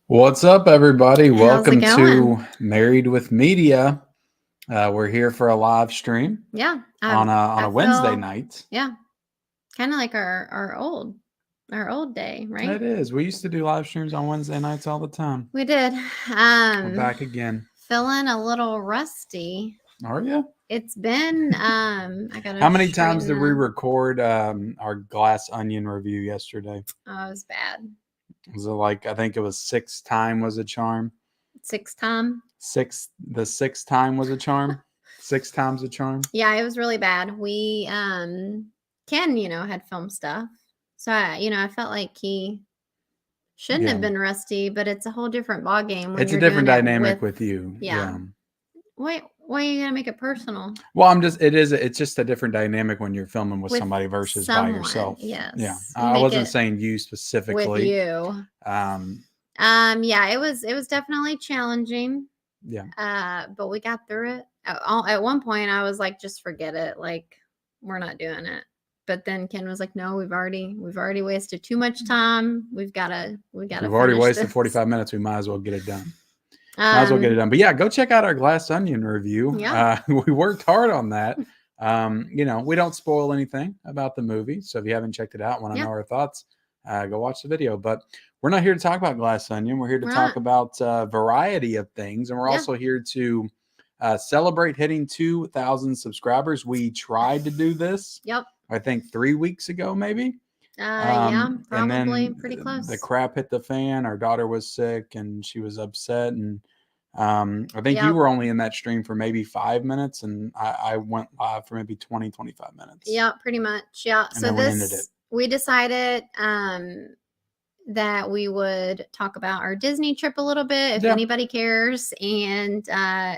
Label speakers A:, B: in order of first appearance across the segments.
A: What's up, everybody?
B: How's it
A: Welcome to
B: going?
A: Married with Media. We're here for a live stream
B: Yeah,
A: on a
B: I
A: Wednesday
B: feel
A: night.
B: yeah, kind of like our old day, right?
A: It is. We used to do live streams on Wednesday nights all the time.
B: We did.
A: We're back again.
B: Feeling a little rusty.
A: Are you?
B: It's been I gotta
A: How many times
B: straighten
A: did we
B: the.
A: record our Glass Onion review yesterday?
B: Oh, it was bad.
A: Was it like, I think it was sixth time was a charm?
B: Sixth time.
A: The sixth time was a charm? Six times a charm?
B: Yeah, it was really bad. We Ken, had film stuff, so I felt like he shouldn't have
A: Yeah.
B: been rusty, but it's a whole different ball game when
A: It's a
B: you're
A: different
B: doing it
A: dynamic with you.
B: yeah. Why are you gonna make it personal?
A: Well, it's just a different dynamic when you're filming with somebody versus by yourself.
B: Yes.
A: Yeah.
B: You
A: I
B: make
A: wasn't
B: it
A: saying you
B: with
A: specifically.
B: you.
A: Um,
B: Yeah, it was definitely challenging.
A: yeah.
B: But we got through it. At one point I was like, just forget it. Like, we're not doing it. But then Ken was like, no, we've already wasted too much time. We've gotta
A: We've already
B: finish
A: wasted
B: this.
A: 45 minutes. We might as well get it done. Might as well get it done. But yeah, go check out our Glass Onion review.
B: Yeah.
A: We worked hard on that. We don't spoil anything about the movie. So if you haven't checked it out, want to know our thoughts, go watch the video. But we're not here to talk about Glass Onion. We're here to talk about a variety of things. And we're also here to celebrate hitting 2,000 subscribers. We tried to do this.
B: Yep.
A: I think 3 weeks ago, maybe.
B: Yeah, probably
A: and then
B: pretty close.
A: The crap hit the fan. Our daughter was sick and she was upset. And I think you were only in that stream for maybe 5 minutes, and I went live for maybe 20, 25 minutes.
B: Yeah, pretty much. Yeah.
A: And so
B: we decided that we would talk about our Disney trip a little bit, if anybody cares, and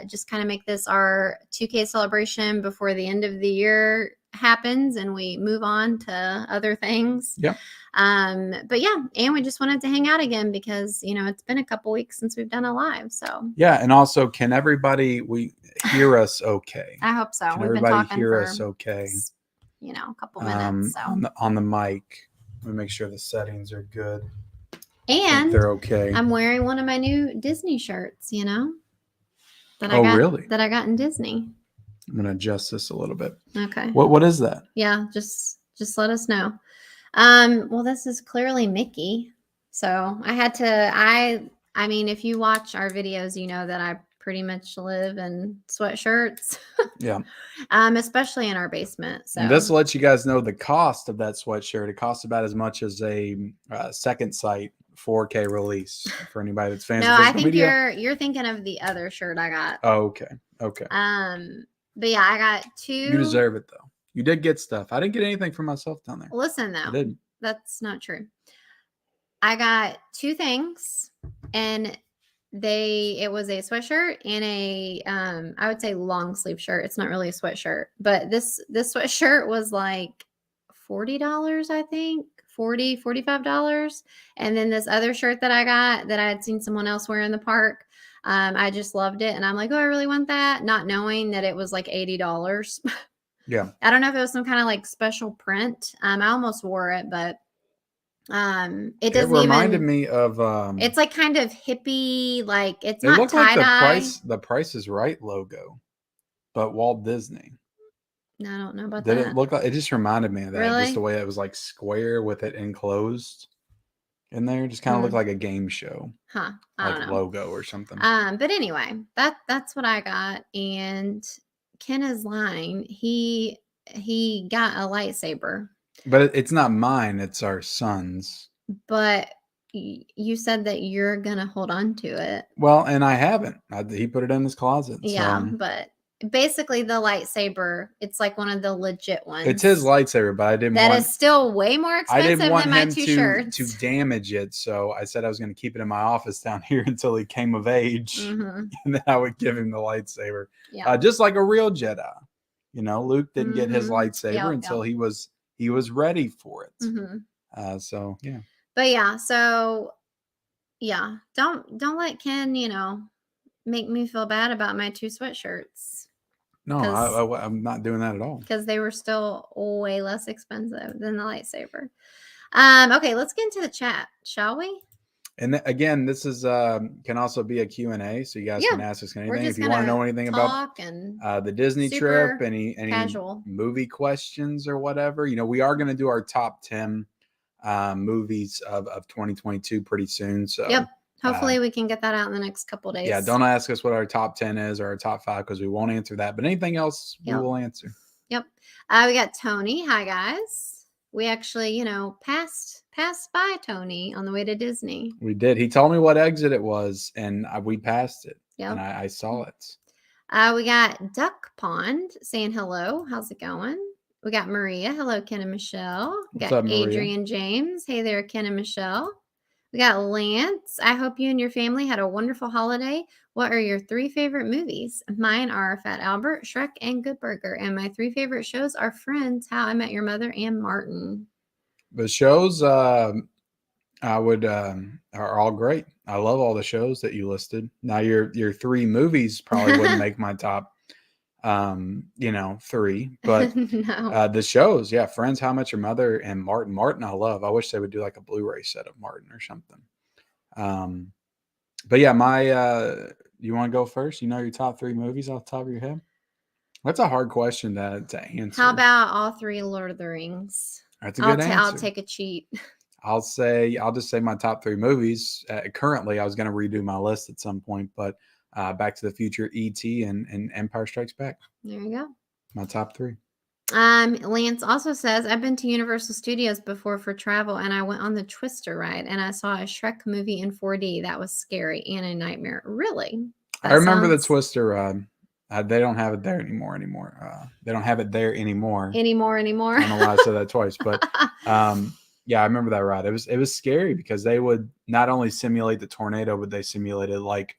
B: just kind of make this our 2K celebration before the end of the year happens and we move on to other things.
A: Yeah.
B: But yeah, and we just wanted to hang out again because it's been a couple weeks since we've done a live. So
A: yeah, and also, can everybody hear us okay?
B: I hope so.
A: Can
B: We've
A: everybody
B: been talking
A: hear
B: for,
A: us okay?
B: A couple minutes. So
A: on the mic, we make sure the settings are good.
B: And
A: they're okay.
B: I'm wearing one of my new Disney shirts, that I got in Disney.
A: I'm gonna adjust this a little bit.
B: Okay.
A: What is that?
B: Yeah, just let us know. Well, this is clearly Mickey. So I had to I mean, if you watch our videos, you know that I pretty much live in sweatshirts.
A: Yeah.
B: Especially in our basement. So
A: and this lets you guys know the cost of that sweatshirt. It costs about as much as a Second Sight 4K release for anybody that's fans of
B: I think
A: media.
B: you're thinking of the other shirt I got.
A: Oh, okay.
B: But yeah, I got 2.
A: You deserve it though. You did get stuff. I didn't get anything for myself down there.
B: Listen though.
A: I didn't.
B: That's not true. I got 2 things, and it was a sweatshirt and a I would say long sleeve shirt. It's not really a sweatshirt, but this sweatshirt was like $40, I think. $45. And then this other shirt that I got that I had seen someone else wear in the park, I just loved it, and I'm like, oh, I really want that, not knowing that it was like $80.
A: Yeah.
B: I don't know if it was some kind of like special print. I almost wore it, but it doesn't.
A: It reminded me of
B: it's like kind of hippie, like it's not tie dye.
A: Like the Price is Right logo, but Walt Disney.
B: I don't know about
A: that.
B: Did
A: it look like? It just reminded me of that.
B: Really?
A: Just the way it was like square with it enclosed in there. Just kind of looked like a game show.
B: Huh. I don't know.
A: Logo or something.
B: But anyway, that's what I got. And Ken is lying. He got a lightsaber.
A: But it's not mine. It's our son's.
B: But you said that you're gonna hold on to it.
A: Well, and I haven't. He put it in his closet.
B: Yeah,
A: so.
B: But basically the lightsaber, it's like one of the legit ones.
A: It's his lightsaber, but I didn't
B: That is still way more expensive than my 2 shirts.
A: to damage it. So I said I was going to keep it in my office down here until he came of age.
B: Mm-hmm.
A: And then I would give him the lightsaber.
B: Yeah.
A: Just like a real Jedi. Luke didn't get his lightsaber until he was ready for it.
B: Mm-hmm.
A: So yeah.
B: But yeah, so yeah, don't let Ken, make me feel bad about my 2 sweatshirts.
A: No, I'm not doing that at all.
B: Because they were still way less expensive than the lightsaber. Okay, let's get into the chat, shall we?
A: And again, this is can also be a Q&A, so you guys can ask us
B: We're
A: anything
B: just
A: if you want to know
B: gonna
A: anything about
B: talk and
A: the Disney
B: super
A: trip, any
B: casual.
A: movie questions or whatever. You know, we are going to do our top 10 movies of 2022 pretty soon. So
B: Yep. Hopefully we can get that out in the next couple days.
A: yeah, don't ask us what our top 10 is or our top 5 because we won't answer that. But anything else, we will answer.
B: Yep. We got Tony. Hi guys. We actually, you know, passed by Tony on the way to Disney.
A: We did. He told me what exit it was, and we passed it.
B: Yep.
A: And I saw it.
B: We got Duck Pond saying hello. How's it going? We got Maria. Hello, Ken and Michelle. We
A: What's
B: got
A: up, Maria?
B: Adrian James. Hey there, Ken and Michelle. We got Lance. I hope you and your family had a wonderful holiday. What are your 3 favorite movies? Mine are Fat Albert, Shrek, and Good Burger. And my 3 favorite shows are Friends, How I Met Your Mother, and Martin.
A: The shows I would are all great. I love all the shows that you listed. Now your 3 movies probably wouldn't make my top 3, but
B: No.
A: the shows, yeah, Friends, How I Met Your Mother, and Martin. Martin I love. I wish they would do like a Blu-ray set of Martin or something. But yeah, my you want to go first? You know your top 3 movies off the top of your head? That's a hard question to answer.
B: How about all 3 Lord of the Rings?
A: That's a good answer.
B: I'll take a cheat.
A: I'll just say my top 3 movies. Currently, I was going to redo my list at some point, but Back to the Future, E.T., and Empire Strikes Back.
B: There you go.
A: My top 3.
B: Lance also says, I've been to Universal Studios before for travel, and I went on the Twister ride, and I saw a Shrek movie in 4D. That was scary and a nightmare. Really?
A: I remember the Twister ride. They don't have it there anymore. They don't have it there anymore.
B: I don't
A: know why I said that twice, but yeah, I remember that ride. It was scary because they would not only simulate the tornado, but they simulated like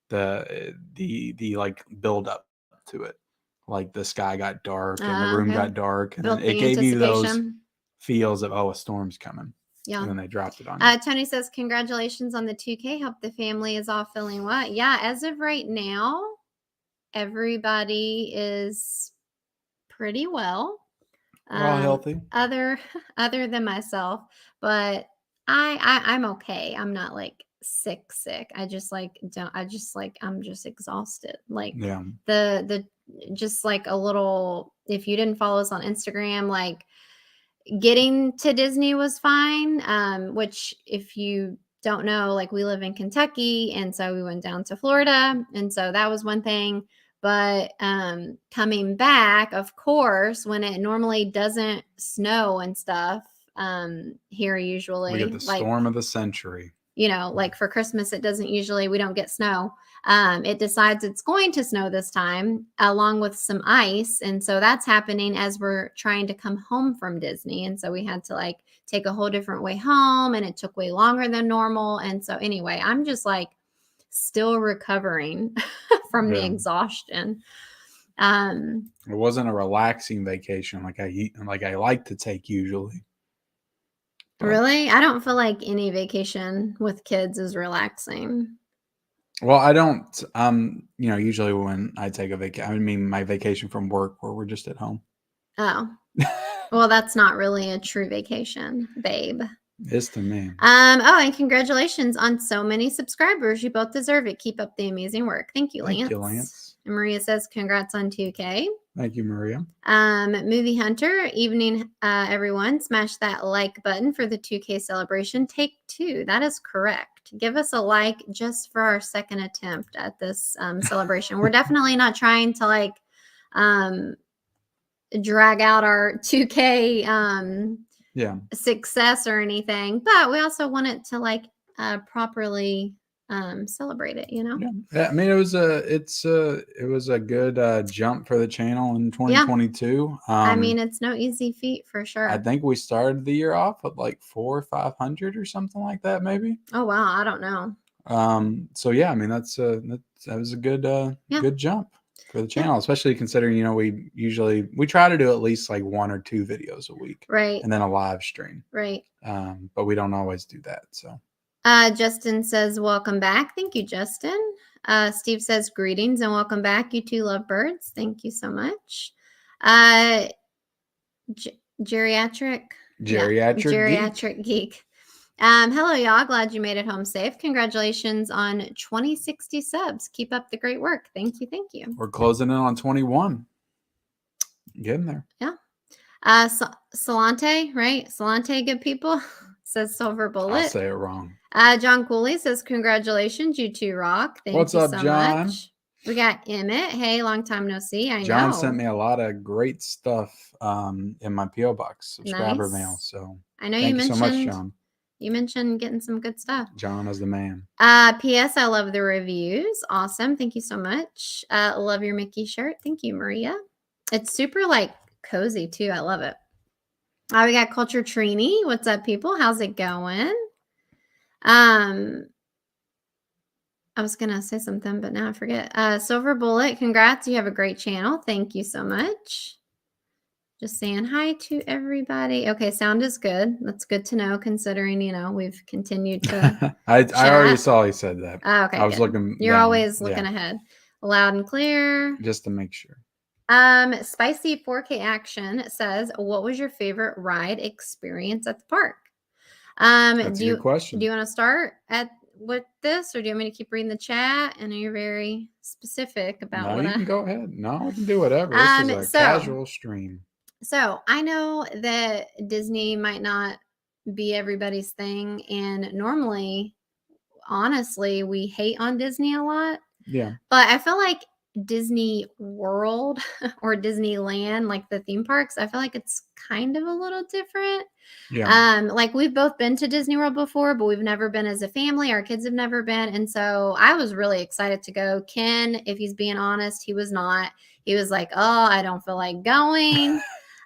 A: the like build up to it. Like the sky got dark and the room got dark, and it gave you those feels of, a storm's coming.
B: Yeah.
A: And then they dropped it on you.
B: Tony says, congratulations on the 2K. Hope the family is all feeling well. Yeah, as of right now, everybody is pretty well.
A: We're all healthy.
B: Other than myself, but I'm okay. I'm not like sick. I'm just exhausted. Like the just like a little, if you didn't follow us on Instagram, like getting to Disney was fine. Which if you don't know, like we live in Kentucky, and so we went down to Florida, and so that was one thing. But coming back, of course, when it normally doesn't snow and stuff here, usually
A: we get the storm of the century.
B: You know, like for Christmas, we don't get snow. It decides it's going to snow this time, along with some ice. And so that's happening as we're trying to come home from Disney. And so we had to like take a whole different way home, and it took way longer than normal. And so anyway, I'm just like still recovering from the exhaustion. It
A: wasn't a relaxing vacation like I like to take usually.
B: But really? I don't feel like any vacation with kids is relaxing.
A: Well, I don't, usually when I take a vacation, I mean, my vacation from work where we're just at home.
B: Oh, well, that's not really a true vacation, babe.
A: It's to me.
B: And congratulations on so many subscribers. You both deserve it. Keep up the amazing work. Thank you, Lance.
A: Thank you, Lance.
B: And Maria says, congrats on 2K.
A: Thank you, Maria.
B: Movie Hunter, evening, everyone. Smash that like button for the 2K celebration. Take 2. That is correct. Give us a like just for our second attempt at this celebration. We're definitely not trying to like drag out our 2K success or anything, but we also want it to like properly celebrate it, you know.
A: Yeah, I mean, it was a good jump for the channel in 2022.
B: I mean, it's no easy feat for sure.
A: I think we started the year off with like 400 or 500 or something like that, maybe.
B: Oh wow, I don't know.
A: So yeah, I mean that was a good good jump for the channel, especially considering we try to do at least like 1 or 2 videos a week,
B: right,
A: and then a live stream,
B: right.
A: But we don't always do that. So
B: Justin says welcome back. Thank you, Justin. Steve says greetings and welcome back, you two lovebirds. Thank you so much. Geriatric
A: geek.
B: Hello, y'all. Glad you made it home safe. Congratulations on 2060 subs. Keep up the great work. Thank you. Thank you.
A: We're closing in on 21. Getting there.
B: Yeah. Salante, right? Salante, good people. Says Silver Bullet.
A: I'll say it wrong.
B: John Cooley says, congratulations, you two rock. Thank
A: What's
B: you
A: up,
B: so
A: John?
B: much. We got Emmett. Hey, long time no see. I
A: John
B: know.
A: sent me a lot of great stuff in my P.O. box subscriber
B: Nice.
A: mail. So
B: I know
A: thank
B: you
A: you
B: mentioned
A: so much, John.
B: You mentioned getting some good stuff.
A: John is the man.
B: P.S. I love the reviews. Awesome. Thank you so much. Love your Mickey shirt. Thank you, Maria. It's super like cozy too. I love it. We got Culture Trini. What's up, people? How's it going? I was gonna say something, but now I forget. Silver Bullet, congrats. You have a great channel. Thank you so much. Just saying hi to everybody. Okay, sound is good. That's good to know, considering we've continued to.
A: I already saw he said that.
B: Oh, okay,
A: I was
B: good.
A: looking.
B: You're
A: down.
B: always looking ahead. Loud and clear.
A: Just to make sure.
B: Spicy 4K Action says, "What was your favorite ride experience at the park?"
A: That's a good question.
B: Do you want to start with this, or do you want me to keep reading the chat? I know you're very specific about
A: No,
B: what
A: you can go ahead. No, we can do whatever. This is a casual stream.
B: So I know that Disney might not be everybody's thing, and normally, honestly, we hate on Disney a lot.
A: Yeah.
B: But I feel like Disney World or Disneyland, like the theme parks, I feel like it's kind of a little different.
A: Yeah.
B: Like we've both been to Disney World before, but we've never been as a family. Our kids have never been. And so I was really excited to go. Ken, if he's being honest, he was not. He was like, "Oh, I don't feel like going."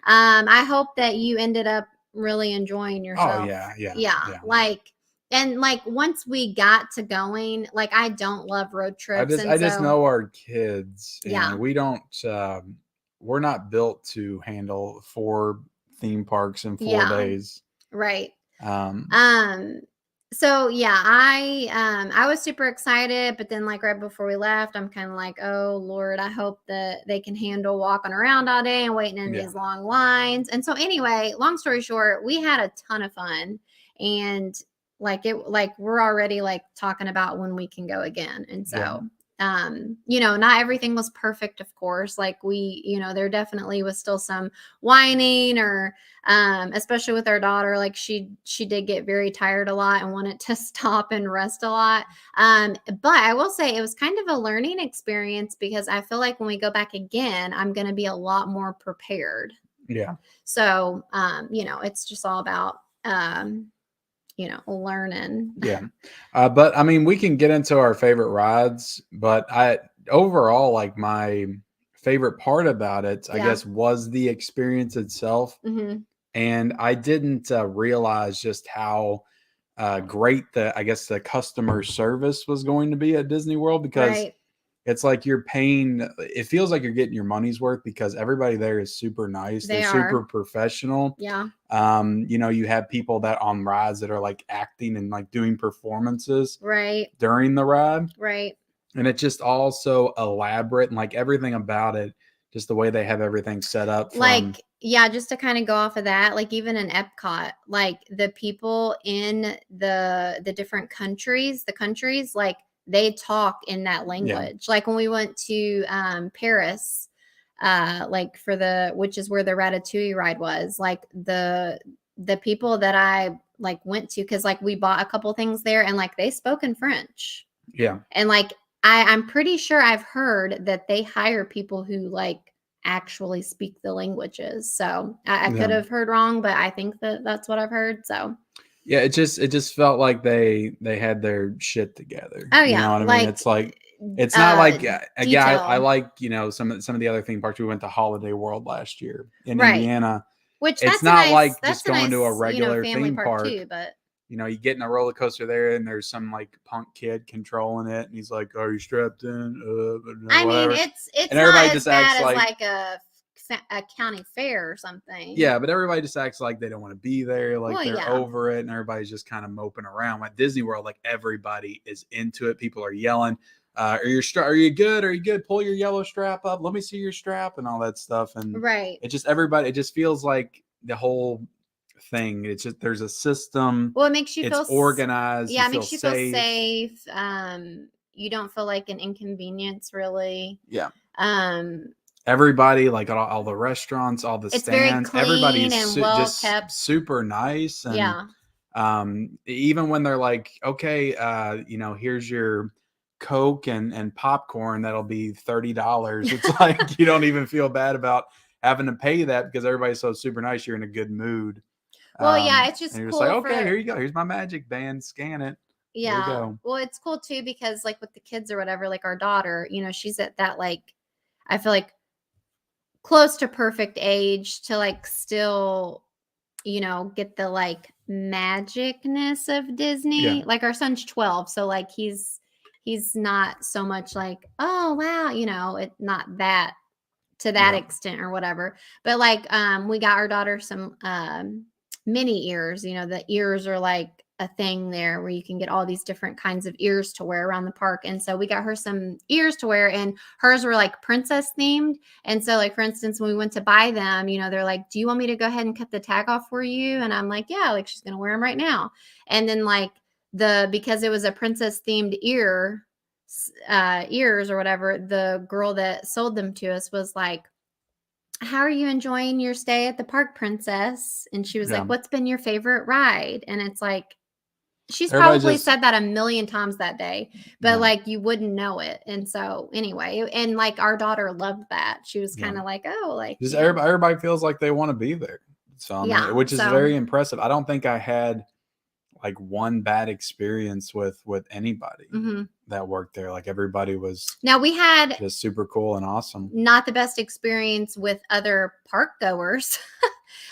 B: I hope that you ended up really enjoying yourself.
A: Oh, yeah.
B: Yeah. Like once we got to going, like I don't love road trips.
A: I just know our kids. And
B: yeah.
A: We don't, we're not built to handle 4 theme parks in 4 days.
B: Right. So yeah, I was super excited, but then like right before we left, I'm kind of like, oh Lord, I hope that they can handle walking around all day and waiting in these long lines. And so anyway, long story short, we had a ton of fun, and like we're already like talking about when we can go again. And so not everything was perfect, of course. Like there definitely was still some whining, or especially with our daughter, like she did get very tired a lot and wanted to stop and rest a lot. But I will say it was kind of a learning experience, because I feel like when we go back again, I'm going to be a lot more prepared.
A: Yeah.
B: So, it's just all about, learning.
A: Yeah. But I mean, we can get into our favorite rides, but overall, like my favorite part about it, I guess, was the experience itself.
B: Mm-hmm.
A: And I didn't realize just how great the customer service was going to be at Disney World, because it's like you're paying, it feels like you're getting your money's worth, because everybody there is super nice. They're super professional.
B: Yeah.
A: You have people that on rides that are like acting and like doing performances during the ride.
B: Right.
A: And it's just all so elaborate, and like everything about it, just the way they have everything set up.
B: Just to kind of go off of that, like even in Epcot, like the people in the different countries, like they talk in that language. Like when we went to Paris, like which is where the Ratatouille ride was, like the people that I like went to, because like we bought a couple things there, and like they spoke in French.
A: Yeah.
B: And like I'm pretty sure I've heard that they hire people who like actually speak the languages. So I could have heard wrong, but I think that's what I've heard. So
A: yeah, it just felt like they had their shit together.
B: Oh yeah,
A: you know what I mean? It's like, it's not like again. I like some of the other theme parks. We went to Holiday World last year in Indiana,
B: which
A: it's not like just going to a regular theme park
B: too, but
A: you get in a roller coaster there, and there's some like punk kid controlling it, and he's like, "Are you strapped in?"
B: I mean, it's and everybody just acts like a county fair or something.
A: Yeah, but everybody just acts like they don't want to be there, like they're over it, and everybody's just kind of moping around. At Disney World, like everybody is into it. People are yelling, "Are you good? Are you good? Pull your yellow strap up. Let me see your strap," and all that stuff. And it just feels like the whole thing. It's just there's a system.
B: Well, it makes you
A: It's
B: feel
A: organized.
B: Yeah,
A: You
B: it
A: feel
B: makes you feel
A: safe.
B: safe. You don't feel like an inconvenience, really.
A: Yeah.
B: Um,
A: Everybody, like all the restaurants, all the
B: it's very
A: stands,
B: clean
A: everybody's
B: and well
A: just
B: kept.
A: super nice. And
B: Yeah.
A: even when they're like, okay, here's your Coke and popcorn, that'll be $30. It's like you don't even feel bad about having to pay that because everybody's so super nice. You're in a good mood.
B: Well, yeah, it's
A: And
B: just
A: you're just like,
B: cool
A: okay,
B: for
A: here you go. Here's my magic band. Scan it. There you
B: Yeah.
A: go.
B: Well, it's cool too because like with the kids or whatever, like our daughter, she's at that like I feel like close to perfect age to like still, get the like magicness of Disney.
A: Yeah.
B: Like our son's 12, so like he's not so much like, oh wow, it not that to that
A: Yeah.
B: extent or whatever. But like we got our daughter some mini ears. The ears are like a thing there where you can get all these different kinds of ears to wear around the park. And so we got her some ears to wear, and hers were like princess themed. And so like for instance, when we went to buy them, they're like, do you want me to go ahead and cut the tag off for you? And I'm like, yeah, like she's gonna wear them right now. And then like because it was a princess themed ears or whatever, the girl that sold them to us was like, how are you enjoying your stay at the park, princess? And she was
A: Yeah.
B: like, what's been your favorite ride? And it's like, she's
A: Everybody
B: probably
A: just-
B: said that a million times that day, but
A: Yeah.
B: like you wouldn't know it. And so anyway, and like our daughter loved that. She was kind of like, oh, like
A: just everybody feels like they want to be there. So
B: Yeah,
A: which is
B: so-
A: very impressive. I don't think I had like one bad experience with anybody
B: Mhm.
A: that worked there. Like everybody was
B: Now we had
A: just super cool and awesome.
B: not the best experience with other park goers.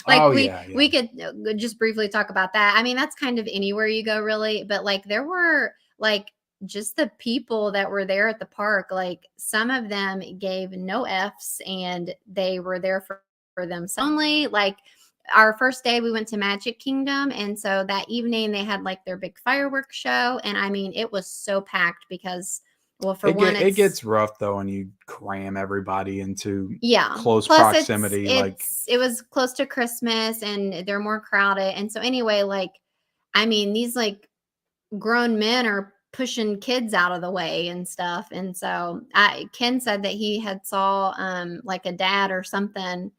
B: Like
A: Oh,
B: we
A: yeah.
B: we could just briefly talk about that. I mean, that's kind of anywhere you go really, but like there were like just the people that were there at the park, like some of them gave no Fs and they were there for them only. Like our first day we went to Magic Kingdom, and so that evening they had like their big fireworks show, and I mean it was so packed because well, for one,
A: it gets rough though when you cram everybody into close
B: Plus
A: proximity.
B: it was close to Christmas and they're more crowded. And so anyway, like, I mean, these like grown men are pushing kids out of the way and stuff. And so Ken said that he had saw like a dad or something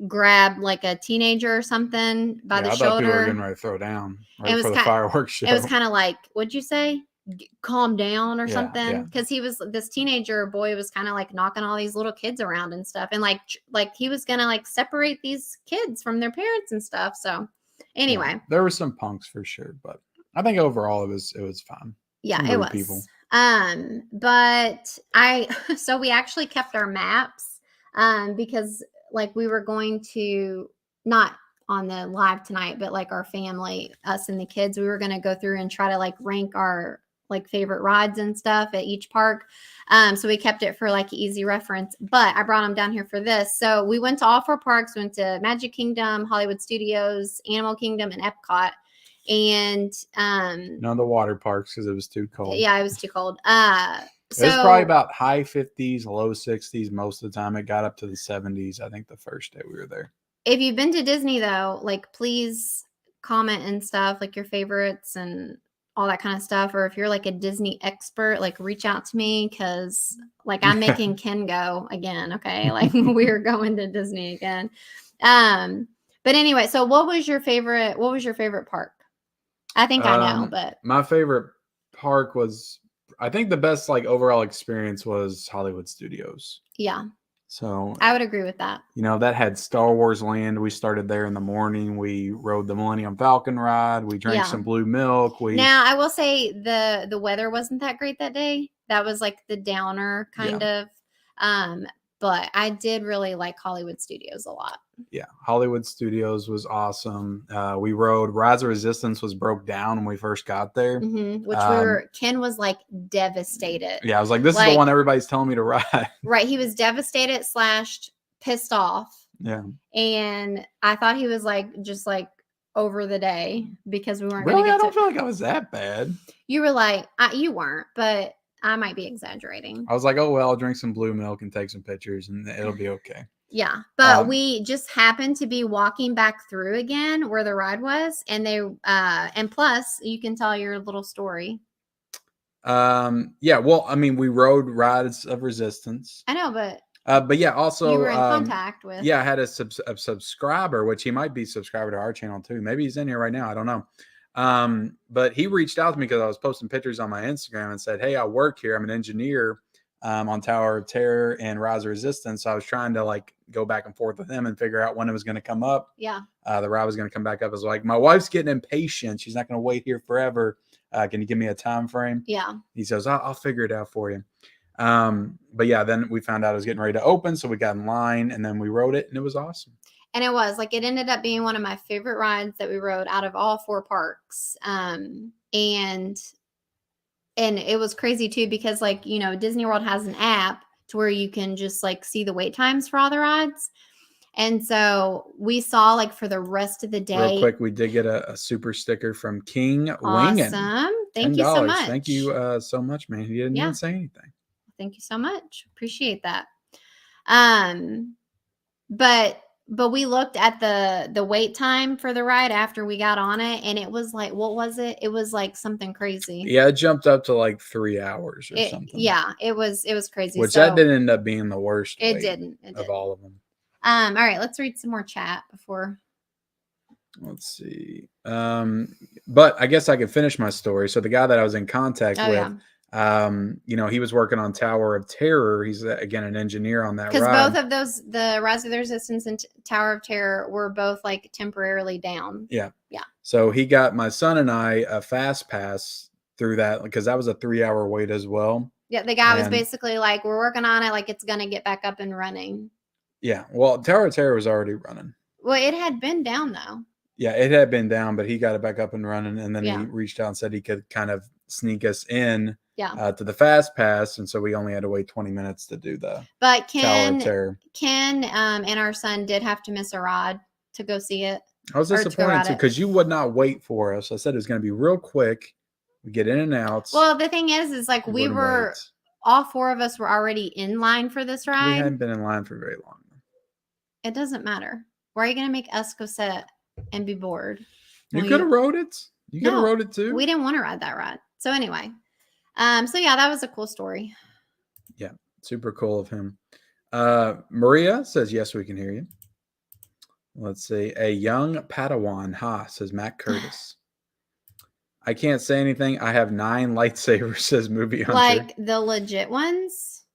B: grab like a teenager or something by the
A: I thought people were
B: shoulder.
A: getting ready to throw down
B: It was
A: for the
B: kind-
A: fireworks show.
B: It was kind of like, what'd you say? Calm down or
A: Yeah,
B: something,
A: yeah.
B: because this teenager boy was kind of like knocking all these little kids around and stuff, and like he was gonna like separate these kids from their parents and stuff. So anyway,
A: Yeah, there were some punks for sure, but I think overall it was fun.
B: yeah,
A: Some
B: it
A: rude
B: was.
A: people.
B: But so we actually kept our maps because like we were going to not on the live tonight, but like our family, us and the kids, we were going to go through and try to like rank our like favorite rides and stuff at each park. So we kept it for like easy reference, but I brought them down here for this. So we went to all 4 parks, went to Magic Kingdom, Hollywood Studios, Animal Kingdom, and Epcot. And
A: none of the water parks because it was too cold.
B: yeah, it was too cold.
A: So, it was probably about high 50s, low 60s most of the time. It got up to the 70s, I think, the first day we were there.
B: If you've been to Disney though, like please comment and stuff, like your favorites and all that kind of stuff. Or if you're like a Disney expert, like reach out to me, because like I'm making Ken go again. Okay. Like we're going to Disney again. But anyway, so what was your favorite park? I think I know, but
A: my favorite park was, I think the best like overall experience was Hollywood Studios.
B: Yeah.
A: So
B: I would agree with that.
A: That had Star Wars Land. We started there in the morning. We rode the Millennium Falcon ride. We drank some blue milk.
B: Now I will say the weather wasn't that great that day. That was like the downer kind of. But I did really like Hollywood Studios a lot.
A: Yeah, Hollywood Studios was awesome. We rode Rise of Resistance was broke down when we first got there.
B: Which Ken was like devastated.
A: Yeah, I was like, this is the one everybody's telling me to ride.
B: Right. He was devastated / pissed off.
A: Yeah.
B: And I thought he was like, just like over the day because we weren't
A: really.
B: Gonna get
A: I don't feel like I was that bad.
B: You were like, you weren't, but I might be exaggerating.
A: I was like, oh, well, I'll drink some blue milk and take some pictures and it'll be okay.
B: Yeah, but
A: Um,
B: we just happened to be walking back through again where the ride was, and they and plus you can tell your little story.
A: Yeah, well, I mean, we rode Rides of Resistance.
B: I know, but
A: But yeah,
B: you
A: also,
B: were in contact with.
A: yeah, I had a subscriber, which he might be subscriber to our channel too. Maybe he's in here right now. I don't know. But he reached out to me because I was posting pictures on my Instagram and said, "Hey, I work here. I'm an engineer on Tower of Terror and Rise of Resistance." So I was trying to like go back and forth with him and figure out when it was going to come up.
B: Yeah.
A: The ride was going to come back up. I was like, "My wife's getting impatient. She's not going to wait here forever. Can you give me a time frame?"
B: Yeah.
A: He says, I'll figure it out for you. But yeah, then we found out it was getting ready to open. So we got in line and then we rode it and it was awesome.
B: And it was like, it ended up being one of my favorite rides that we rode out of all 4 parks. And it was crazy too, because like, you know, Disney World has an app to where you can just like see the wait times for all the rides. And so we saw like for the rest of the day.
A: Real quick, we did get a super sticker from King Wingin.
B: Awesome. Thank you so much.
A: Thank you so much, man. He didn't even say anything.
B: Thank you so much. Appreciate that. But we looked at the wait time for the ride after we got on it, and it was like, what was it? It was like something crazy.
A: Yeah, it jumped up to like 3 hours or something.
B: Yeah, it was crazy.
A: Which that didn't end up being the worst.
B: It didn't.
A: Of all of them.
B: All right, let's read some more chat before.
A: Let's see. But I guess I could finish my story. So the guy that I was in contact with, you know, he was working on Tower of Terror. He's again an engineer on that ride.
B: Because both of those, the Rise of the Resistance and Tower of Terror, were both like temporarily down.
A: Yeah.
B: Yeah.
A: So he got my son and I a fast pass through that because that was a 3-hour wait as well.
B: Yeah, the guy was basically like, "We're working on it, like it's gonna get back up and running."
A: Yeah. Well, Tower of Terror was already running.
B: Well, it had been down though.
A: Yeah, it had been down, but he got it back up and running, and then he reached out and said he could kind of sneak us in to the fast pass, and so we only had to wait 20 minutes to do the Tower of Terror.
B: Ken and our son did have to miss a ride to go see it.
A: I was disappointed too because you would not wait for us. I said it was going to be real quick. We get in and out.
B: Well, the thing is like we were all 4 of us were already in line for this ride.
A: We hadn't been in line for very long.
B: It doesn't matter. Why are you going to make us go sit and be bored?
A: You could have rode it. You could have rode it too.
B: We didn't want to ride that ride. So anyway, so yeah, that was a cool story.
A: Yeah, super cool of him. Maria says, yes, we can hear you. Let's see. A young Padawan, says Matt Curtis. I can't say anything. I have 9 lightsabers, says Movie Hunter.
B: Like the legit ones?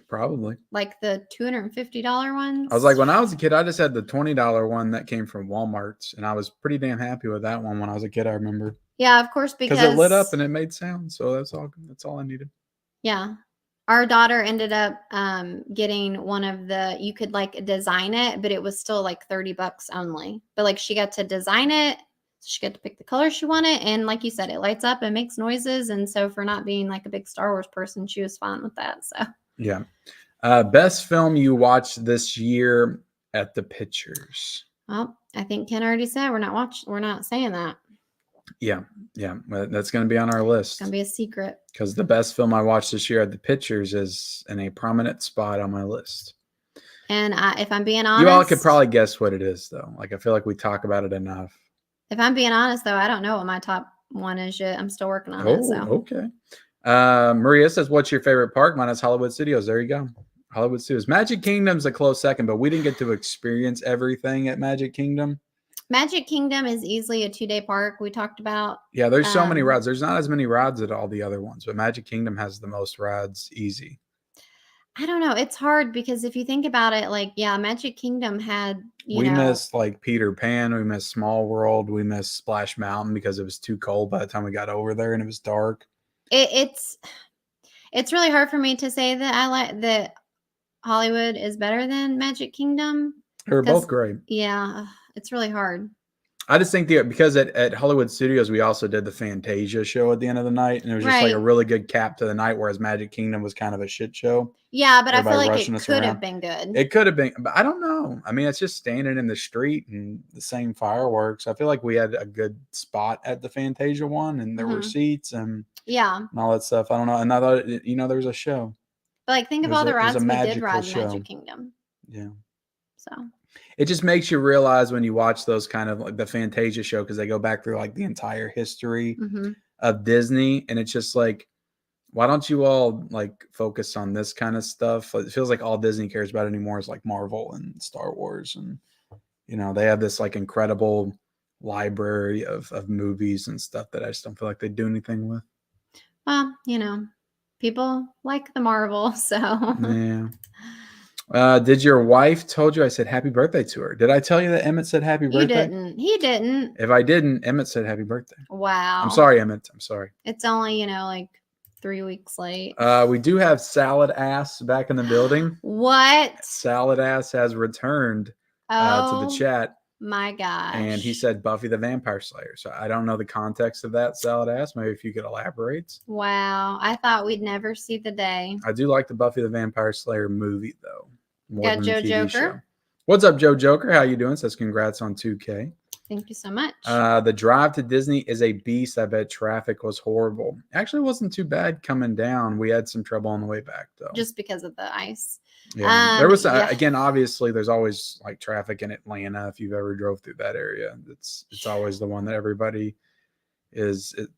A: Probably.
B: Like the $250 ones?
A: I was like, when I was a kid, I just had the $20 one that came from Walmart, and I was pretty damn happy with that one when I was a kid, I remember.
B: Yeah, of course, because
A: it lit up and it made sound, so that's all I needed.
B: Yeah. Our daughter ended up getting one of the, you could like design it, but it was still like $30 only. But like she got to design it. She got to pick the color she wanted. And like you said, it lights up and makes noises. And so for not being like a big Star Wars person, she was fine with that. So
A: yeah. Best film you watched this year at the Pictures?
B: Well, I think Ken already said we're not saying that.
A: Yeah. That's going to be on our list.
B: It's going to be a secret.
A: Because the best film I watched this year at the Pictures is in a prominent spot on my list.
B: And if I'm being honest,
A: you all could probably guess what it is, though. Like, I feel like we talk about it enough.
B: If I'm being honest, though, I don't know what my top one is yet. I'm still working on it. So.
A: Okay. Maria says, what's your favorite park? Mine is Hollywood Studios. There you go. Hollywood Studios. Magic Kingdom's a close second, but we didn't get to experience everything at Magic Kingdom.
B: Magic Kingdom is easily a 2-day park. We talked about.
A: Yeah, there's so many rides. There's not as many rides at all the other ones, but Magic Kingdom has the most rides easy.
B: I don't know. It's hard because if you think about it, like, yeah, Magic Kingdom had,
A: we missed like Peter Pan. We missed Small World. We missed Splash Mountain because it was too cold by the time we got over there and it was dark.
B: It's really hard for me to say that I like that Hollywood is better than Magic Kingdom.
A: They're both great.
B: Yeah, it's really hard.
A: I just think because at Hollywood Studios, we also did the Fantasia show at the end of the night. And it was just like a really good cap to the night, whereas Magic Kingdom was kind of a shit show.
B: Yeah, but I feel like it could have been good.
A: It could have been, but I don't know. I mean, it's just standing in the street and the same fireworks. I feel like we had a good spot at the Fantasia one, and there were seats and all that stuff. I don't know. And I thought, there was a show.
B: But like, think of all the rides we did ride in Magic Kingdom.
A: Yeah.
B: So
A: it just makes you realize when you watch those kind of like the Fantasia show, because they go back through like the entire history of Disney, and it's just like, why don't you all like focus on this kind of stuff? It feels like all Disney cares about anymore is like Marvel and Star Wars, and they have this like incredible library of movies and stuff that I just don't feel like they do anything with.
B: Well, people like the Marvel, so
A: yeah. Did your wife told you I said happy birthday to her? Did I tell you that Emmett said happy birthday?
B: You didn't. He didn't.
A: If I didn't, Emmett said happy birthday.
B: Wow.
A: I'm sorry, Emmett. I'm sorry.
B: It's only, like 3 weeks late.
A: We do have Salad Ass back in the building.
B: What?
A: Salad Ass has returned to the chat.
B: My gosh.
A: And he said Buffy the Vampire Slayer. So I don't know the context of that, Salad Ass. Maybe if you could elaborate.
B: Wow. I thought we'd never see the day.
A: I do like the Buffy the Vampire Slayer movie, though.
B: Got Joe Joker.
A: Show. What's up, Joe Joker? How you doing? Says congrats on 2K.
B: Thank you so much.
A: The drive to Disney is a beast. I bet traffic was horrible. Actually, it wasn't too bad coming down. We had some trouble on the way back, though.
B: Just because of the ice.
A: Yeah, there was again. Obviously, there's always like traffic in Atlanta. If you've ever drove through that area, it's always the one that everybody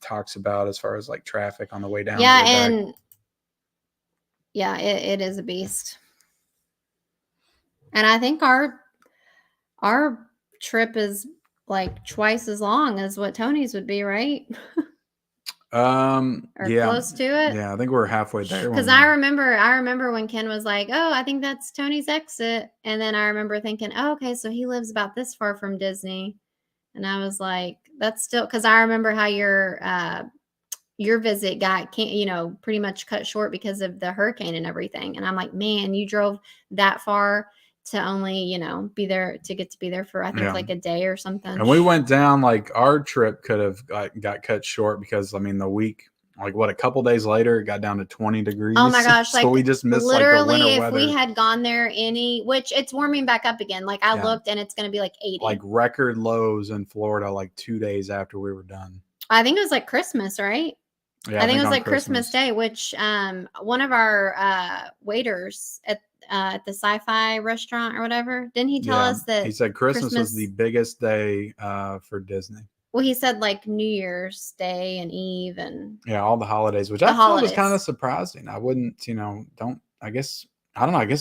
A: talks about as far as like traffic on the way down.
B: Yeah, and it is a beast. And I think our trip is like twice as long as what Tony's would be, right? Or close to it.
A: Yeah, I think we're halfway there.
B: Because I remember when Ken was like, "Oh, I think that's Tony's exit," and then I remember thinking, "Oh, okay, so he lives about this far from Disney," and I was like, "That's still," because I remember how your visit got pretty much cut short because of the hurricane and everything, and I'm like, "Man, you drove that far to only be there to get to be there for I think like a day or something."
A: And we went down, like our trip could have got cut short because the week, like a couple days later, it got down to 20 degrees.
B: Oh my gosh!
A: So we just missed
B: literally,
A: like the winter
B: if
A: weather.
B: we had gone there which it's warming back up again. Like I looked and it's going to be like 80.
A: Like record lows in Florida, like 2 days after we were done.
B: I think it was like Christmas, right? Yeah, I think it was like Christmas Day, which one of our waiters at the sci-fi restaurant or whatever, didn't he tell us that
A: he said Christmas was the biggest day for Disney?
B: Well, he said like New Year's Day and Eve and
A: all the holidays, which I thought was kind of surprising. I wouldn't, I guess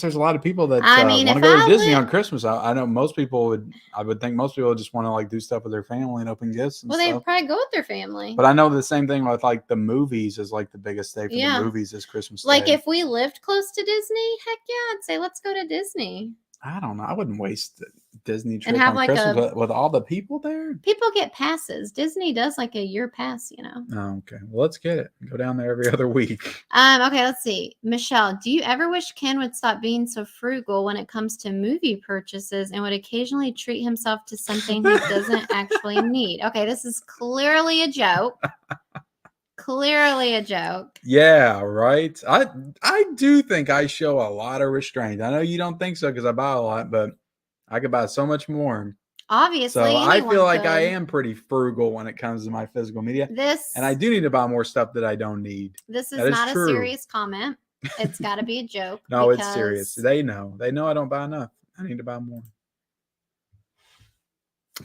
A: there's a lot of people that want to go to Disney on Christmas. I know most people I would think most people just want to like do stuff with their family and open gifts and stuff.
B: They'd probably go with their family.
A: But I know the same thing with like the movies is like the biggest day for the movies is Christmas Day.
B: Like if we lived close to Disney, heck yeah, I'd say let's go to Disney.
A: I don't know. I wouldn't waste the Disney trip on Christmas with all the people there.
B: People get passes. Disney does like a year pass,
A: Oh, okay. Well, let's get it. Go down there every other week.
B: Okay, let's see. Michelle, do you ever wish Ken would stop being so frugal when it comes to movie purchases and would occasionally treat himself to something he doesn't actually need? Okay, this is clearly a joke. Clearly a joke.
A: Yeah, right. I do think I show a lot of restraint. I know you don't think so because I buy a lot, but I could buy so much more.
B: Obviously,
A: so I feel like I am pretty frugal when it comes to my physical media. And I do need to buy more stuff that I don't need.
B: This is not a serious comment. It's got to be a joke.
A: No, it's serious. They know. They know I don't buy enough. I need to buy more.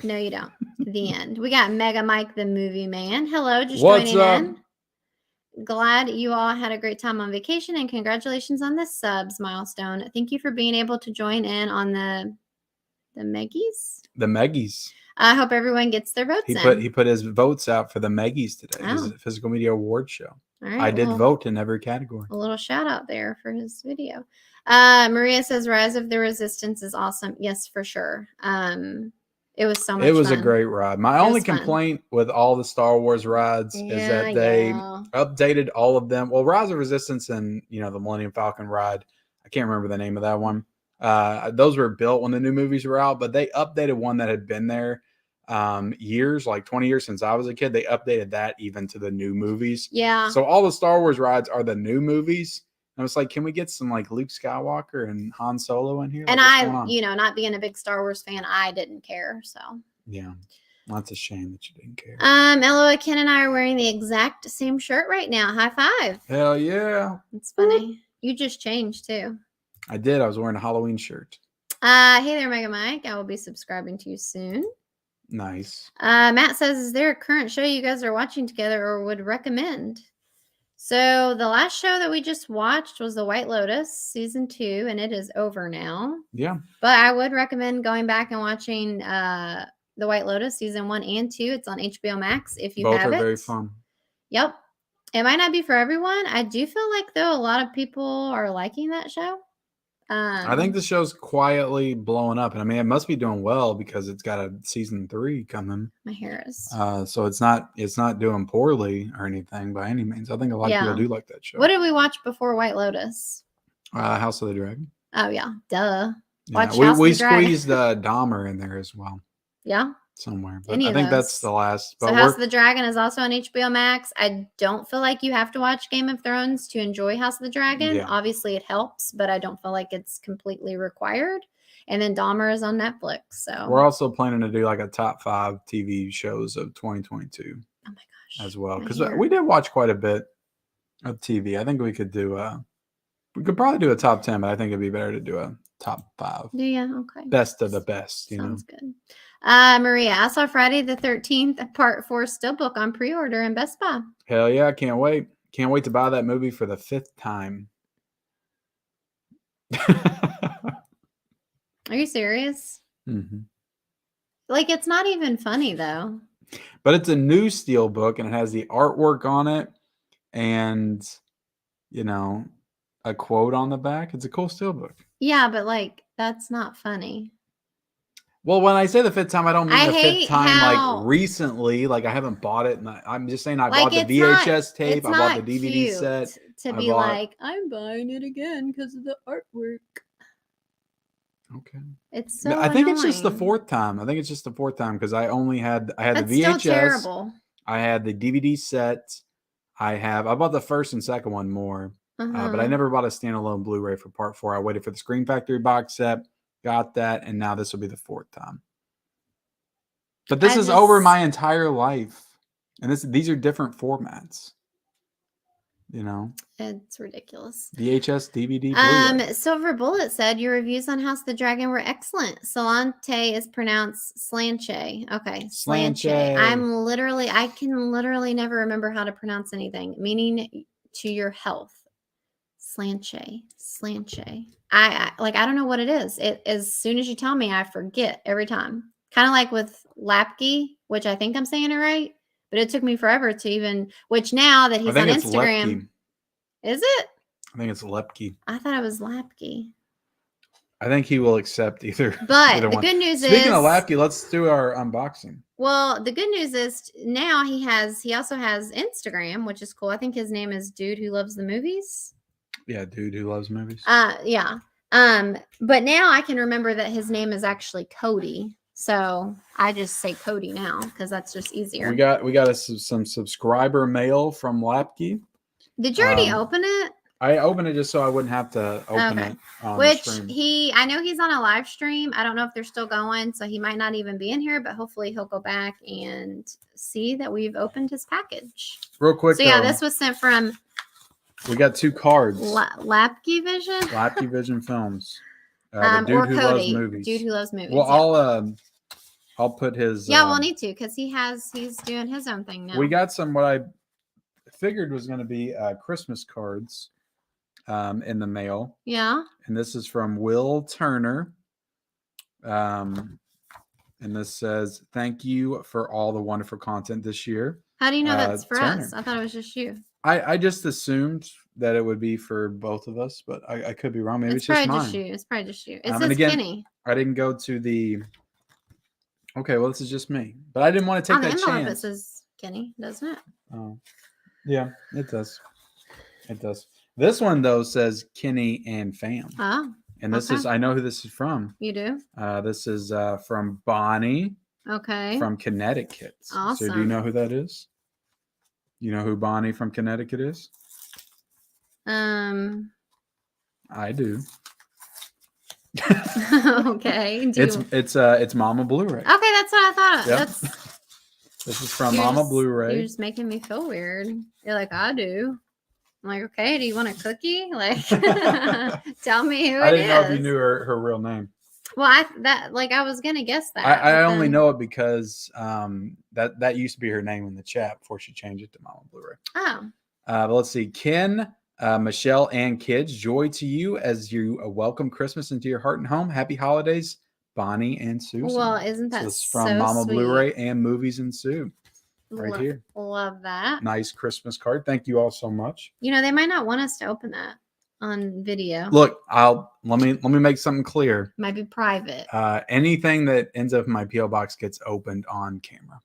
B: No, you don't. The end. We got Mega Mike, the movie man. Hello, just
A: What's
B: joining
A: up?
B: in. Glad you all had a great time on vacation and congratulations on the subs milestone. Thank you for being able to join in on the Meggies.
A: The Meggies.
B: I hope everyone gets their votes
A: He put his votes out for the Meggies today. His Physical Media Award show.
B: All right,
A: I did vote in every category.
B: A little shout out there for his video. Maria says Rise of the Resistance is awesome. Yes, for sure. It was so much fun.
A: It was a great ride. My only complaint with all the Star Wars rides is that they updated all of them. Well, Rise of Resistance and, the Millennium Falcon ride, I can't remember the name of that one. Those were built when the new movies were out, but they updated one that had been there years, like 20 years since I was a kid. They updated that even to the new movies.
B: Yeah.
A: So all the Star Wars rides are the new movies. And it's like, can we get some like Luke Skywalker and Han Solo in here?
B: And not being a big Star Wars fan, I didn't care. So
A: yeah, that's a shame that you didn't care.
B: Eloa, Ken and I are wearing the exact same shirt right now. High five.
A: Hell yeah.
B: It's funny. You just changed too.
A: I did. I was wearing a Halloween shirt.
B: Hey there, Mega Mike. I will be subscribing to you soon.
A: Nice.
B: Matt says, is there a current show you guys are watching together or would recommend? So the last show that we just watched was The White Lotus season 2, and it is over now.
A: Yeah.
B: But I would recommend going back and watching The White Lotus season 1 and 2. It's on HBO Max if you
A: Both
B: have
A: are
B: it.
A: very fun.
B: Yep. It might not be for everyone. I do feel like though a lot of people are liking that show.
A: I think the show's quietly blowing up, and I mean it must be doing well because it's got a season 3 coming.
B: My hair is.
A: So it's not doing poorly or anything by any means. I think a lot of people do like that show.
B: What did we watch before White Lotus?
A: House of the Dragon.
B: Oh yeah, duh.
A: Yeah, we squeezed Dahmer in there as well.
B: Yeah.
A: Somewhere, but I think that's the last. But
B: so House of the Dragon is also on HBO Max. I don't feel like you have to watch Game of Thrones to enjoy House of the Dragon.
A: Yeah.
B: Obviously, it helps, but I don't feel like it's completely required. And then Dahmer is on Netflix. So
A: we're also planning to do like a top 5 TV shows of 2022.
B: Oh my gosh!
A: As well, because we did watch quite a bit of TV. I think we could do we could probably do a top 10, but I think it'd be better to do a top 5.
B: Yeah, okay.
A: Best of the best,
B: Sounds good. Maria, I saw Friday the 13th, Part 4 Steelbook on pre-order in Best Buy.
A: Hell yeah, can't wait. Can't wait to buy that movie for the 5th time.
B: Are you serious?
A: Mm-hmm.
B: Like, it's not even funny, though.
A: But it's a new Steelbook, and it has the artwork on it and, a quote on the back. It's a cool Steelbook.
B: Yeah, but, like, that's not funny.
A: Well, when I say the 5th time, I don't mean the 5th time like recently. Like I haven't bought it, and I'm just saying I bought the VHS tape. I bought the DVD set.
B: To be like, I'm buying it again because of the artwork.
A: Okay.
B: It's so.
A: I think it's just the 4th time. I think it's just the 4th time because I had the VHS.
B: Still terrible.
A: I had the DVD set. I bought the first and second one more, but I never bought a standalone Blu-ray for Part 4. I waited for the Scream Factory box set. Got that, and now this will be the 4th time. But this is over my entire life, and these are different formats.
B: It's ridiculous.
A: VHS, DVD, Blu-ray.
B: Silver Bullet said your reviews on House of the Dragon were excellent. Salante is pronounced Slanche. Okay, Slanche. I can literally never remember how to pronounce anything. Meaning to your health. Slanche. I don't know what it is. As soon as you tell me, I forget every time. Kind of like with Lapke, which I think I'm saying it right, but it took me forever to even. Which now that he's on Instagram, is it?
A: I think it's Lepke.
B: I thought it was Lapke.
A: I think he will accept either.
B: But the good news is,
A: speaking of Lapke, let's do our unboxing.
B: Well, the good news is now he also has Instagram, which is cool. I think his name is Dude Who Loves the Movies.
A: Yeah, Dude Who Loves Movies.
B: Yeah. But now I can remember that his name is actually Cody. So I just say Cody now because that's just easier.
A: We got some subscriber mail from Lapke.
B: Did you already open it?
A: I opened it just so I wouldn't have to open it on the stream.
B: I know he's on a live stream. I don't know if they're still going, so he might not even be in here, but hopefully he'll go back and see that we've opened his package.
A: Real quick.
B: So yeah, this was sent from.
A: We got 2 cards.
B: Lapke Vision?
A: Lapke Vision Films. The Dude Who Loves Movies.
B: Dude Who Loves Movies.
A: Well, I'll put his.
B: Yeah, we'll need to because he's doing his own thing now.
A: We got some what I figured was going to be Christmas cards in the mail.
B: Yeah.
A: And this is from Will Turner. And this says, "Thank you for all the wonderful content this year."
B: How do you know that's for us? I thought it was just you.
A: I just assumed that it would be for both of us, but I could be wrong. Maybe it's just mine.
B: It's probably just you. It says Kenny.
A: I didn't go to the. Okay, well, this is just me, but I didn't want to take that chance.
B: It says Kenny, doesn't it?
A: Oh, yeah, it does. It does. This one though says Kenny and Fam.
B: Oh.
A: And this is, I know who this is from.
B: You do?
A: This is from Bonnie.
B: Okay.
A: From Connecticut.
B: Awesome.
A: So do you know who that is? You know who Bonnie from Connecticut is? I do.
B: Okay.
A: It's Mama Blu-ray.
B: Okay, that's what I thought.
A: Yep. This is from Mama Blu-ray.
B: You're just making me feel weird. You're like, I do. I'm like, okay, do you want a cookie? Like, tell me who it is.
A: I didn't know if you knew her real name.
B: Well, I was gonna guess that.
A: I
B: but
A: only
B: then-
A: know it because that used to be her name in the chat before she changed it to Mama Blu-ray.
B: Oh,
A: But let's see. Ken, Michelle, and kids, joy to you as you welcome Christmas into your heart and home. Happy holidays, Bonnie and Susan.
B: well, isn't that
A: So this is from
B: so
A: Mama
B: sweet?
A: Blu-ray and Movies and Sue right here.
B: Love that.
A: Nice Christmas card. Thank you all so much.
B: You know, they might not want us to open that on video.
A: Look, let me make something clear.
B: Might be private.
A: Anything that ends up in my PO box gets opened on camera.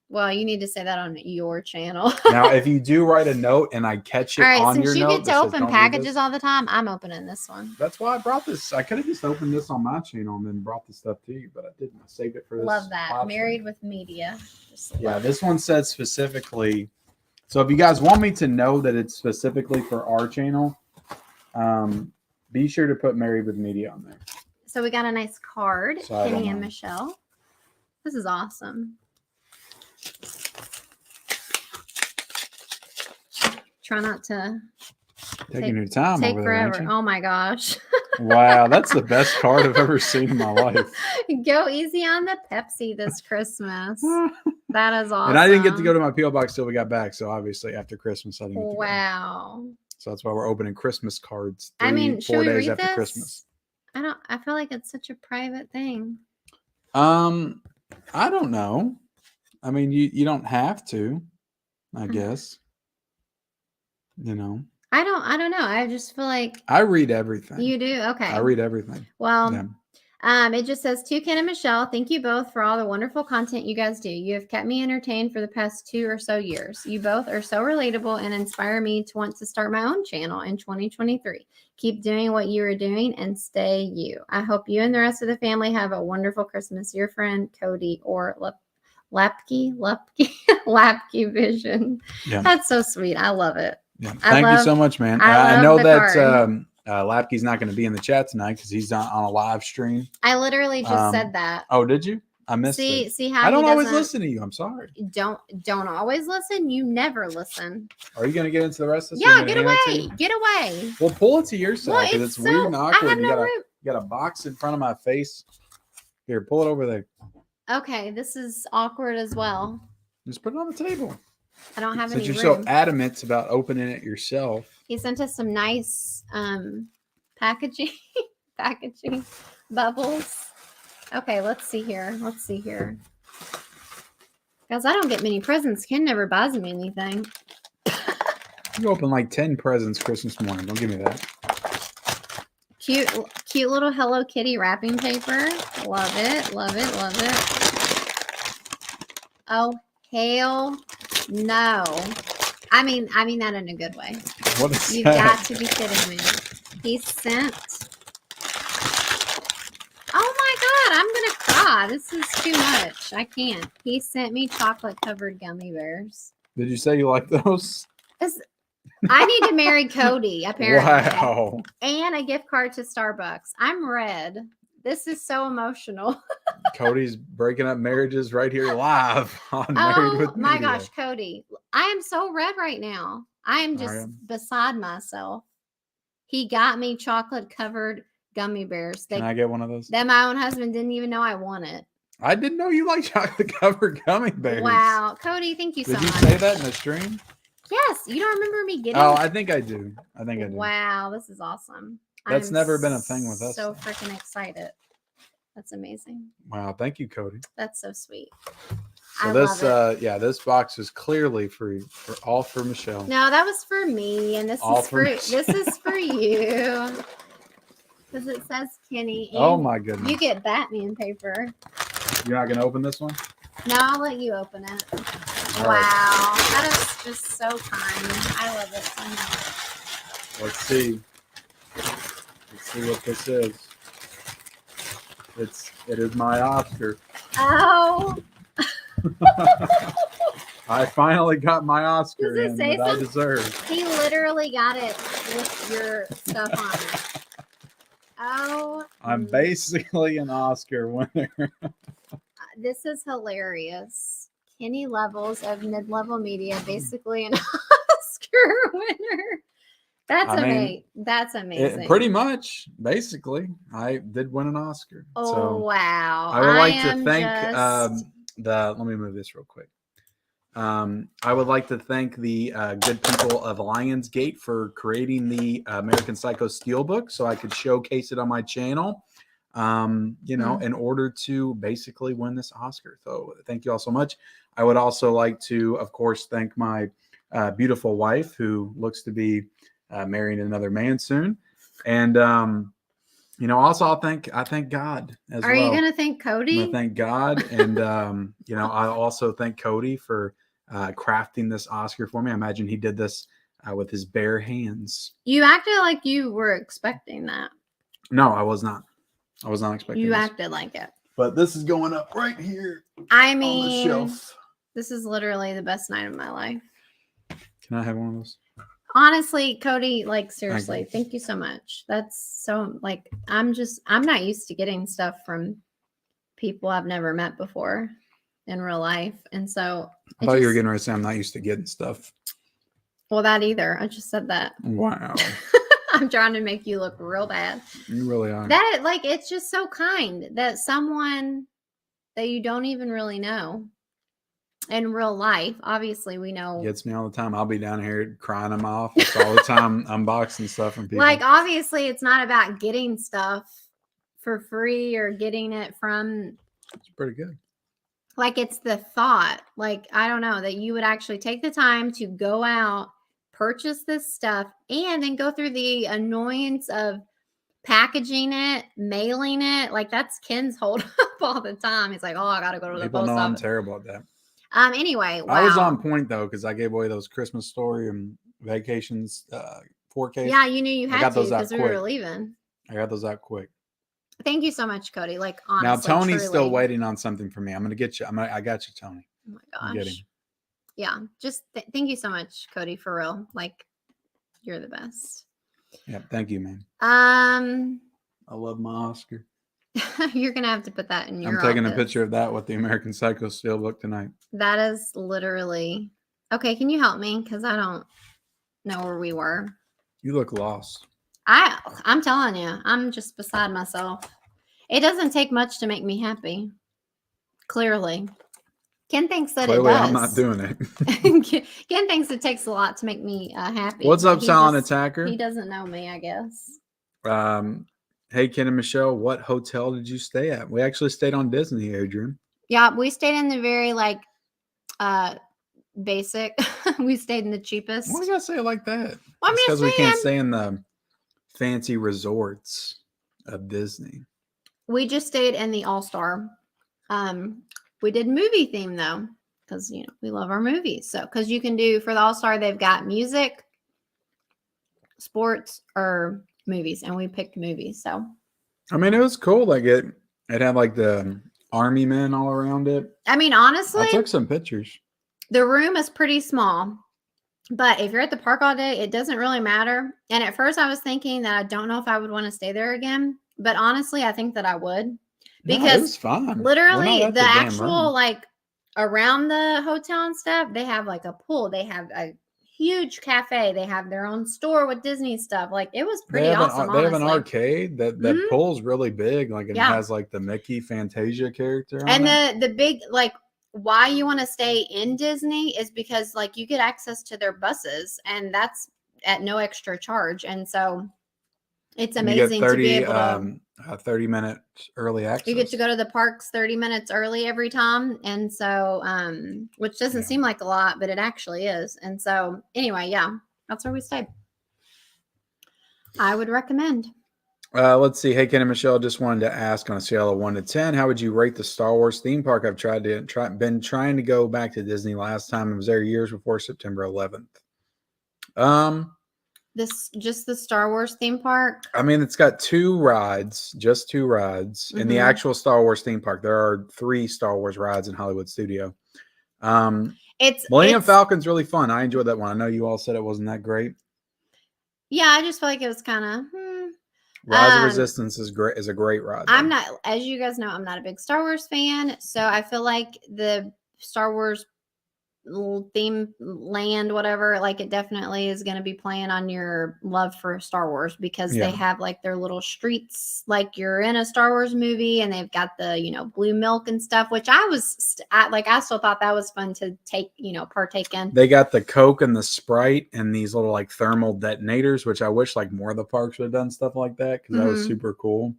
B: Well, you need to say that on your channel.
A: Now, if you do write a note and I catch it
B: All right,
A: on
B: since
A: your
B: you
A: note,
B: get
A: that
B: to
A: says,
B: open
A: "Don't read
B: packages
A: this,"
B: all the time, I'm opening this one.
A: that's why I brought this. I could have just opened this on my channel and then brought the stuff to you, but I didn't. I saved it for this.
B: Love that.
A: live
B: Married
A: stream.
B: with Media. Just
A: Yeah,
B: love
A: this one says specifically. So if you guys want me to know that it's specifically for our channel, be sure to put Married with Media on there.
B: So we got a nice card,
A: So I don't
B: Kenny and
A: know.
B: Michelle. This is awesome. Try not to
A: Taking your time
B: take
A: over there, ain't
B: forever.
A: you?
B: Oh my gosh.
A: Wow, that's the best card I've ever seen in my life.
B: Go easy on the Pepsi this Christmas. That is awesome.
A: And I didn't get to go to my PO box till we got back. So obviously after Christmas, I didn't get to go.
B: Wow.
A: So that's why we're opening Christmas cards.
B: I mean, should
A: 4
B: we
A: days
B: read
A: after
B: this?
A: Christmas.
B: I feel like it's such a private thing.
A: I don't know. I mean, you don't have to, I guess. You know,
B: I don't know. I just feel like
A: I read everything.
B: you do. Okay.
A: I read everything.
B: Well,
A: Yeah.
B: it just says to Ken and Michelle, thank you both for all the wonderful content you guys do. You have kept me entertained for the past 2 or so years. You both are so relatable and inspire me to want to start my own channel in 2023. Keep doing what you are doing and stay you. I hope you and the rest of the family have a wonderful Christmas. Your friend Cody or Lapke Vision.
A: Yeah.
B: That's so sweet. I love it.
A: Yeah.
B: I
A: Thank you
B: love-
A: so much, man.
B: I
A: I know
B: love the
A: that
B: card.
A: Lapke's not going to be in the chat tonight because he's on a live stream.
B: I literally just said that.
A: Oh, did you? I missed it.
B: See how
A: I don't
B: he
A: always
B: doesn't-
A: listen to you. I'm sorry.
B: Don't always listen. You never listen.
A: Are you going to get into the rest of this?
B: Yeah,
A: You're
B: get
A: gonna hand it to
B: away.
A: me?
B: Get away.
A: Well, pull it to your side
B: Well,
A: because it's weird and
B: I
A: awkward.
B: have
A: You
B: no
A: got
B: room.
A: a box in front of my face. Here, pull it over there.
B: Okay, this is awkward as well.
A: Just put it on the table.
B: I don't have
A: Since
B: any
A: you're
B: room.
A: so adamant about opening it yourself.
B: He sent us some nice packaging packaging bubbles. Okay, let's see here. Guys, I don't get many presents. Ken never buys me anything.
A: You open like 10 presents Christmas morning. Don't give me that.
B: Cute little Hello Kitty wrapping paper. Love it. Oh, hell no. I mean that in a good way.
A: What is
B: You've
A: that?
B: got to be kidding me. He sent. Oh my God, I'm going to cry. This is too much. I can't. He sent me chocolate covered gummy bears.
A: Did you say you like those?
B: I need to marry Cody, apparently.
A: Wow.
B: And a gift card to Starbucks. I'm red. This is so emotional.
A: Cody's breaking up marriages right here live on Married
B: Oh
A: with
B: my
A: Media.
B: gosh, Cody. I am so red right now. I am just
A: you?
B: beside myself. He got me chocolate covered gummy bears.
A: Can I get one of those?
B: That my own husband didn't even know I wanted.
A: I didn't know you like chocolate covered gummy bears.
B: Wow. Cody, thank you so
A: Did you
B: much.
A: say that in the stream?
B: Yes. You don't remember me getting
A: Oh, I think I do.
B: Wow, this is awesome.
A: That's
B: I'm
A: never been a thing with us,
B: So
A: though.
B: freaking excited. That's amazing.
A: Wow. Thank you, Cody.
B: That's so sweet.
A: So
B: I
A: this,
B: love it.
A: this box is clearly for all for Michelle.
B: No, that was for me, and this
A: All
B: is
A: for
B: for
A: me.
B: this is for you. Because it says Kenny.
A: Oh
B: and
A: my goodness.
B: You get Batman paper.
A: You're not gonna open this one?
B: No, I'll let you open it.
A: All
B: Wow,
A: right.
B: that is just so kind. I love it so much.
A: Let's see. Let's see what this is. It is my Oscar.
B: Oh,
A: I finally got my Oscar
B: Does it
A: in
B: say
A: that I
B: something?
A: deserve.
B: he literally got it with your stuff on it. Oh,
A: I'm basically an Oscar winner.
B: this is hilarious. Kenny Levels of Mid-Level Media, basically an Oscar winner. That's
A: I mean,
B: amazing. That's amazing.
A: pretty much, basically, I did win an Oscar.
B: Oh
A: So
B: wow!
A: I would like to
B: am
A: thank
B: just.
A: let me move this real quick. I would like to thank the good people of Lionsgate for creating the American Psycho Steelbook so I could showcase it on my channel, in order to basically win this Oscar. So thank you all so much. I would also like to, of course, thank my beautiful wife who looks to be marrying another man soon. And, also I thank God as well.
B: Are you going to thank Cody?
A: I'm gonna thank God. And, I also thank Cody for crafting this Oscar for me. I imagine he did this with his bare hands.
B: You acted like you were expecting that.
A: No, I was not. I was not expecting
B: You
A: this.
B: acted like it.
A: But this is going up right here
B: I mean,
A: on the shelf.
B: This is literally the best night of my life.
A: Can I have one of those?
B: Honestly, Cody, like seriously, thank you so much. That's so like I'm not used to getting stuff from people I've never met before in real life. And so
A: I thought you were getting ready to say I'm not used to getting stuff.
B: Well, that either. I just said that.
A: Wow.
B: I'm trying to make you look real bad.
A: You really are.
B: That like it's just so kind that someone that you don't even really know in real life, obviously we know
A: gets me all the time. I'll be down here crying them off all the time, unboxing stuff from people.
B: Like obviously it's not about getting stuff for free or getting it from.
A: It's pretty good.
B: Like it's the thought, like I don't know, that you would actually take the time to go out, purchase this stuff, and then go through the annoyance of packaging it, mailing it. Like that's Ken's hold up all the time. He's like, oh, I gotta go to the
A: people
B: post
A: know
B: office.
A: I'm terrible at that.
B: Anyway, wow.
A: I was on point though because I gave away those Christmas Story and Vacations 4Ks.
B: Yeah, you knew you had to because we were
A: quick.
B: leaving.
A: I got those out quick.
B: Thank you so much, Cody. Like honestly,
A: now Tony's
B: truly.
A: still waiting on something from me. I'm gonna get you. I got you, Tony.
B: Oh my gosh. Yeah, just thank you so much, Cody. For real, like you're the best.
A: Yeah, thank you, man. I love my Oscar.
B: You're gonna have to put that in your.
A: I'm taking
B: office.
A: a picture of that with the American Psycho Steelbook tonight.
B: That is literally okay. Can you help me? Because I don't know where we were.
A: You look lost.
B: I'm telling you, I'm just beside myself. It doesn't take much to make me happy. Clearly, Ken thinks that it does.
A: I'm not doing it.
B: Ken thinks it takes a lot to make me happy.
A: What's up, Silent Attacker?
B: He doesn't know me, I guess.
A: Hey, Ken and Michelle, what hotel did you stay at? We actually stayed on Disney, Adrian.
B: Yeah, we stayed in the very basic. We stayed in the cheapest.
A: Why do you gotta say it like that?
B: Well, I mean,
A: because we can't stay in the fancy resorts of Disney.
B: We just stayed in the All-Star. We did movie theme though, because we love our movies. So because you can do for the All-Star, they've got music, sports, or movies, and we picked movies. So
A: I mean, it was cool. Like it had like the army men all around it.
B: I mean, honestly,
A: I took some pictures.
B: The room is pretty small, but if you're at the park all day, it doesn't really matter. And at first I was thinking that I don't know if I would want to stay there again, but honestly, I think that I would, because
A: it was fun.
B: Literally the actual like around the hotel and stuff, they have like a pool, they have a huge cafe, they have their own store with Disney stuff. Like it was pretty awesome.
A: They have an arcade that pool's really big. Like it has like the Mickey Fantasia character on
B: and the big like why you want to stay in Disney is because like you get access to their buses, and that's at no extra charge. And so it's amazing to be able to
A: 30 minutes early access.
B: You get to go to the parks 30 minutes early every time. And so, which doesn't seem like a lot, but it actually is. And so anyway, yeah, that's where we stayed. I would recommend.
A: Let's see. Hey, Ken and Michelle, just wanted to ask on a scale of 1 to 10, how would you rate the Star Wars theme park? I've been trying to go back to Disney last time. I was there years before September 11th.
B: Just the Star Wars theme park?
A: I mean, it's got just two rides in the actual Star Wars theme park. There are 3 Star Wars rides in Hollywood Studio. Millennium Falcon's really fun. I enjoyed that one. I know you all said it wasn't that great.
B: Yeah, I just feel like it was kind of
A: Rise of Resistance is a great ride.
B: I'm not, as you guys know, I'm not a big Star Wars fan, so I feel like the Star Wars little theme land, whatever, like it definitely is going to be playing on your love for Star Wars because they have like their little streets, like you're in a Star Wars movie, and they've got the, you know, blue milk and stuff, which I still thought that was fun to take, you know, partake in.
A: They got the Coke and the Sprite and these little like thermal detonators, which I wish like more of the parks would have done stuff like that because that was super cool.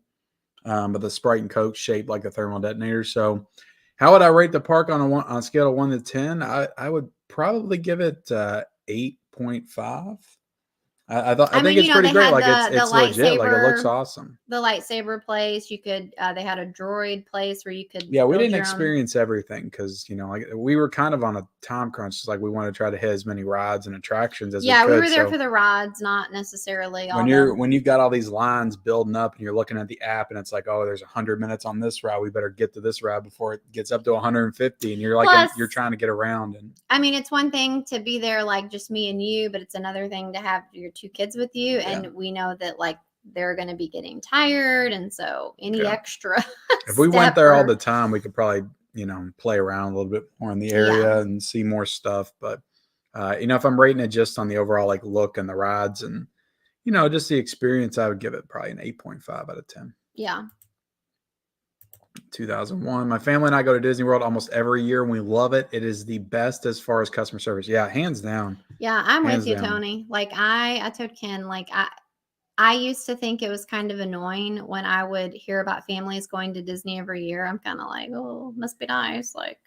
A: But the Sprite and Coke shaped like a thermal detonator. So how would I rate the park on a scale of 1 to 10? I would probably give it 8.5. I think it's pretty great. Like it's legit. Like it looks awesome.
B: The lightsaber place, you could. They had a droid place where you could.
A: Yeah, we didn't experience everything because, you know, like we were kind of on a time crunch. It's like we want to try to hit as many rides and attractions as we could.
B: Yeah, we were there for the rides, not necessarily.
A: When you've got all these lines building up and you're looking at the app and it's like, oh, there's 100 minutes on this route, we better get to this route before it gets up to 150, and you're like,
B: plus,
A: you're trying to get around. And
B: I mean, it's one thing to be there like just me and you, but it's another thing to have your 2 kids with you, and we know that like they're going to be getting tired, and so any extra
A: if we went there all the time, we could probably, you know, play around a little bit more in the area and see more stuff. But you know, if I'm rating it just on the overall like look and the rides and, you know, just the experience, I would give it probably an 8.5 out of 10.
B: Yeah.
A: 2001. My family and I go to Disney World almost every year, and we love it. It is the best as far as customer service. Yeah, hands down.
B: Yeah, I'm with you, Tony. Like I told Ken, like I used to think it was kind of annoying when I would hear about families going to Disney every year. I'm kind of like, oh, must be nice. Like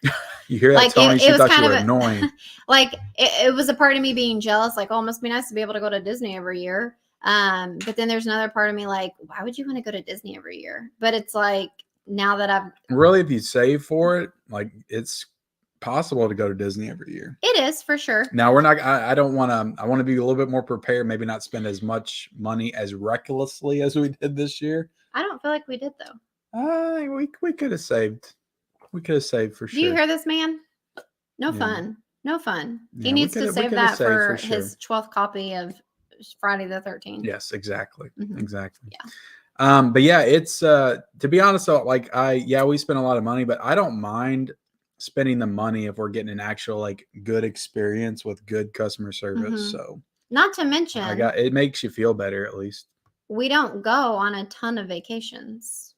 A: you hear that, like, Tony? She thought you were annoying.
B: Like it was a part of me being jealous. Like, oh, it must be nice to be able to go to Disney every year. But then there's another part of me like, why would you want to go to Disney every year? But it's like, now that I've
A: really, if you save for it, like it's possible to go to Disney every year.
B: It is for sure.
A: Now we're not. I don't want to. I want to be a little bit more prepared. Maybe not spend as much money as recklessly as we did this year.
B: I don't feel like we did though.
A: We could have saved. We could have saved for sure.
B: Do you hear this, man? No fun. No fun. He needs to save that for his 12th copy of Friday the 13th.
A: Yes, exactly. Exactly.
B: Yeah.
A: But yeah, it's to be honest though, like we spend a lot of money, but I don't mind spending the money if we're getting an actual like good experience with good customer service. So
B: not to mention
A: it makes you feel better at least.
B: We don't go on a ton of vacations.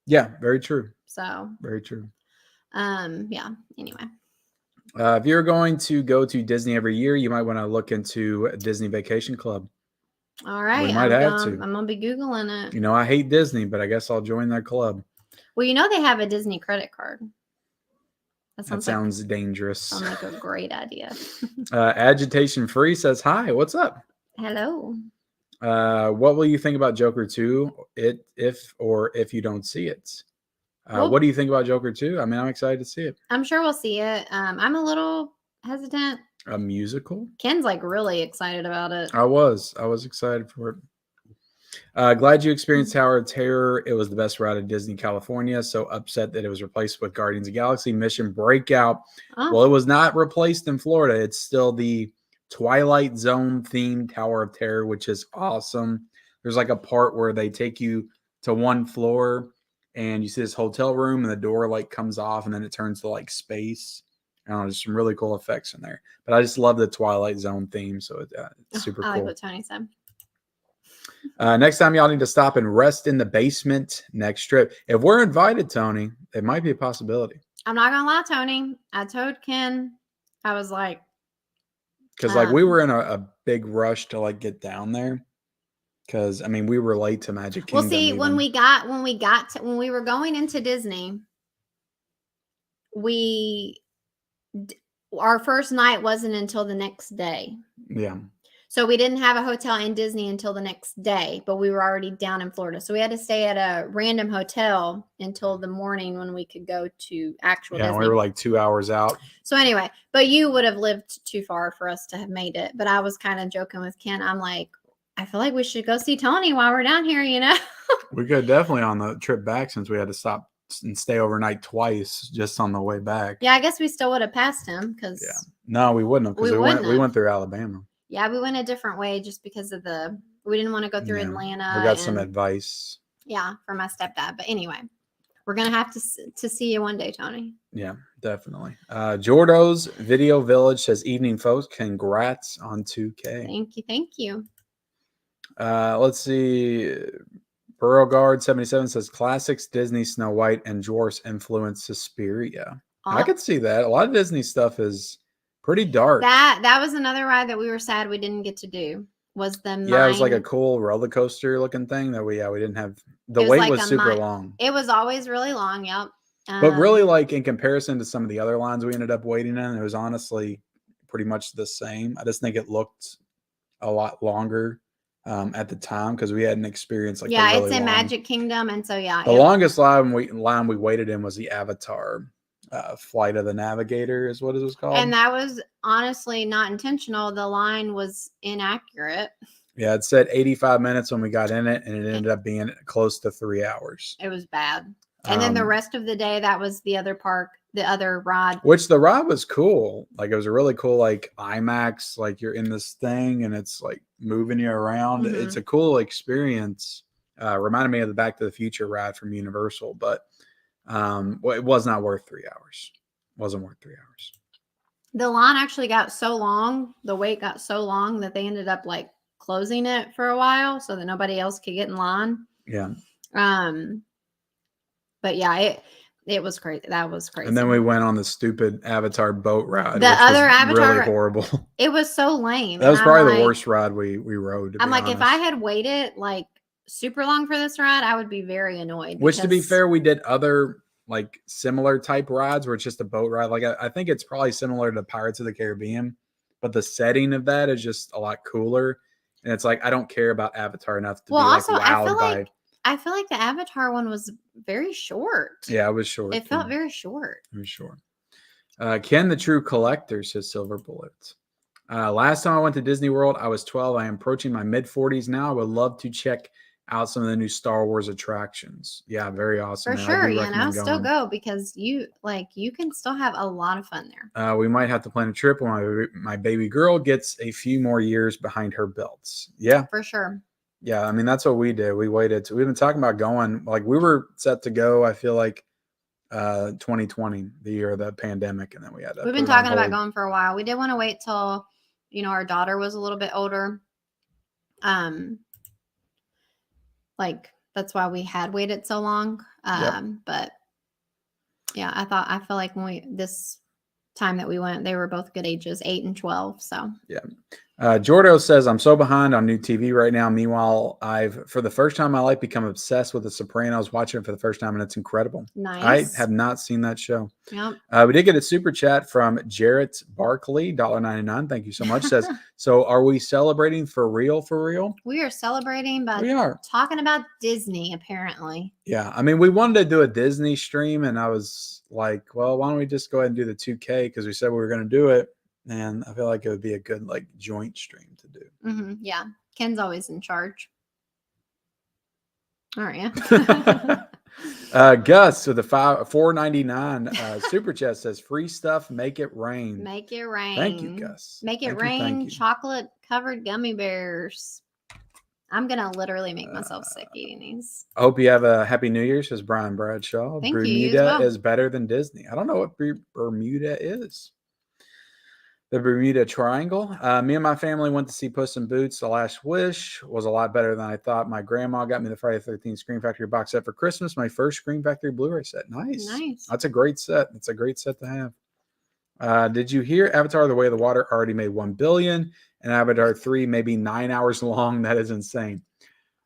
A: Yeah, very true.
B: So
A: very true.
B: Yeah. Anyway.
A: If you're going to go to Disney every year, you might want to look into a Disney Vacation Club.
B: All right.
A: We might have to.
B: I'm going to be Googling it.
A: You know, I hate Disney, but I guess I'll join that club.
B: Well, you know, they have a Disney credit card.
A: That sounds dangerous.
B: Sounds like a great idea.
A: Agitation Free says, hi, what's up?
B: Hello.
A: What will you think about Joker 2 if you don't see it? What do you think about Joker 2? I mean, I'm excited to see it.
B: I'm sure we'll see it. I'm a little hesitant.
A: A musical?
B: Ken's like really excited about it.
A: I was excited for it. Glad you experienced Tower of Terror. It was the best ride at Disney California. So upset that it was replaced with Guardians of the Galaxy Mission Breakout. Oh. Well, it was not replaced in Florida. It's still the Twilight Zone themed Tower of Terror, which is awesome. There's like a part where they take you to one floor and you see this hotel room and the door like comes off and then it turns to like space. I don't know, there's some really cool effects in there. But I just love the Twilight Zone theme. So it's super cool.
B: I like what Tony said.
A: Next time y'all need to stop and rest in the basement next trip. If we're invited, Tony, it might be a possibility.
B: I'm not going to lie, Tony. I told Ken, I was like.
A: Because like we were in a big rush to like get down there. Because I mean, we were late to Magic Kingdom.
B: Well, see, even. when we were going into Disney, our first night wasn't until the next day.
A: Yeah.
B: So we didn't have a hotel in Disney until the next day, but we were already down in Florida. So we had to stay at a random hotel until the morning when we could go to actual Disney.
A: We were like 2 hours out.
B: So anyway, but you would have lived too far for us to have made it. But I was kind of joking with Ken. I'm like, I feel like we should go see Tony while we're down here, you know?
A: We could definitely on the trip back since we had to stop and stay overnight twice just on the way back.
B: Yeah, I guess we still would have passed him because.
A: Yeah. No, we wouldn't have because we went through Alabama.
B: Yeah, we went a different way just because of we didn't want to go through Atlanta.
A: We got some advice.
B: Yeah, from my stepdad. But anyway, We're gonna have to see you one day, Tony.
A: Yeah, definitely. Jordo's Video Village says, "Evening, folks. Congrats on 2K."
B: Thank you.
A: Let's see. Beauregard 77 says, "Classics Disney Snow White and Dwarfs influence Suspiria." I could see that. A lot of Disney stuff is pretty dark.
B: That was another ride that we were sad we didn't get to do. Was the
A: it was like a cool roller coaster looking thing that we didn't have. The wait was super long.
B: It was always really long. Yep.
A: But really, like in comparison to some of the other lines we ended up waiting in, it was honestly pretty much the same. I just think it looked a lot longer at the time because we hadn't experienced like
B: it's in Magic Kingdom, and so
A: the longest line we waited in was the Avatar Flight of the Navigator is what it was called,
B: and that was honestly not intentional. The line was inaccurate.
A: Yeah, it said 85 minutes when we got in it, and it ended up being close to 3 hours.
B: It was bad. And then the rest of the day, that was the other park, the other ride.
A: Which the ride was cool. Like it was a really cool, like IMAX, like you're in this thing and it's like moving you around. Mm-hmm. It's a cool experience. Reminded me of the Back to the Future ride from Universal, but it was not worth 3 hours. It wasn't worth 3 hours.
B: The line actually got so long, the wait got so long that they ended up like closing it for a while so that nobody else could get in line.
A: Yeah.
B: But yeah, it was crazy. That was crazy.
A: And then we went on the stupid Avatar boat ride.
B: The other Avatar,
A: really horrible.
B: It was so lame.
A: That was probably the worst ride we rode.
B: I'm like, if I had waited like super long for this ride, I would be very annoyed.
A: Which, to be fair, we did other like similar type rides where it's just a boat ride. Like I think it's probably similar to Pirates of the Caribbean, but the setting of that is just a lot cooler. And it's like I don't care about Avatar enough to be like wowed by.
B: I feel like the Avatar one was very short.
A: Yeah, it was short.
B: It felt very short.
A: It was short. Ken the True Collector says Silver Bullet. Last time I went to Disney World, I was 12. I am approaching my mid-40s now. I would love to check out some of the new Star Wars attractions. Yeah, very awesome.
B: For sure, still go because you can still have a lot of fun there.
A: We might have to plan a trip when my baby girl gets a few more years behind her belts. Yeah,
B: for sure.
A: Yeah, I mean, that's what we did. We waited. We've been talking about going. Like, we were set to go, I feel like, 2020, the year of the pandemic, and then we had to.
B: We've been talking about going for a while. We did want to wait till, our daughter was a little bit older. Like, that's why we had waited so long. But, yeah, I feel like this time that we went, they were both good ages, 8 and 12. So,
A: yeah. Jordo says, I'm so behind on new TV right now. Meanwhile, I've, for the first time in my life, become obsessed with The Sopranos, watching it for the first time, and it's incredible.
B: Nice.
A: I have not seen that show.
B: Yep.
A: We did get a super chat from Jarrett Barkley, $1.99. Thank you so much. Says, so are we celebrating for real, for real?
B: We are celebrating, but we are talking about Disney, apparently.
A: Yeah. I mean, we wanted to do a Disney stream, and I was like, well, why don't we just go ahead and do the 2K? Because we said we were going to do it. And I feel like it would be a good joint stream to do.
B: Mm-hmm. Yeah, Ken's always in charge. All right.
A: Gus with the $4.99 super chat says, "Free stuff, make it rain."
B: Make it rain.
A: Thank you, Gus.
B: Make it rain. Chocolate covered gummy bears. I'm gonna literally make myself sick eating these.
A: I hope you have a happy New Year, says Brian Bradshaw.
B: Thank
A: Bermuda is better than Disney. I don't know what Bermuda is. The Bermuda Triangle. Me and my family went to see Puss in Boots. The Last Wish was a lot better than I thought. My grandma got me the Friday the 13th Scream Factory box set for Christmas. My first Scream Factory Blu-ray set. Nice. That's a great set. That's a great set to have. Did you hear Avatar: The Way of the Water already made $1 billion, and Avatar 3 maybe 9 hours long? That is insane.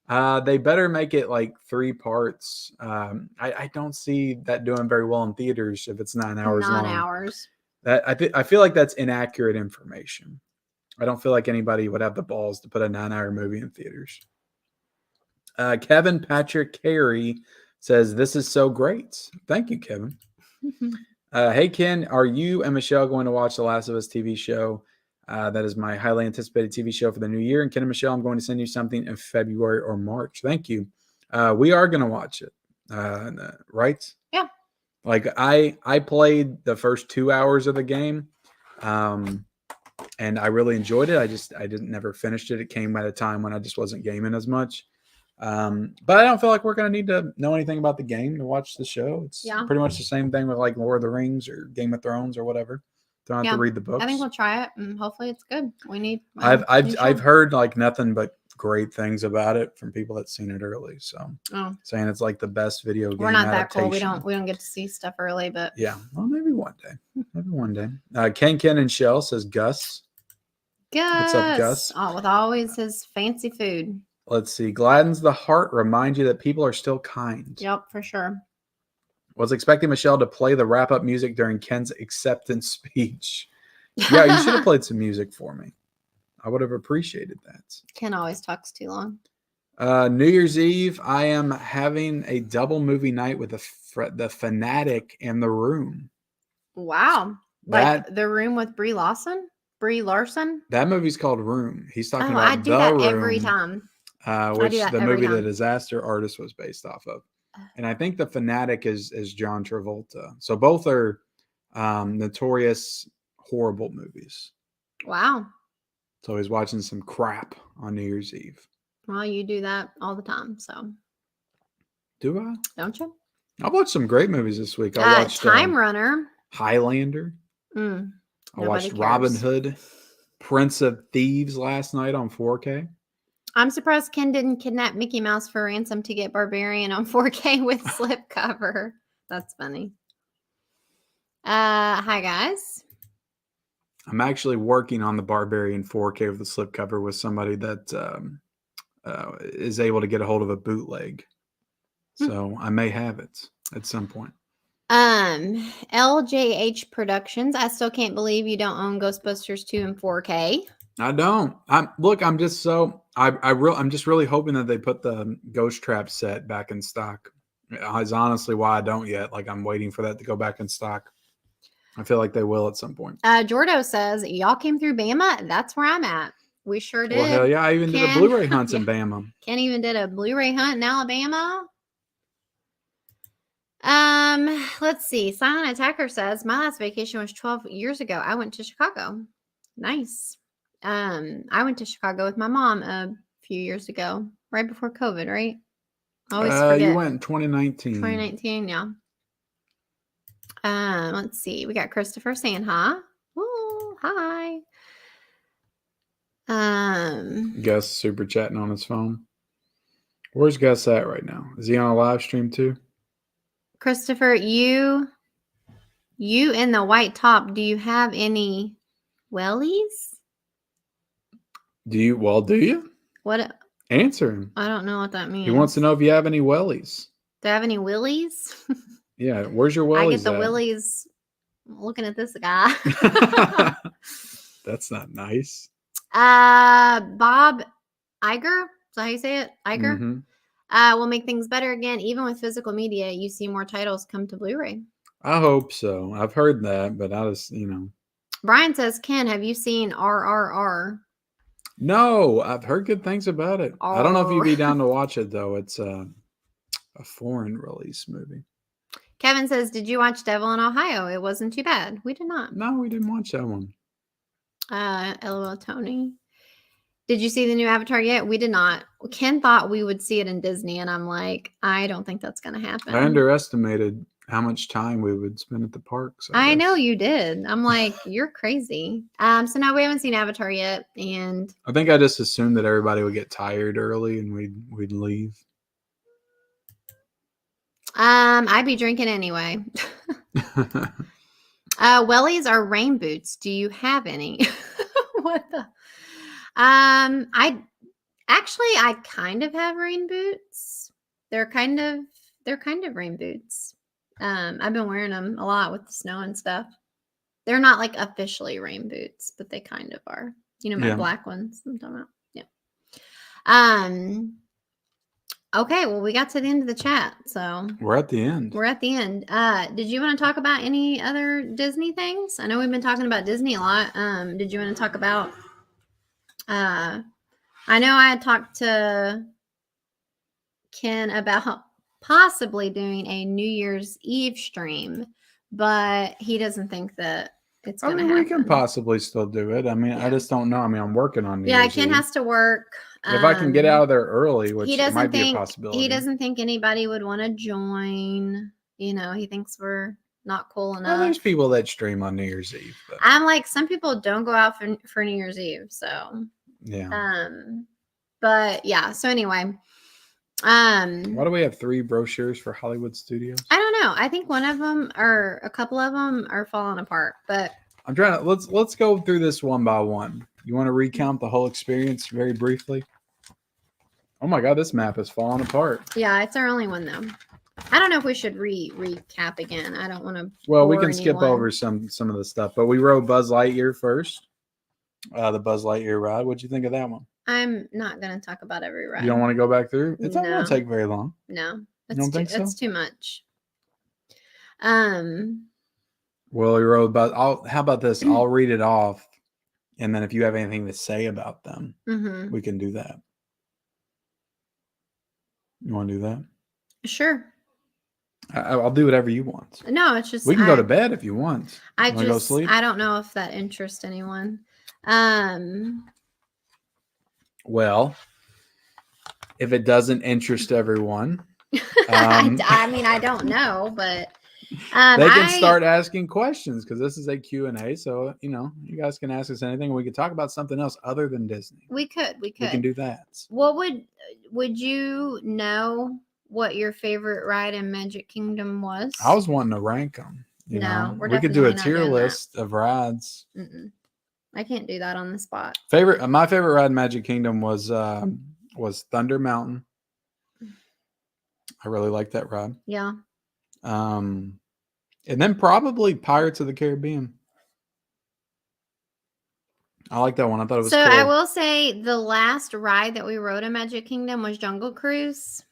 A: They better make it like 3 parts. I don't see that doing very well in theaters if it's 9 hours long.
B: 9 hours.
A: I feel like that's inaccurate information. I don't feel like anybody would have the balls to put a 9-hour movie in theaters. Kevin Patrick Carey says, "This is so great." Thank you, Kevin. Hey, Ken, are you and Michelle going to watch The Last of Us TV show? That is my highly anticipated TV show for the new year. And Ken and Michelle, I'm going to send you something in February or March. Thank you. We are going to watch it. Right?
B: Yeah.
A: Like I played the first 2 hours of the game, and I really enjoyed it. I never finished it. It came at a time when I just wasn't gaming as much. But I don't feel like we're going to need to know anything about the game to watch the show. It's pretty much the same thing with like Lord of the Rings or Game of Thrones or whatever. Don't have to read the books.
B: I think we'll try it and hopefully it's good. We need.
A: I've heard like nothing but great things about it from people that's seen it early. So saying it's like the best video game.
B: We're not
A: adaptation.
B: that cool. We don't get to see stuff early, but
A: yeah. Well, maybe one day. Maybe one day. Ken and Shell says Gus.
B: What's up, Gus? Oh, with always his fancy food.
A: Let's see. Gladdens the heart. Remind you that people are still kind.
B: Yep, for sure.
A: Was expecting Michelle to play the wrap-up music during Ken's acceptance speech. Yeah, you should have played some music for me. I would have appreciated that.
B: Ken always talks too long.
A: New Year's Eve, I am having a double movie night with the Fanatic and The Room.
B: Wow. Like The Room with Brie Larson?
A: That movie's called Room. He's talking about
B: I do
A: The
B: that
A: Room,
B: every time.
A: Which the movie The Disaster Artist was based off of. And I think The Fanatic is John Travolta. So both are notorious horrible movies.
B: Wow.
A: So he's watching some crap on New Year's Eve.
B: Well, you do that all the time, so.
A: Do I?
B: Don't you?
A: I watched some great movies this week. I watched
B: Time Runner.
A: Highlander. I watched Robin Hood. Prince of Thieves last night on 4K.
B: I'm surprised Ken didn't kidnap Mickey Mouse for ransom to get Barbarian on 4K with slipcover. That's funny. Hi, guys.
A: I'm actually working on the Barbarian 4K with the slipcover with somebody that is able to get a hold of a bootleg. So I may have it at some point.
B: LJH Productions. I still can't believe you don't own Ghostbusters 2 in 4K.
A: I don't. I'm just really hoping that they put the Ghost Trap set back in stock. Is honestly why I don't yet. Like I'm waiting for that to go back in stock. I feel like they will at some point.
B: Jordo says, y'all came through Bama? That's where I'm at. We sure did.
A: Well, hell yeah. I even did a Blu-ray hunt in Bama.
B: Ken even did a Blu-ray hunt in Alabama. Let's see. Silent Attacker says, my last vacation was 12 years ago. I went to Chicago. Nice. I went to Chicago with my mom a few years ago, right before COVID, right? I always forget.
A: You went in 2019.
B: 2019, yeah. Let's see. We got Christopher saying hi. Ooh, hi.
A: Gus super chatting on his phone. Where's Gus at right now? Is he on a live stream too?
B: Christopher, you in the white top, do you have any wellies?
A: Do you?
B: What?
A: Answer him.
B: I don't know what that means.
A: He wants to know if you have any wellies.
B: Do I have any willies?
A: Yeah, where's your wellies?
B: I get the willies looking at this guy.
A: That's not nice.
B: Bob Iger. Is that how you say it? Iger?
A: Mm-hmm.
B: Will make things better again. Even with physical media, you see more titles come to Blu-ray.
A: I hope so. I've heard that, but I just,
B: Brian says, Ken, have you seen RRR?
A: No, I've heard good things about it. I don't know if you'd be down to watch it, though. It's a foreign release movie.
B: Kevin says, did you watch Devil in Ohio? It wasn't too bad. We did not.
A: No, we didn't watch that one.
B: LOL Tony. Did you see the new Avatar yet? We did not. Ken thought we would see it in Disney, and I'm like, I don't think that's going to happen.
A: I underestimated how much time we would spend at the parks.
B: I know you did. I'm like, you're crazy. So no, we haven't seen Avatar yet, and
A: I think I just assumed that everybody would get tired early and we'd leave.
B: I'd be drinking anyway. Wellies are rain boots. Do you have any? What the? I kind of have rain boots. They're kind of rain boots. I've been wearing them a lot with the snow and stuff. They're not like officially rain boots, but they kind of are. My black ones I'm talking about. Yeah. Okay, well, we got to the end of the chat, so
A: we're at the end.
B: Did you want to talk about any other Disney things? I know we've been talking about Disney a lot. Did you want to talk about? I know I had talked to Ken about possibly doing a New Year's Eve stream, but he doesn't think that it's
A: I
B: gonna
A: mean,
B: happen.
A: we can possibly still do it. I mean, I
B: Yeah.
A: just don't know. I mean, I'm working on New
B: Yeah,
A: Year's
B: Ken
A: Eve.
B: has to work.
A: If I can get out of there early, which
B: He
A: it might
B: doesn't
A: be a
B: think
A: possibility.
B: he doesn't think anybody would want to join. You know, he thinks we're not cool
A: Well,
B: enough.
A: there's people that stream on New Year's Eve. But
B: I'm like, some people don't go out for New Year's Eve, so
A: yeah.
B: but yeah. So anyway,
A: Why do we have 3 brochures for Hollywood Studios?
B: I don't know. I think one of them or a couple of them are falling apart, but
A: I'm trying to let's go through this one by one. You want to recount the whole experience very briefly? Oh my God, this map is falling apart.
B: yeah, it's our only one though. I don't know if we should recap again. I don't want to.
A: Well, we can skip over some of the stuff, but we rode Buzz Lightyear first. The Buzz Lightyear ride. What'd you think of that one?
B: I'm not going to talk about every ride.
A: You don't want to go back through? It's not
B: No.
A: going to take very long.
B: No,
A: You don't think so?
B: It's too much.
A: Well, we rode Buzz. How about this? I'll read it off, and then if you have anything to say about them, we can do that. You want to do that?
B: Sure.
A: I'll do whatever you want.
B: No, it's just
A: we can go to bed if you want.
B: I
A: just go sleep?
B: I don't know if that interests anyone.
A: Well, if it doesn't interest everyone,
B: I mean, I don't know, but
A: they can start asking questions because this is a Q&A. So, you know, you guys can ask us anything. We could talk about something else other than Disney.
B: We could.
A: We can do that.
B: What would you know what your favorite ride in Magic Kingdom was?
A: I was wanting to rank them. You know,
B: we're
A: we could do a
B: definitely not
A: tier
B: doing
A: list of rides.
B: I can't do that on the spot.
A: My favorite ride in Magic Kingdom was Thunder Mountain. I really liked that ride.
B: Yeah.
A: And then probably Pirates of the Caribbean. I like that one. I thought it was
B: so
A: cool.
B: I will say the last ride that we rode in Magic Kingdom was Jungle Cruise.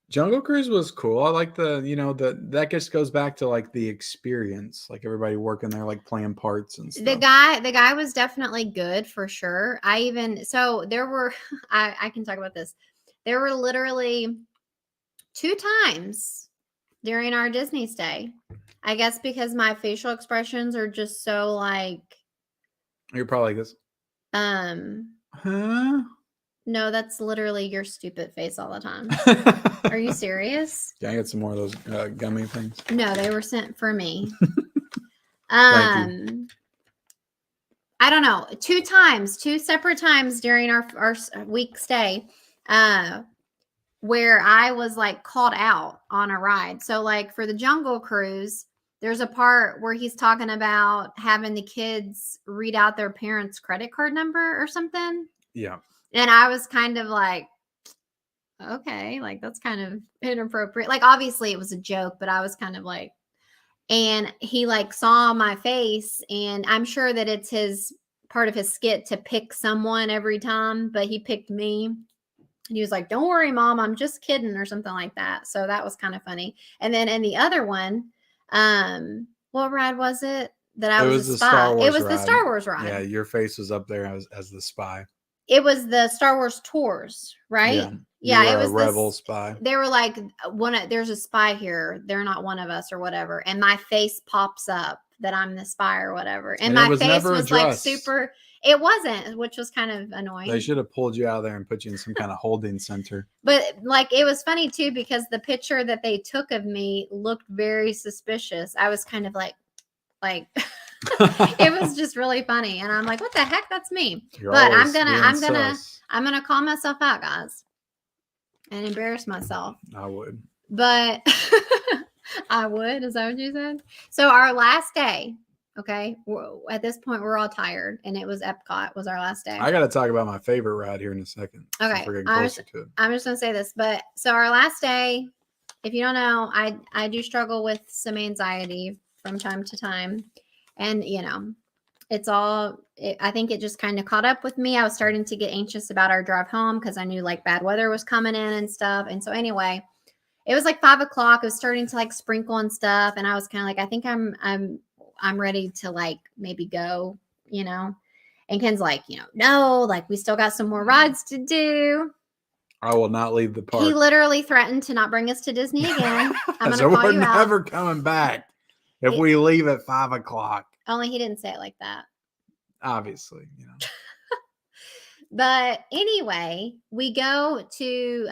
A: Jungle Cruise was cool. I like that just goes back to like the experience, like everybody working there, like playing parts and stuff.
B: The guy was definitely good for sure. I can talk about this. There were literally 2 times during our Disney stay. I guess because my facial expressions are just so like.
A: You're probably like this. Huh?
B: No, that's literally your stupid face all the time. Are you serious?
A: Can I get some more of those gummy things?
B: No, they were sent for me.
A: Thank you.
B: I don't know. 2 separate times during our week stay, where I was like called out on a ride. So like for the Jungle Cruise, there's a part where he's talking about having the kids read out their parents' credit card number or something.
A: Yeah.
B: And I was kind of like, okay, like that's kind of inappropriate. Like obviously it was a joke, but I was kind of like, and he like saw my face, and I'm sure that it's his part of his skit to pick someone every time, but he picked me. And he was like, "Don't worry, Mom, I'm just kidding," or something like that. So that was kind of funny. And then in the other one, what ride was it that I was a spy? It was the Star Wars ride.
A: Yeah, your face was up there as the spy.
B: It was the Star Wars tours, right? Yeah, it was
A: Rebel spy.
B: They were like, there's a spy here. They're not one of us or whatever. And my face pops up that I'm the spy or whatever. And my face was like super. It wasn't, which was kind of annoying.
A: They should have pulled you out of there and put you in some kind of holding center.
B: But like, it was funny too, because the picture that they took of me looked very suspicious. I was kind of like, it was just really funny. And I'm like, what the heck? That's me. But I'm gonna call myself out, guys, and embarrass myself.
A: I would.
B: But I would. Is that what you said? So our last day, okay, at this point we're all tired, and it was Epcot was our last day.
A: I got to talk about my favorite ride here in a second.
B: Okay. I'm just gonna say this, but so our last day, if you don't know, I do struggle with some anxiety from time to time. And, you know, I think it just kind of caught up with me. I was starting to get anxious about our drive home because I knew like bad weather was coming in and stuff. And so anyway, it was like 5 o'clock. It was starting to like sprinkle and stuff. And I was kind of like, I think I'm ready to like maybe go, you know. And Ken's like, you know, no, like we still got some more rides to do.
A: I will not leave the park.
B: He literally threatened to not bring us to Disney again. I'm going to call you out.
A: We're never coming back if we leave at 5 o'clock.
B: Only he didn't say it like that.
A: Obviously,
B: But anyway, we go to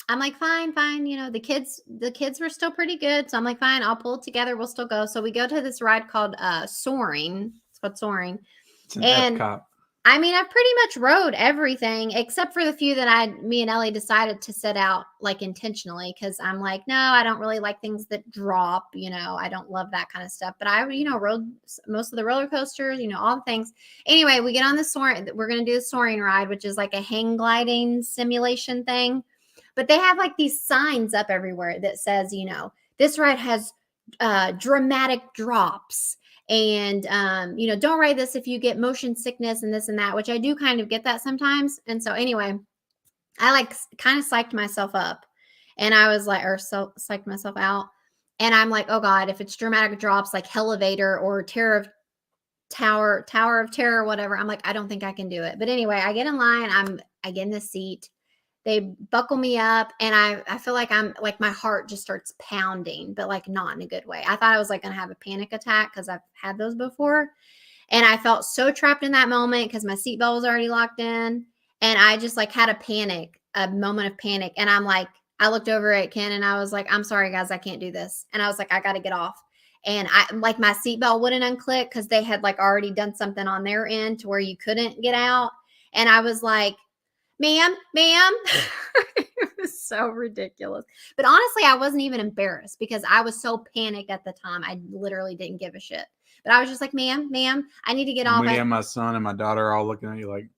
B: I'm like, fine. The kids were still pretty good. So I'm like, fine, I'll pull it together. We'll still go. So we go to this ride called Soaring. It's called Soaring.
A: it's an
B: And
A: Epcot.
B: I mean, I've pretty much rode everything except for the few that me and Ellie decided to set out like intentionally because I'm like, no, I don't really like things that drop. I don't love that kind of stuff. But I, rode most of the roller coasters, all the things. Anyway, we get on the soaring. We're going to do the soaring ride, which is like a hang gliding simulation thing. But they have like these signs up everywhere that says, this ride has dramatic drops. And, don't ride this if you get motion sickness and this and that, which I do kind of get that sometimes. And so anyway, I like kind of psyched myself up and I was like, psyched myself out. And I'm like, oh God, if it's dramatic drops like Elevator or Tower of Terror, whatever, I'm like, I don't think I can do it. But anyway, I get in line. I get in the seat. They buckle me up and I feel like I'm like my heart just starts pounding, but like not in a good way. I thought I was like going to have a panic attack because I've had those before. And I felt so trapped in that moment because my seatbelt was already locked in. And I just like had a moment of panic. And I'm like, I looked over at Ken and I was like, I'm sorry, guys, I can't do this. And I was like, I got to get off. And my seatbelt wouldn't unclick because they had like already done something on their end to where you couldn't get out. And I was like, ma'am. It was so ridiculous. But honestly, I wasn't even embarrassed because I was so panicked at the time. I literally didn't give a shit. But I was just like, ma'am, I need to get off.
A: Me and my son and my daughter are all looking at you like,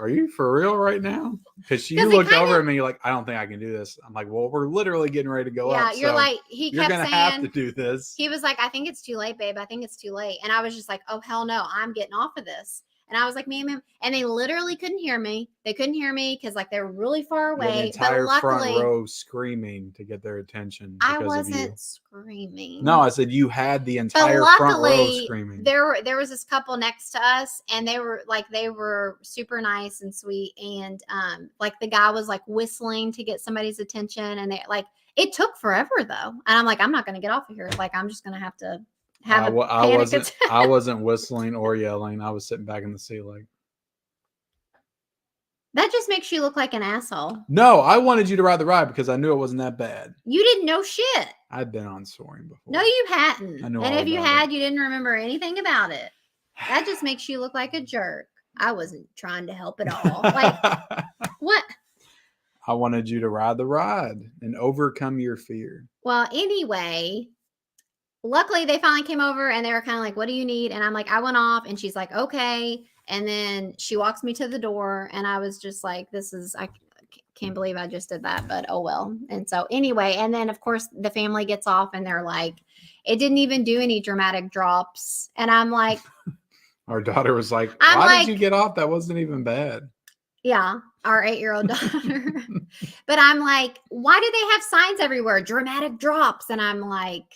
A: are you for real right now? Because you looked over at me like, I don't think I can do this. I'm like, well, we're literally getting ready to go up.
B: Yeah, you're like,
A: you're going to have to do this.
B: He was like, I think it's too late, babe. I think it's too late. And I was just like, oh, hell no, I'm getting off of this. And I was like, ma'am, and they literally couldn't hear me. They couldn't hear me because like they were really far away.
A: The entire
B: but luckily,
A: front row screaming to get their attention.
B: I wasn't screaming.
A: No, I said you had the entire front row screaming.
B: There was this couple next to us, and they were super nice and sweet, and like the guy was like whistling to get somebody's attention, and they like it took forever though, and I'm like, I'm not gonna get off of here. Like I'm just gonna have to.
A: I wasn't whistling or yelling. I was sitting back in the seat like.
B: That just makes you look like an asshole.
A: No, I wanted you to ride the ride because I knew it wasn't that bad.
B: You didn't know shit.
A: I'd been on Soaring before.
B: No, you hadn't.
A: I know.
B: And if you had, you didn't remember anything about it. That just makes you look like a jerk. I wasn't trying to help at all. Like, what?
A: I wanted you to ride the ride and overcome your fear.
B: Well, anyway, luckily they finally came over and they were kind of like, what do you need? And I'm like, I went off, and she's like, okay. And then she walks me to the door, and I was just like, I can't believe I just did that, but oh well. And so anyway, and then of course the family gets off and they're like, it didn't even do any dramatic drops. And I'm like,
A: our daughter was like, why did you get off? That wasn't even bad.
B: Yeah, our 8-year-old daughter. But I'm like, why do they have signs everywhere? Dramatic drops. And I'm like,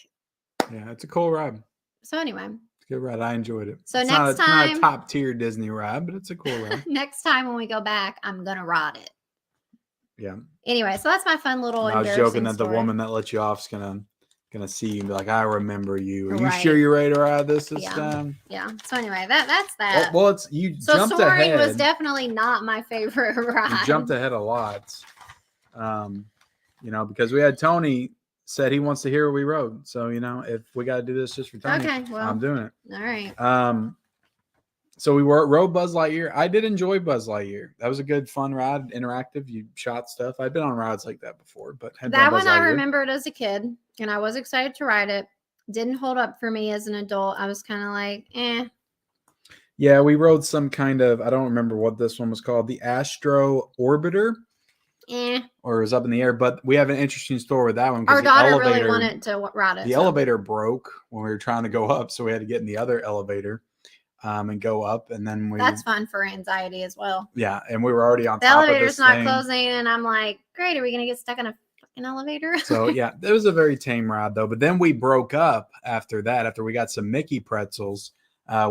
A: yeah, it's a cool ride.
B: So anyway.
A: It's a good ride. I enjoyed it.
B: So
A: it's
B: next time.
A: It's not a top tier Disney ride, but it's a cool ride.
B: Next time when we go back, I'm going to ride it.
A: Yeah.
B: Anyway, so that's my fun little
A: I was joking that the woman that let you off is gonna see you and be like, I remember you. Are you sure you're ready to ride this time?
B: Yeah. So anyway, that's that.
A: Well, it's you jumped ahead.
B: Soaring was definitely not my favorite ride.
A: You jumped ahead a lot. Because we had Tony said he wants to hear what we rode. So, if we got to do this just for Tony, I'm doing it.
B: All right.
A: So we rode Buzz Lightyear. I did enjoy Buzz Lightyear. That was a good, fun ride, interactive. You shot stuff. I'd been on rides like that before, but
B: that one I remembered as a kid, and I was excited to ride it. Didn't hold up for me as an adult. I was kind of like, eh.
A: Yeah, we rode some kind of, I don't remember what this one was called, the Astro Orbiter. Or it was up in the air, but we have an interesting story with that one.
B: Our daughter really wanted to ride it.
A: The elevator broke when we were trying to go up, so we had to get in the other elevator and go up, and then
B: that's fun for anxiety as well.
A: Yeah, and we were already on
B: the
A: top
B: elevator's
A: of this
B: not closing, and I'm like, great, are we gonna get stuck in a fucking elevator?
A: So yeah, it was a very tame ride though. But then we broke up after that. After we got some Mickey pretzels,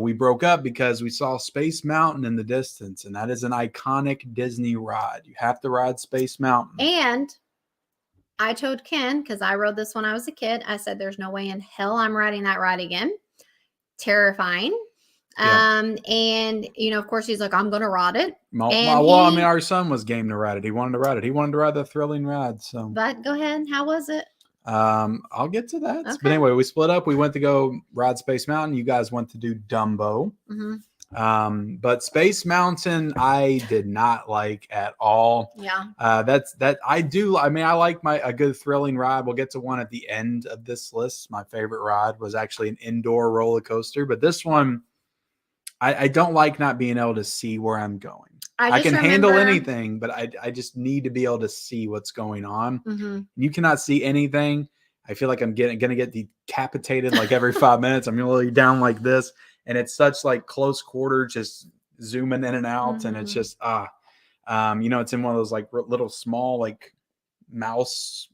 A: we broke up because we saw Space Mountain in the distance, and that is an iconic Disney ride. You have to ride Space Mountain.
B: And I told Ken, because I rode this when I was a kid, I said, there's no way in hell I'm riding that ride again. terrifying.
A: Yeah.
B: And of course he's like, I'm gonna ride it.
A: Well,
B: And
A: I mean, our son was game to ride it. He wanted to ride it. He wanted to ride the thrilling ride. So,
B: but go ahead. How was it?
A: I'll get to that.
B: Okay.
A: But anyway, we split up. We went to go ride Space Mountain. You guys went to do Dumbo. But Space Mountain, I did not like at all.
B: Yeah.
A: I mean, I like a good thrilling ride. We'll get to one at the end of this list. My favorite ride was actually an indoor roller coaster, but this one, I don't like not being able to see where I'm going. I can handle anything, but I just need to be able to see what's going on. You cannot see anything. I feel like I'm going to get decapitated like every 5 minutes. I'm going to lay down like this. And it's such like close quarter, just zooming in and out. And it's just, it's in one of those like little small, like mouse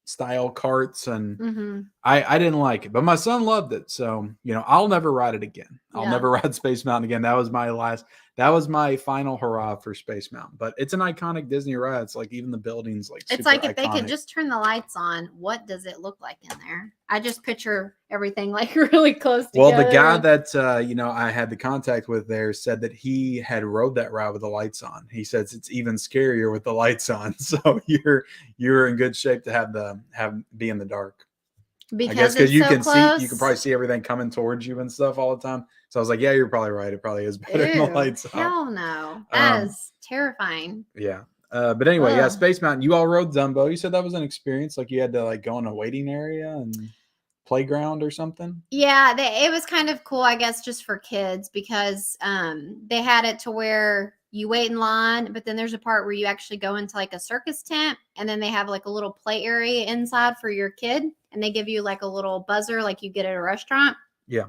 A: style carts. And I didn't like it, but my son loved it. So, I'll never ride it again. I'll never ride Space Mountain again. That was my final hurrah for Space Mountain, but it's an iconic Disney ride. It's like even the buildings, like
B: it's like if they could just turn the lights on, what does it look like in there? I just picture everything like really close together.
A: Well, the guy that I had the contact with there said that he had rode that ride with the lights on. He says it's even scarier with the lights on. So you're in good shape to be in the dark. Because you can see, you can probably see everything coming towards you and stuff all the time. So I was like, yeah, you're probably right. It probably is better than the lights off.
B: Hell no. That is terrifying.
A: Yeah. But anyway, yeah, Space Mountain. You all rode Dumbo. You said that was an experience. Like you had to like go in a waiting area and playground or something.
B: Yeah, it was kind of cool, I guess, just for kids because they had it to where you wait in line, but then there's a part where you actually go into like a circus tent, and then they have like a little play area inside for your kid, and they give you like a little buzzer like you get at a restaurant.
A: Yeah.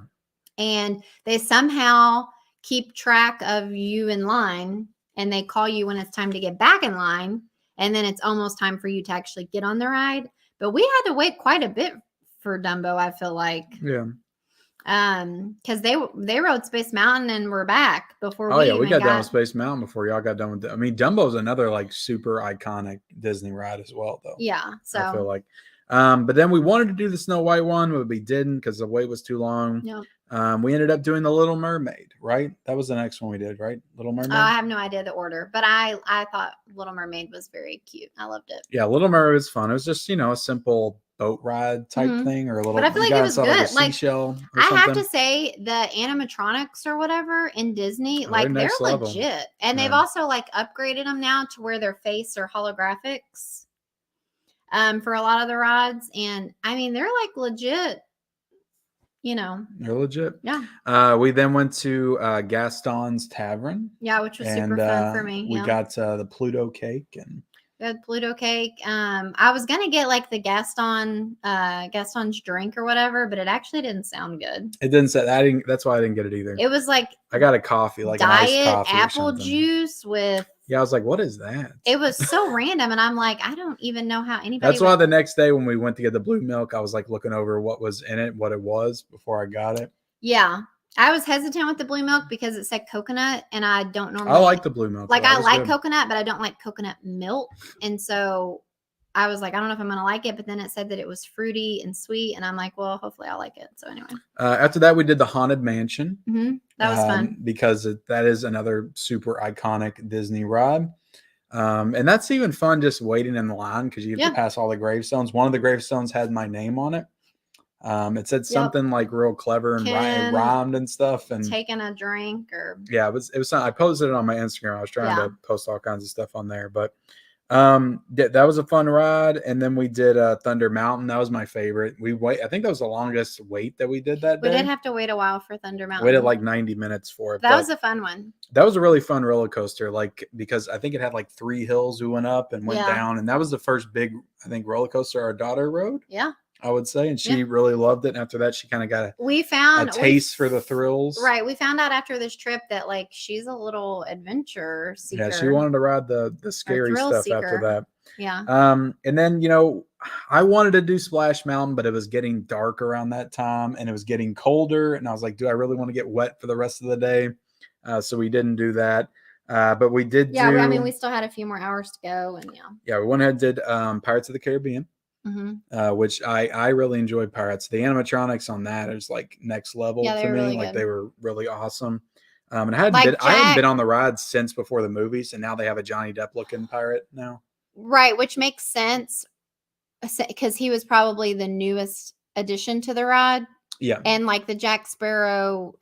B: And they somehow keep track of you in line, and they call you when it's time to get back in line, and then it's almost time for you to actually get on the ride. But we had to wait quite a bit for Dumbo, I feel like.
A: Yeah.
B: Because they rode Space Mountain and we're back before
A: we got done with Space Mountain before y'all got done with I mean, Dumbo's another like super iconic Disney ride as well, though.
B: Yeah. So
A: I feel like but then we wanted to do the Snow White one, but we didn't because the wait was too long.
B: Yep.
A: We ended up doing the Little Mermaid, right? That was the next one we did, right? Little Mermaid.
B: I have no idea the order, but I thought Little Mermaid was very cute. I loved it.
A: Yeah, Little Mermaid was fun. It was just a simple boat ride type thing, or a little.
B: But I feel like it was good.
A: Like seashell.
B: I have to say, the animatronics or whatever in Disney, like they're legit, and they've also like upgraded them now to where their face are holographics. For a lot of the rides, and I mean they're like legit.
A: They're legit.
B: Yeah.
A: We then went to Gaston's Tavern.
B: Yeah, which was super fun for me.
A: We got the Pluto cake and.
B: We had Pluto cake. I was gonna get like the Gaston's drink or whatever, but it actually didn't sound good.
A: It didn't say. That's why I didn't get it either.
B: It was like
A: I got a coffee, like
B: diet
A: an iced coffee
B: apple juice with.
A: Yeah, I was like, what is that?
B: It was so random, and I'm like, I don't even know how anybody.
A: That's why the next day when we went to get the blue milk, I was like looking over what was in it, what it was before I got it.
B: Yeah. I was hesitant with the blue milk because it said coconut, and I don't normally.
A: I like the blue milk.
B: Like I like coconut, but I don't like coconut milk, and so I was like, I don't know if I'm gonna like it. But then it said that it was fruity and sweet, and I'm like, well, hopefully I'll like it. So anyway.
A: After that, we did the Haunted Mansion.
B: That was fun
A: because that is another super iconic Disney ride. And that's even fun just waiting in the line because you have to pass all the gravestones. One of the gravestones had my name on it. It said something like real clever and rhymed and stuff, and
B: taking a drink or
A: it was I posted it on my Instagram. I was trying to post all kinds of stuff on there, but that was a fun ride. And then we did Thunder Mountain. That was my favorite. I think that was the longest wait that we did that day.
B: We did have to wait a while for Thunder Mountain.
A: Waited like 90 minutes for it.
B: That was a fun one.
A: That was a really fun roller coaster, because I think it had like 3 hills we went up and went down, and that was the first big, I think, roller coaster our daughter rode.
B: Yeah.
A: I would say, and she really loved it. And after that, she kind of got a taste for the thrills.
B: Right. We found out after this trip that like she's a little adventure seeker.
A: Yeah, she wanted to ride the scary stuff after that.
B: Yeah.
A: And then I wanted to do Splash Mountain, but it was getting dark around that time, and it was getting colder, and I was like, do I really want to get wet for the rest of the day? So we didn't do that. But we did.
B: Yeah, I mean, we still had a few more hours to go, and
A: we went ahead and did Pirates of the Caribbean. which I really enjoyed Pirates. The animatronics on that is like next level
B: Yeah,
A: to
B: they were
A: me.
B: really
A: Like
B: good.
A: they were really awesome. And
B: Like
A: I hadn't
B: Jack,
A: been on the ride since before the movies, and now they have a Johnny Depp looking pirate now.
B: right, which makes sense because he was probably the newest addition to the ride.
A: Yeah.
B: And like the Jack Sparrow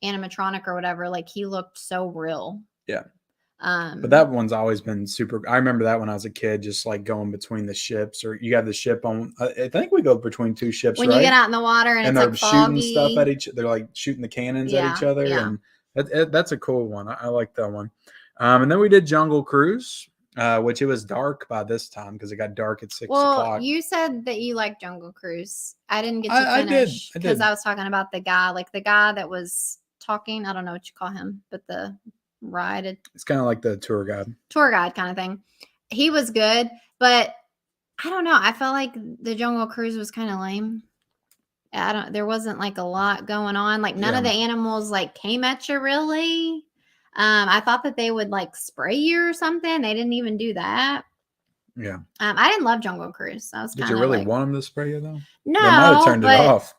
B: animatronic or whatever, like he looked so real.
A: Yeah. But that one's always been super. I remember that when I was a kid, just like going between the ships, or you have the ship on. I think we go between two ships,
B: when
A: right?
B: you get out in the water and
A: they're
B: it's like
A: shooting
B: foggy.
A: stuff at each. They're like shooting the cannons at each other,
B: Yeah.
A: and that's a cool one. I like that one. And then we did Jungle Cruise, which it was dark by this time because it got dark at 6 o'clock.
B: Well, you said that you liked Jungle Cruise. I didn't get to
A: I
B: finish
A: did.
B: because I was talking about the guy that was talking. I don't know what you call him, but the ride.
A: It's kind of like the tour guide
B: Kind of thing. He was good, but I don't know. I felt like the Jungle Cruise was kind of lame. There wasn't like a lot going on. Like none of the animals like came at you really. I thought that they would like spray you or something. They didn't even do that.
A: Yeah.
B: I didn't love Jungle Cruise.
A: Did you really want them to spray you though?
B: No,
A: they might have turned it off.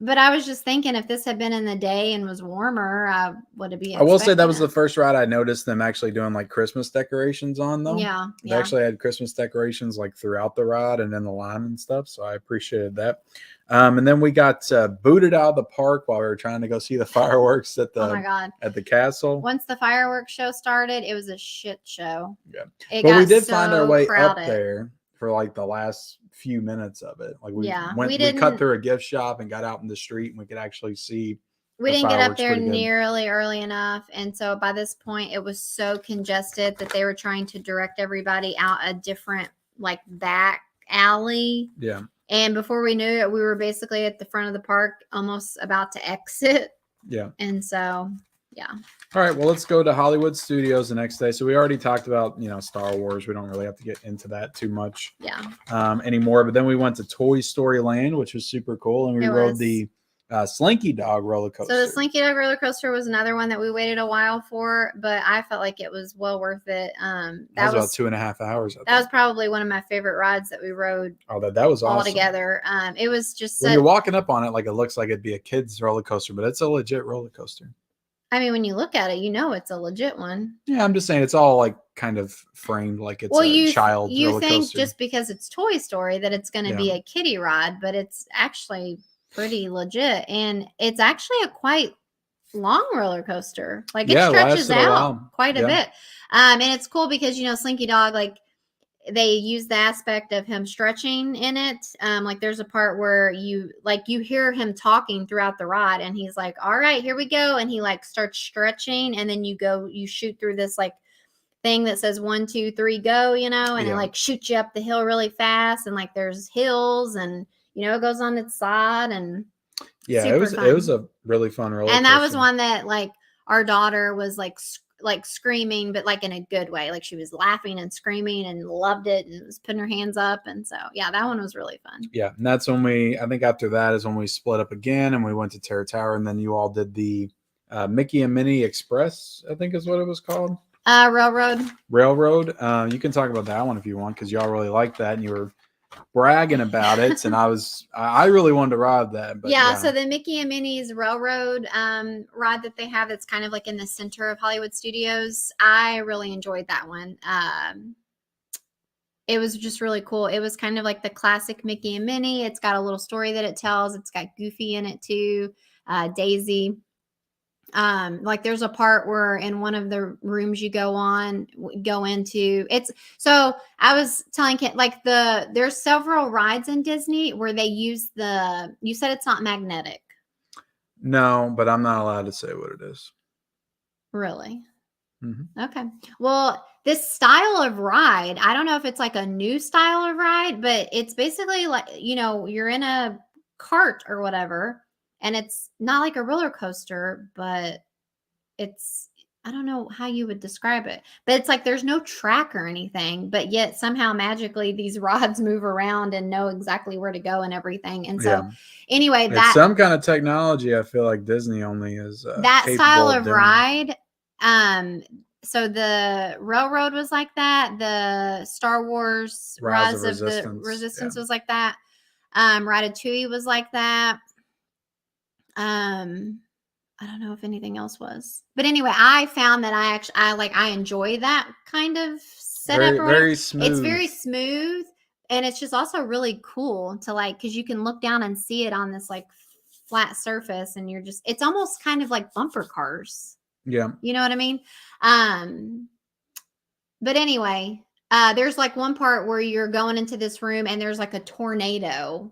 B: But I was just thinking if this had been in the day and was warmer, I would have been.
A: I will say that was the first ride I noticed them actually doing like Christmas decorations on though.
B: Yeah.
A: They actually had Christmas decorations like throughout the ride and in the line and stuff. So I appreciated that. And then we got booted out of the park while we were trying to go see the fireworks at the
B: oh my God.
A: at the castle.
B: Once the fireworks show started, it was a shit show.
A: Yeah. But we did find our way up there for like the last few minutes of it. Like we cut through a gift shop and got out in the street and we could actually see.
B: We didn't get up there nearly early enough. And so by this point it was so congested that they were trying to direct everybody out a different like back alley.
A: Yeah.
B: And before we knew it, we were basically at the front of the park, almost about to exit.
A: Yeah.
B: And so, yeah.
A: All right. Well, let's go to Hollywood Studios the next day. So we already talked about, Star Wars. We don't really have to get into that too much anymore. But then we went to Toy Story Land, which was super cool. And we rode the Slinky Dog roller coaster.
B: So the Slinky Dog roller coaster was another one that we waited a while for, but I felt like it was well worth it.
A: That was about 2.5 hours.
B: That was probably one of my favorite rides that we rode.
A: Oh, that was awesome.
B: All together. It was just
A: when you're walking up on it, like it looks like it'd be a kid's roller coaster, but it's a legit roller coaster.
B: I mean, when you look at it, it's a legit one.
A: Yeah, I'm just saying it's all like kind of framed like it's a child roller coaster. You think
B: just because it's Toy Story that it's going to be a kiddie ride, but it's actually pretty legit, and it's actually a quite long roller coaster. Like it stretches out quite a bit, and it's cool because Slinky Dog, like they use the aspect of him stretching in it. Like there's a part where you hear him talking throughout the ride, and he's like, "All right, here we go," and he like starts stretching, and then you shoot through this like thing that says 1, 2, 3, go, and it like shoots you up the hill really fast, and like there's hills and. It goes on its side and
A: it was a really fun roller coaster.
B: And that was one that like our daughter was like screaming, but like in a good way. Like she was laughing and screaming and loved it and was putting her hands up. And so, that one was really fun. Yeah.
A: And that's when I think after that is when we split up again and we went to Terror Tower, and then you all did the Mickey and Minnie Express, I think is what it was called.
B: Railroad.
A: You can talk about that one if you want, because y'all really liked that and you were bragging about it, and I really wanted to ride that. But
B: so the Mickey and Minnie's Railroad ride that they have, that's kind of like in the center of Hollywood Studios, I really enjoyed that one. It was just really cool. It was kind of like the classic Mickey and Minnie. It's got a little story that it tells. It's got Goofy in it too, Daisy. Like there's a part where in one of the rooms you go into it's, so I was telling Kent, like there's several rides in Disney where they use you said it's not magnetic.
A: No, but I'm not allowed to say what it is.
B: Really?
A: Mm-hmm.
B: Okay. Well, this style of ride, I don't know if it's like a new style of ride, but it's basically like, you're in a cart or whatever. And it's not like a roller coaster, but I don't know how you would describe it, but it's like there's no track or anything, but yet somehow magically these rods move around and know exactly where to go and everything. And so anyway,
A: it's some kind of technology I feel like Disney only is
B: that style of ride. so the Railroad was like that. The Star Wars
A: Rise of
B: Rise of the
A: Resistance,
B: Resistance
A: yeah.
B: was like that. Ratatouille was like that. I don't know if anything else was, but anyway, I found that I enjoy that kind of setup
A: Very,
B: or whatever.
A: very
B: It's
A: smooth.
B: very smooth, and it's just also really cool to like because you can look down and see it on this like flat surface, and it's almost kind of like bumper cars.
A: Yeah.
B: You know what I mean? But anyway, there's like one part where you're going into this room and there's like a tornado,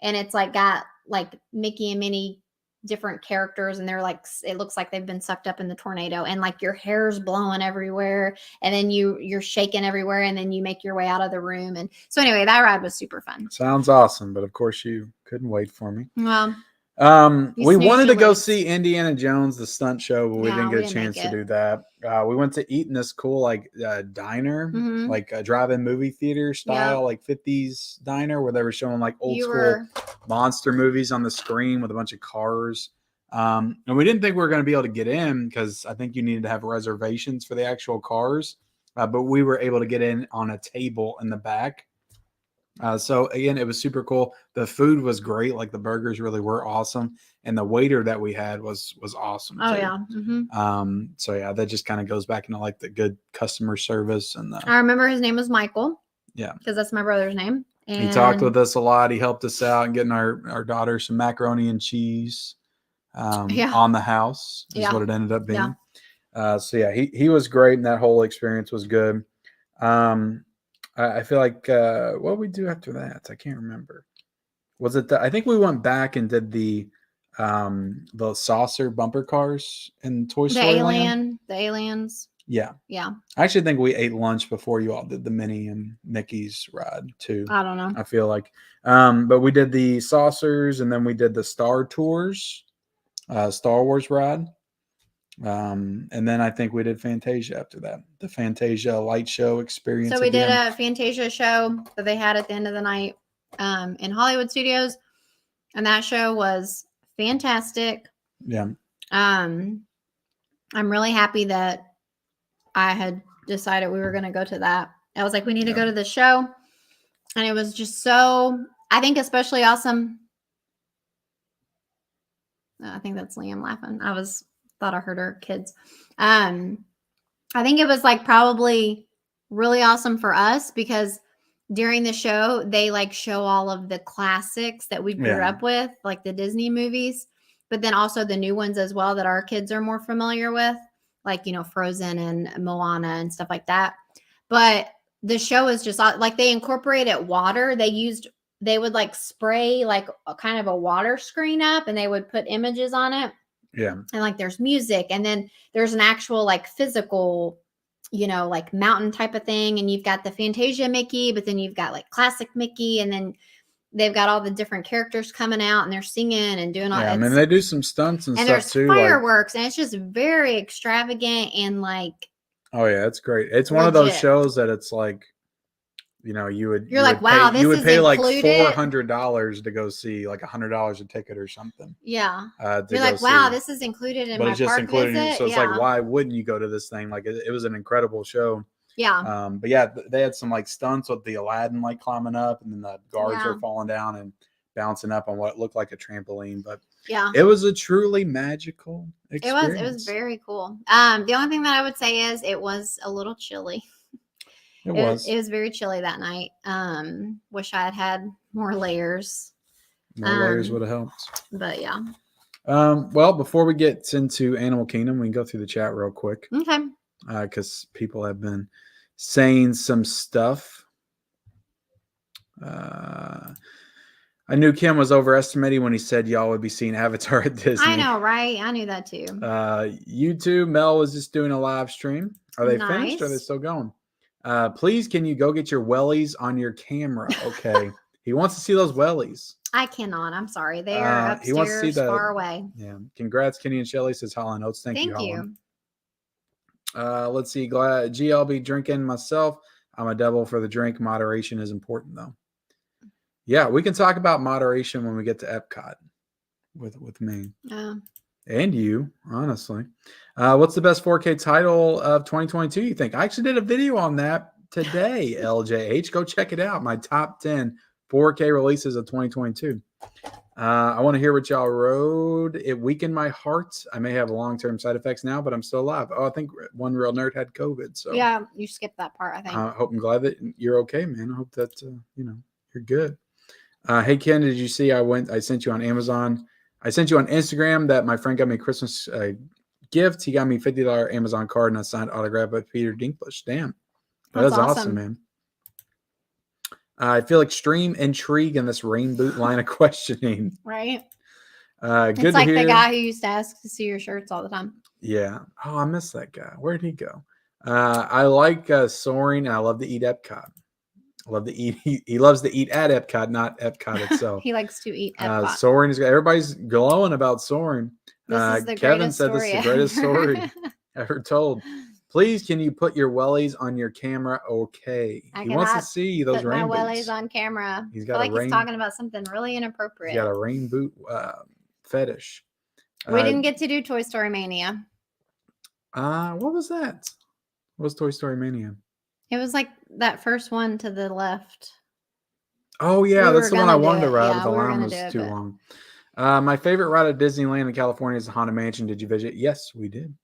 B: and it's like got like Mickey and Minnie different characters, and they're like it looks like they've been sucked up in the tornado, and like your hair's blowing everywhere, and then you're shaking everywhere, and then you make your way out of the room. And so anyway, that ride was super fun.
A: Sounds awesome, but of course you couldn't wait for me.
B: Well,
A: we wanted to go
B: lose.
A: see Indiana Jones, the stunt show, but we didn't get a chance to do that. We went to eat in this cool like diner, like a drive-in movie theater style, like 50s diner where they were showing like old school monster movies on the screen with a bunch of cars. And we didn't think we were going to be able to get in because I think you needed to have reservations for the actual cars. But we were able to get in on a table in the back. So again, it was super cool. The food was great. Like the burgers really were awesome. And the waiter that we had was awesome.
B: Oh
A: too.
B: yeah.
A: So yeah, that just kind of goes back into like the good customer service. And
B: I remember his name was Michael.
A: Yeah.
B: Because that's my brother's name. And
A: he talked with us a lot. He helped us out in getting our daughter some macaroni and cheese on the house is what it ended up being. So yeah, he was great. And that whole experience was good. I feel like what did we do after that? I can't remember. Was it I think we went back and did the saucer bumper cars in Toy Story Land.
B: The aliens.
A: Yeah.
B: Yeah.
A: I actually think we ate lunch before you all did the Minnie and Mickey's ride too.
B: I don't know.
A: I feel like. But we did the saucers and then we did the Star Tours, Star Wars ride. And then I think we did Fantasia after that, the Fantasia light show experience.
B: So we did a Fantasia show that they had at the end of the night in Hollywood Studios, and that show was fantastic.
A: Yeah.
B: I'm really happy that I had decided we were going to go to that. I was like, we need to go to the show, and it was just so, I think, especially awesome. I think that's Liam laughing. Thought I heard her kids. I think it was like probably really awesome for us because during the show, they like show all of the classics that we grew up with, like the Disney movies, but then also the new ones as well that our kids are more familiar with, like, Frozen and Moana and stuff like that. But the show is just like they incorporated water. They would like spray like a kind of a water screen up and they would put images on it.
A: Yeah.
B: And like there's music and then there's an actual like physical, like mountain type of thing. And you've got the Fantasia Mickey, but then you've got like classic Mickey. And then they've got all the different characters coming out and they're singing and doing all that.
A: Yeah, I mean, they do some stunts and stuff
B: there's
A: too.
B: Fireworks and it's just very extravagant and like.
A: Oh yeah, it's great. It's one of those shows that it's like, you would pay like $400 to go see like $100 a ticket or something.
B: Yeah. You're like, wow, this is included in my park visit.
A: So it's like, why wouldn't you go to this thing? Like it was an incredible show.
B: Yeah.
A: But yeah, they had some like stunts with the Aladdin like climbing up and then the guards are falling down and bouncing up on what looked like a trampoline. But
B: yeah,
A: it was a truly magical experience.
B: It was very cool. The only thing that I would say is it was a little chilly. It was very chilly that night. Wish I had more layers.
A: More layers would have helped.
B: But yeah.
A: Well, before we get into Animal Kingdom, we can go through the chat real quick.
B: Okay.
A: Because people have been saying some stuff. I knew Kim was overestimating when he said y'all would be seeing Avatar at Disney.
B: I know, right? I knew that too.
A: YouTube, Mel was just doing a live stream. Are they finished or are they still going? Please, can you go get your wellies on your camera? Okay. He wants to see those wellies.
B: I cannot. I'm sorry. They are upstairs, he wants to see far away.
A: Yeah. Congrats, Kenny and Shelly, says Holland Oates. Thank you, Holland. Let's see. I'll be drinking myself. I'm a devil for the drink. Moderation is important, though. Yeah, we can talk about moderation when we get to Epcot with me. And you, honestly. What's the best 4K title of 2022, you think? I actually did a video on that today, LJH. Go check it out. My top 10 4K releases of 2022. I want to hear what y'all wrote. It weakened my heart. I may have long-term side effects now, but I'm still alive. Oh, I think One Real Nerd had COVID. So
B: Yeah, you skipped that part, I think.
A: I'm glad that you're okay, man. I hope that, you're good. Hey, Ken, did you see I sent you on Amazon. I sent you on Instagram that my friend got me a Christmas gift. He got me $50 Amazon card and a signed autograph by Peter Dinklage. Damn. That's awesome, man. I feel extreme intrigue in this rain boot line of questioning.
B: Right.
A: Good
B: it's like
A: to hear.
B: The guy who used to ask to see your shirts all the time.
A: Yeah. Oh, I miss that guy. Where'd he go? I like soaring, and I love to eat Epcot. I love to eat. He loves to eat at Epcot, not Epcot itself.
B: He likes to eat Epcot.
A: Soaring is everybody's glowing about soaring.
B: This is the
A: Kevin
B: greatest
A: said this is the greatest story ever told. Please, can you put your wellies on your camera? Okay. He wants to see those rain boots.
B: My wellies on camera.
A: He's got
B: he's talking about something really inappropriate.
A: He's got a rain boot fetish.
B: We didn't get to do Toy Story Mania.
A: What was that? What was Toy Story Mania?
B: It was like that first one to the left.
A: Oh, yeah. That's the one I wanted to ride, but the line was too long. My favorite ride at Disneyland in California is the Haunted Mansion. Did you visit? Yes, we did.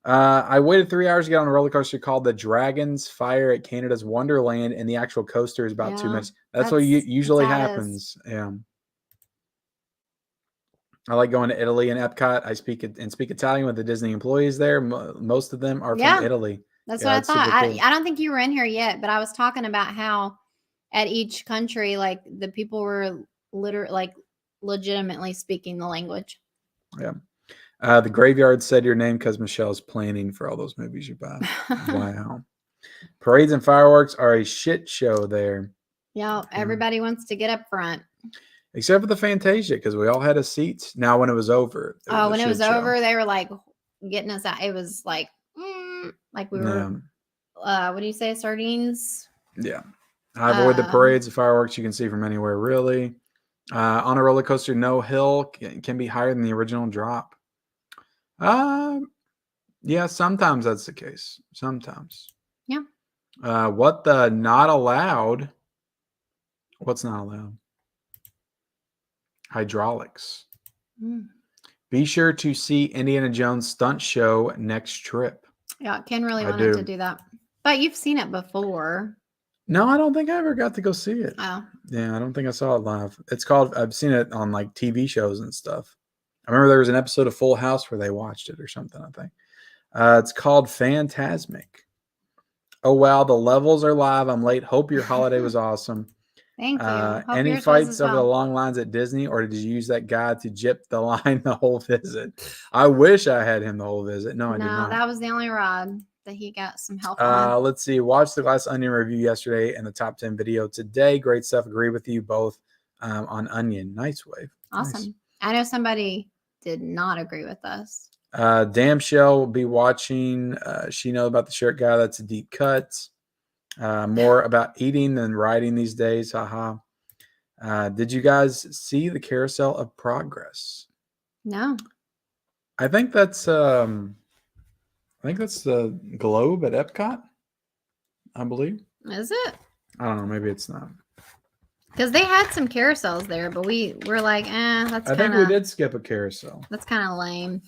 A: I waited 3 hours to get on a roller coaster called the Dragon's Fire at Canada's Wonderland, and the actual coaster is about 2 minutes. That's what usually happens. Yeah. I like going to Italy and Epcot. I speak Italian with the Disney employees there. Most of them are from Italy.
B: That's what I thought. Cool. I don't think you were in here yet, but I was talking about how at each country, like the people were legitimately speaking the language.
A: Yeah. The Graveyard said your name because Michelle's planning for all those movies you buy. Wow. Parades and fireworks are a shit show there.
B: Yeah, everybody wants to get up front.
A: Except for the Fantasia, because we all had a seat. Now, when it was over.
B: When it was over, they were like getting us out. It was like we were, what do you say, sardines?
A: Yeah. I avoid the parades and fireworks you can see from anywhere, really. On a roller coaster, no hill can be higher than the original drop. Yeah, sometimes that's the case. Sometimes.
B: Yeah.
A: What the not allowed? What's not allowed? Hydraulics. Be sure to see Indiana Jones stunt show next trip.
B: Yeah, Ken really wanted to do that. But you've seen it before.
A: No, I don't think I ever got to go see it.
B: Oh.
A: Yeah, I don't think I saw it live. I've seen it on like TV shows and stuff. I remember there was an episode of Full House where they watched it or something, I think. It's called Phantasmic. Oh, wow. The levels are live. I'm late. Hope your holiday was awesome.
B: Thank you.
A: Any fights over the long lines at Disney, or did you use that guy to jip the line the whole visit? I wish I had him the whole visit. No, I did not.
B: That was the only ride that he got some help on.
A: Let's see. Watched the Glass Onion review yesterday and the top 10 video today. Great stuff. Agree with you both on Onion. Nice, Wave.
B: Awesome.
A: Nice.
B: I know somebody did not agree with us.
A: Damn Shell will be watching. She knows about the shirt guy. That's a deep cut. More about eating than riding these days. Haha. Did you guys see the Carousel of Progress?
B: No.
A: I think that's the Globe at Epcot, I believe.
B: Is it?
A: I don't know. Maybe it's not.
B: Because they had some carousels there, but we're like, that's.
A: I think we did skip a carousel.
B: That's kind of lame.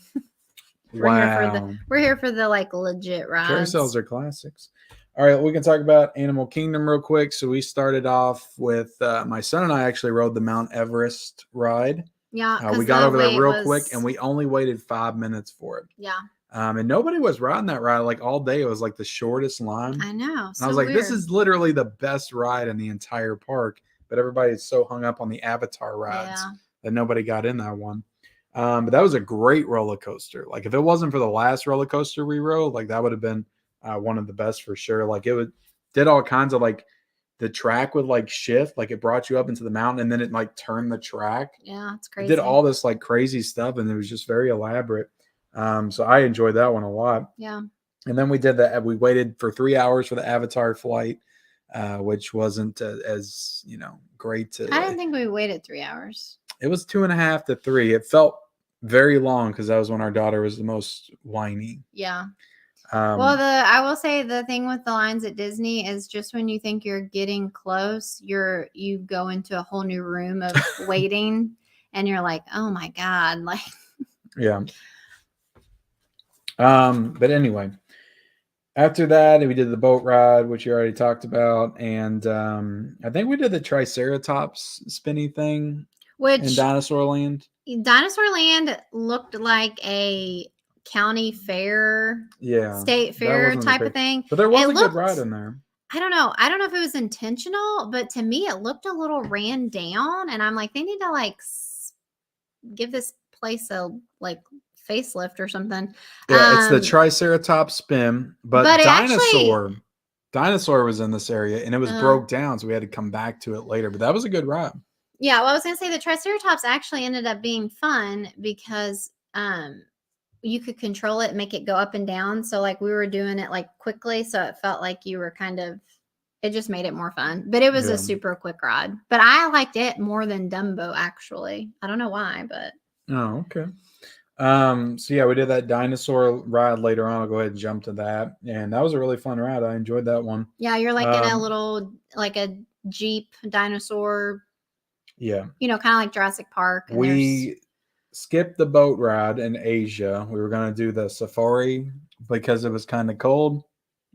A: Wow.
B: We're here for the like legit rides.
A: Carousels are classics. All right, we can talk about Animal Kingdom real quick. So we started off with my son and I actually rode the Mount Everest ride.
B: Yeah,
A: we got over there real quick, and we only waited 5 minutes for it.
B: Yeah.
A: And nobody was riding that ride like all day. It was like the shortest line.
B: I know.
A: And I was like, this is literally the best ride in the entire park. But everybody's so hung up on the Avatar rides that nobody got in that one. But that was a great roller coaster. Like if it wasn't for the last roller coaster we rode, like that would have been one of the best for sure. Like did all kinds of like the track would like shift, like it brought you up into the mountain and then it like turned the track.
B: Yeah, it's crazy.
A: It did all this like crazy stuff and it was just very elaborate. So I enjoyed that one a lot.
B: Yeah.
A: And then we did that. We waited for 3 hours for the Avatar flight, which wasn't as great.
B: I didn't think we waited 3 hours.
A: It was 2.5 to 3. It felt very long because that was when our daughter was the most whiny.
B: Yeah. Well,
A: Um,
B: I will say the thing with the lines at Disney is just when you think you're getting close, you go into a whole new room of waiting, and you're like, oh my god, like
A: yeah. But anyway, after that, we did the boat ride, which you already talked about, and I think we did the Triceratops spinny thing in
B: which
A: Dinosaur Land.
B: Dinosaur Land looked like a county fair,
A: Yeah,
B: state
A: that
B: fair
A: wasn't the
B: type of
A: pic,
B: thing.
A: but there was
B: It
A: a good ride
B: looked.
A: in there.
B: I don't know. I don't know if it was intentional, but to me, it looked a little ran down, and I'm like, they need to like give this place a like facelift or something.
A: Yeah, it's the
B: Um,
A: Triceratops spin, but
B: but it actually,
A: Dinosaur was in this area and it was broke down, so we had to come back to it later. But that was a good ride.
B: yeah. Well, I was gonna say the Triceratops actually ended up being fun because you could control it, and make it go up and down. So like we were doing it like quickly, so it felt like you were kind of. It just made it more fun, but it was
A: Yeah.
B: a super quick ride. But I liked it more than Dumbo actually. I don't know why, but
A: Oh, okay. So yeah, we did that dinosaur ride later on. I'll go ahead and jump to that. And that was a really fun ride. I enjoyed that one.
B: yeah, you're like in a
A: Um,
B: little like a Jeep dinosaur,
A: Yeah.
B: kind of like Jurassic Park. And
A: We skipped the boat ride in Asia. We were going to do the safari because it was kind of cold.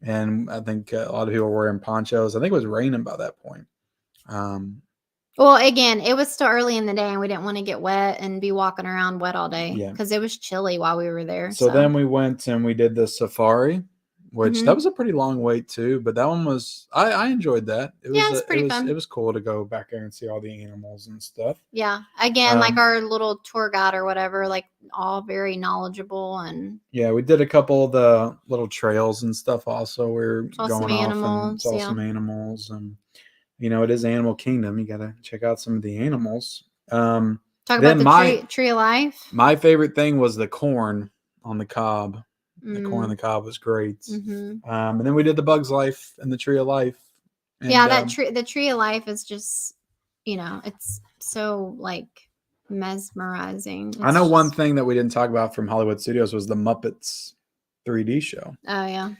A: And I think a lot of people were wearing ponchos. I think it was raining by that point.
B: well, again, it was still early in the day, and we didn't want to get wet and be walking around wet all day
A: Yeah.
B: because it was chilly while we were there.
A: So then we went and we did the safari, which
B: Mhm.
A: that was a pretty long wait too. But that one was I enjoyed that. It was
B: Yeah, it's pretty fun.
A: it was cool to go back there and see all the animals and stuff.
B: Yeah. Again, like
A: Um,
B: our little tour guide or whatever, like all very knowledgeable and
A: Yeah, we did a couple of the little trails and stuff. Also, we are
B: saw some
A: going off and
B: animals.
A: saw
B: Yeah.
A: some animals, and it is Animal Kingdom. You got to check out some of the animals.
B: Talk
A: Then
B: about the tree of life.
A: my favorite thing was the corn on the cob. The corn on
B: Mm.
A: the cob was great.
B: Mhm.
A: And then we did the Bugs Life and the Tree of Life. And,
B: Yeah, the tree of life is just, it's so like mesmerizing.
A: I know
B: It's
A: one
B: just-
A: thing that we didn't talk about from Hollywood Studios was the Muppets 3D show.
B: Oh yeah.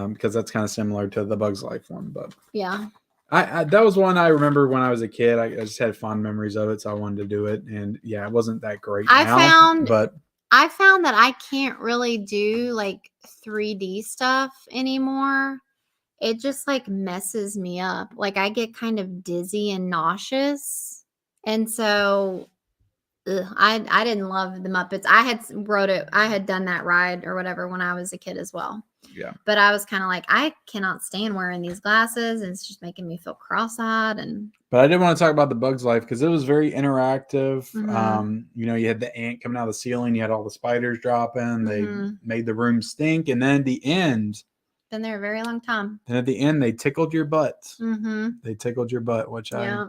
A: Because that's kind of similar to the Bugs Life one. But
B: Yeah.
A: I that was one I remember when I was a kid. I just had fond memories of it, so I wanted to do it. And yeah, it wasn't that great
B: I found that I can't really do like 3D stuff anymore. It just like messes me up. Like I get kind of dizzy and nauseous. And so I didn't love the Muppets. I had done that ride or whatever when I was a kid as well.
A: Yeah.
B: But I was kind of like, I cannot stand wearing these glasses, and it's just making me feel cross-eyed.
A: But I did want to talk about the Bugs Life because it was very interactive.
B: Mhm.
A: You had the ant coming out of the ceiling, you had all the spiders dropping, they
B: Mhm.
A: made the room stink, and then at the end,
B: Been there a very long time.
A: they tickled your butt.
B: Mm-hmm.
A: They tickled your butt, which
B: Yeah.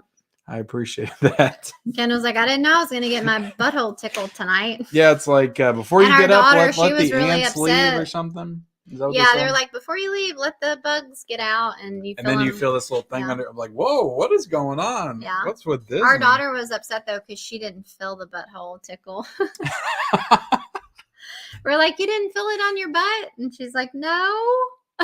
A: I appreciate that.
B: Ken was like, I didn't know I was going to get my butthole tickled tonight.
A: Yeah, it's like before you
B: And our
A: get up,
B: daughter, she
A: let
B: was
A: the
B: really
A: ants leave
B: upset.
A: or something. Is that what
B: Yeah,
A: they
B: they're
A: said?
B: like, before you leave, let the bugs get out, and you.
A: And then you
B: them.
A: feel this little thing
B: Yeah.
A: under. I'm like, whoa, what is going on?
B: Yeah.
A: What's with this?
B: Our daughter was upset though because she didn't feel the butthole tickle. We're like, you didn't feel it on your butt, and she's like, no.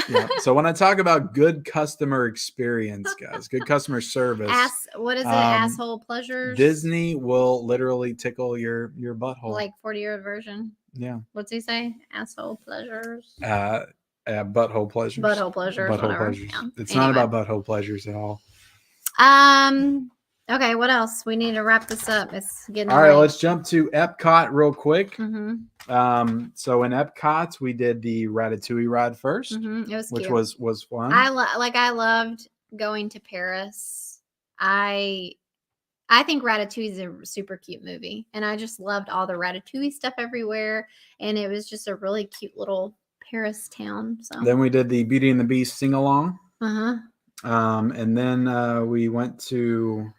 A: Yeah. So when I talk about good customer experience, guys, good customer service,
B: What is it? Asshole pleasures.
A: Disney will literally tickle your butthole.
B: Like 40-year-old version.
A: Yeah.
B: What's he say? Asshole pleasures.
A: Butthole pleasures.
B: Butthole pleasures.
A: Butthole
B: Whatever.
A: pleasures.
B: Yeah.
A: It's
B: Anyway.
A: not about butthole pleasures at all.
B: Okay. What else? We need to wrap this up. It's getting
A: All right.
B: late.
A: Let's jump to Epcot real quick.
B: Mm-hmm.
A: So in Epcot, we did the Ratatouille ride 1st,
B: Mm-hmm. It was
A: which
B: cute.
A: was fun.
B: I loved going to Paris. I think Ratatouille is a super cute movie, and I just loved all the Ratatouille stuff everywhere, and it was just a really cute little Paris town. So
A: Then we did the Beauty and the Beast sing along.
B: uh-huh.
A: And then we went to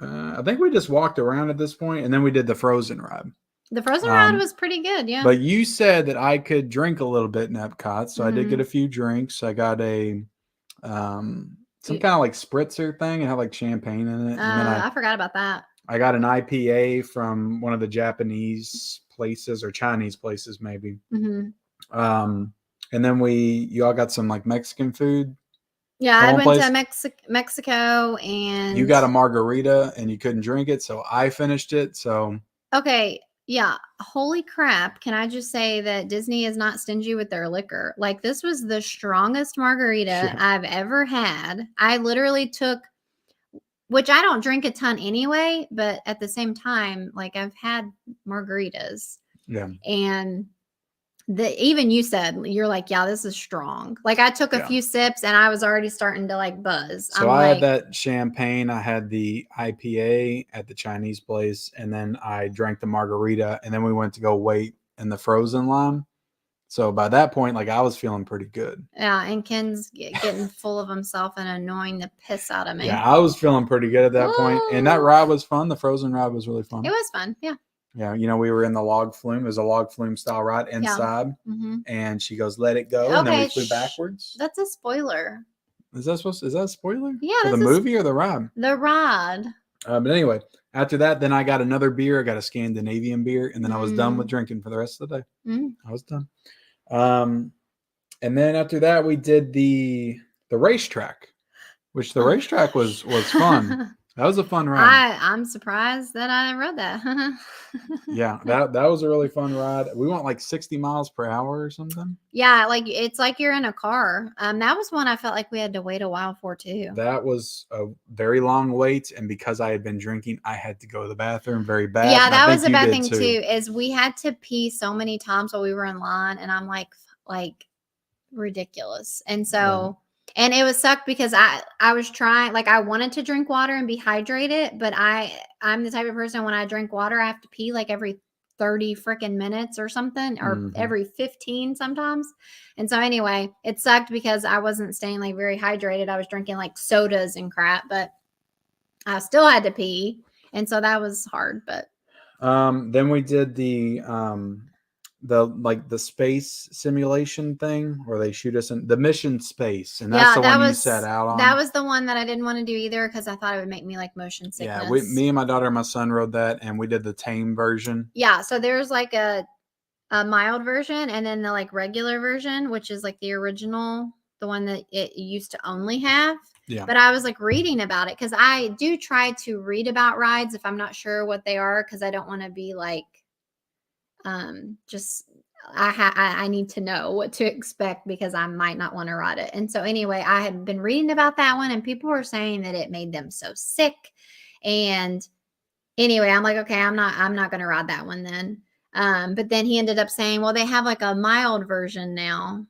A: I think we just walked around at this point, and then we did the Frozen ride.
B: The Frozen ride was pretty good, yeah.
A: But you said that I could drink a little bit in Epcot, so I did get a few drinks. I got a some kind of like spritzer thing. It had like champagne in it. And then
B: I forgot about that.
A: I got an IPA from one of the Japanese places or Chinese places, maybe.
B: Hmm.
A: And then you all got some like Mexican food.
B: Yeah,
A: at
B: I
A: one
B: went
A: place.
B: to Mexico and
A: You got a margarita and you couldn't drink it, so I finished it. So
B: okay, yeah. Holy crap. Can I just say that Disney is not stingy with their liquor? Like, this was the strongest margarita
A: Yeah.
B: I've ever had. I literally took, which I don't drink a ton anyway, but at the same time, like, I've had margaritas
A: yeah,
B: and even you said, you're like, yeah, this is strong. Like, I took a
A: Yeah.
B: few sips and I was already starting to like buzz.
A: so
B: I'm
A: I had
B: like,
A: that champagne, I had the IPA at the Chinese place, and then I drank the margarita, and then we went to go wait in the frozen line. So by that point, like I was feeling pretty good.
B: yeah, and Ken's getting full of himself and annoying the piss out of me.
A: Yeah, I was feeling pretty good at that point. And that
B: Ooh.
A: ride was fun. The frozen ride was really fun.
B: It was fun. Yeah.
A: Yeah, we were in the log flume. It was a log flume style ride inside.
B: Mm-hmm.
A: And she goes, "Let it go," and then we
B: Okay,
A: flew backwards.
B: that's a spoiler.
A: Is that a spoiler?
B: Yeah,
A: For the
B: that's a
A: movie or the ride?
B: The ride.
A: But anyway, after that, then I got another beer. I got a Scandinavian beer, and then I was done with drinking for the rest of the day. I was done. And then after that, we did the racetrack, which the racetrack was fun. That was a fun ride.
B: I'm surprised that I rode that.
A: Yeah, that was a really fun ride. We went like 60 miles per hour or something.
B: Yeah, like it's like you're in a car. That was one I felt like we had to wait a while for too.
A: That was a very long wait, and because I had been drinking, I had to go to the bathroom very bad.
B: Yeah,
A: and
B: that
A: I
B: was a
A: think you
B: bad
A: did
B: thing too. Is we had to pee so many times while we were in line, and I'm like ridiculous. And so, and it was sucked because I was trying, like I wanted to drink water and be hydrated, but I'm the type of person when I drink water, I have to pee like every 30 freaking minutes or something, or every 15 sometimes. And so anyway, it sucked because I wasn't staying like very hydrated. I was drinking like sodas and crap, but I still had to pee. And so that was hard, but
A: then we did the space simulation thing where they shoot us in the mission space, and that's the one you set out on.
B: That was the one that I didn't want to do either because I thought it would make me like motion sickness.
A: Yeah, me and my daughter and my son rode that, and we did the tame version.
B: Yeah, so there's like a mild version and then the like regular version, which is like the original, the one that it used to only have. Yeah. But I was like reading about it because I do try to read about rides if I'm not sure what they are, because I don't want to be like just I need to know what to expect because I might not want to ride it. And so anyway, I had been reading about that one and people were saying that it made them so sick. And anyway, I'm like, okay, I'm not going to ride that one then. But then he ended up saying, well, they have like a mild version now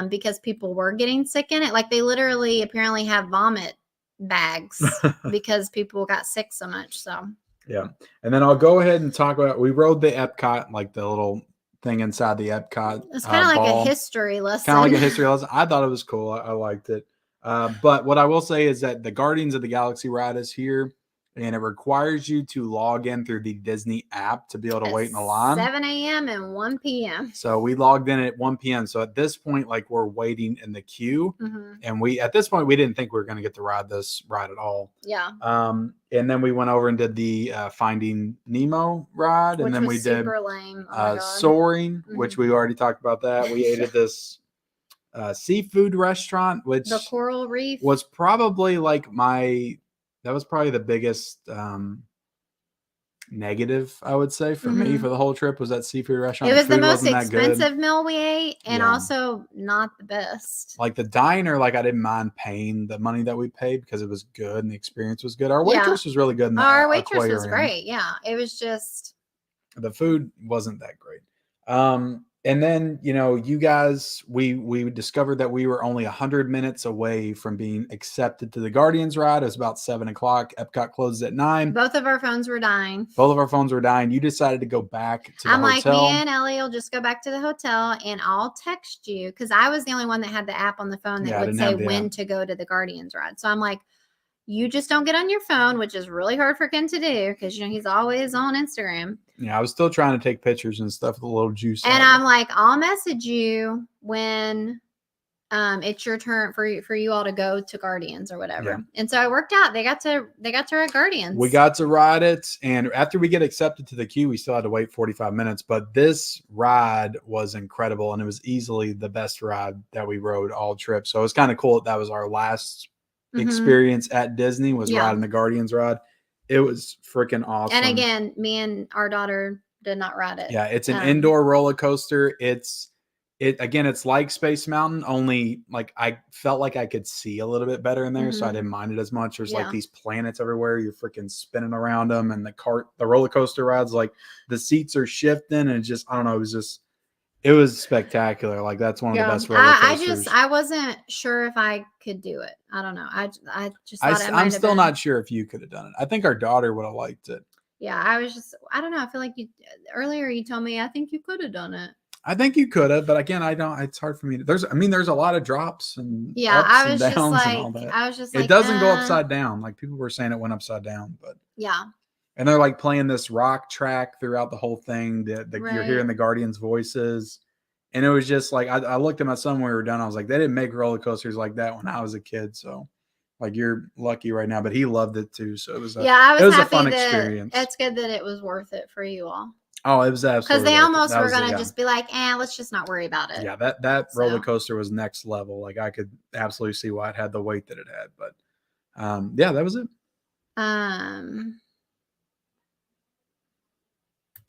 B: because people were getting sick in it. Like they literally apparently have vomit bags because people got sick so much. So
A: yeah. And then I'll go ahead and talk about, we rode the Epcot, like the little thing inside the Epcot.
B: It's kind of like a history lesson.
A: Kind of like a history lesson. I thought it was cool. I liked it. But what I will say is that the Guardians of the Galaxy ride is here, and it requires you to log in through the Disney app to be able to wait in the line.
B: 7 a.m. and 1 p.m.
A: So we logged in at 1 p.m. So at this point, like we're waiting in the queue. And at this point, we didn't think we were going to get to ride this ride at all.
B: Yeah.
A: And then we went over and did the Finding Nemo ride. And then we did
B: super lame.
A: Soaring, which we already talked about that. We ate at this seafood restaurant, which
B: the Coral Reef
A: was probably like that was probably the biggest negative, I would say, for me for the whole trip was that seafood restaurant.
B: It was the most expensive meal we ate and also not the best.
A: Like the diner, like I didn't mind paying the money that we paid because it was good and the experience was good. Our waitress was really good.
B: Our waitress was great. Yeah. It was just.
A: The food wasn't that great. And then, you guys, we discovered that we were only 100 minutes away from being accepted to the Guardians ride. It was about 7 o'clock. Epcot closes at 9.
B: Both of our phones were dying.
A: You decided to go back to the hotel.
B: I'm like, me and Ellie will just go back to the hotel and I'll text you. Because I was the only one that had the app on the phone that would say when to go to the Guardians ride. So I'm like, you just don't get on your phone, which is really hard for Ken to do because, he's always on Instagram.
A: Yeah, I was still trying to take pictures and stuff with a little juice.
B: And I'm like, I'll message you when it's your turn for you all to go to Guardians or whatever.
A: Yeah.
B: And so it worked out. They got to ride Guardians.
A: We got to ride it, and after we get accepted to the queue, we still had to wait 45 minutes. But this ride was incredible, and it was easily the best ride that we rode all trip. So it was kind of cool that was our last experience at Disney, was riding the Guardians ride. It was freaking awesome.
B: And again, me and our daughter did not ride it.
A: Yeah, it's an indoor roller coaster. It's like Space Mountain, only like I felt like I could see a little bit better in there, so I didn't mind it as much. There's like these planets everywhere. You're freaking spinning around them, and the roller coaster rides, like the seats are shifting, and I don't know, it was spectacular. Like that's one of the best roller coasters.
B: I wasn't sure if I could do it. I don't know. I just thought
A: I'm still not sure if you could have done it. I think our daughter would have liked it.
B: Yeah, I don't know. I feel like earlier you told me I think you could have done it.
A: I think you could have, but again, I don't. It's hard for me. There's a lot of drops and ups and downs and all that.
B: I was just like,
A: it doesn't go upside down. Like people were saying, it went upside down, but
B: yeah.
A: And they're like playing this rock track throughout the whole thing. You're hearing the Guardians' voices, and it was just like I looked at my son when we were done. I was like, they didn't make roller coasters like that when I was a kid, so. Like you're lucky right now, but he loved it too. So it was
B: I was happy
A: a fun experience.
B: It's good that it was worth it for you all.
A: Oh, it was absolutely
B: because they almost were gonna just be like, let's just not worry about it.
A: Yeah, that roller coaster was next level. Like I could absolutely see why it had the weight that it had. But yeah, that was it.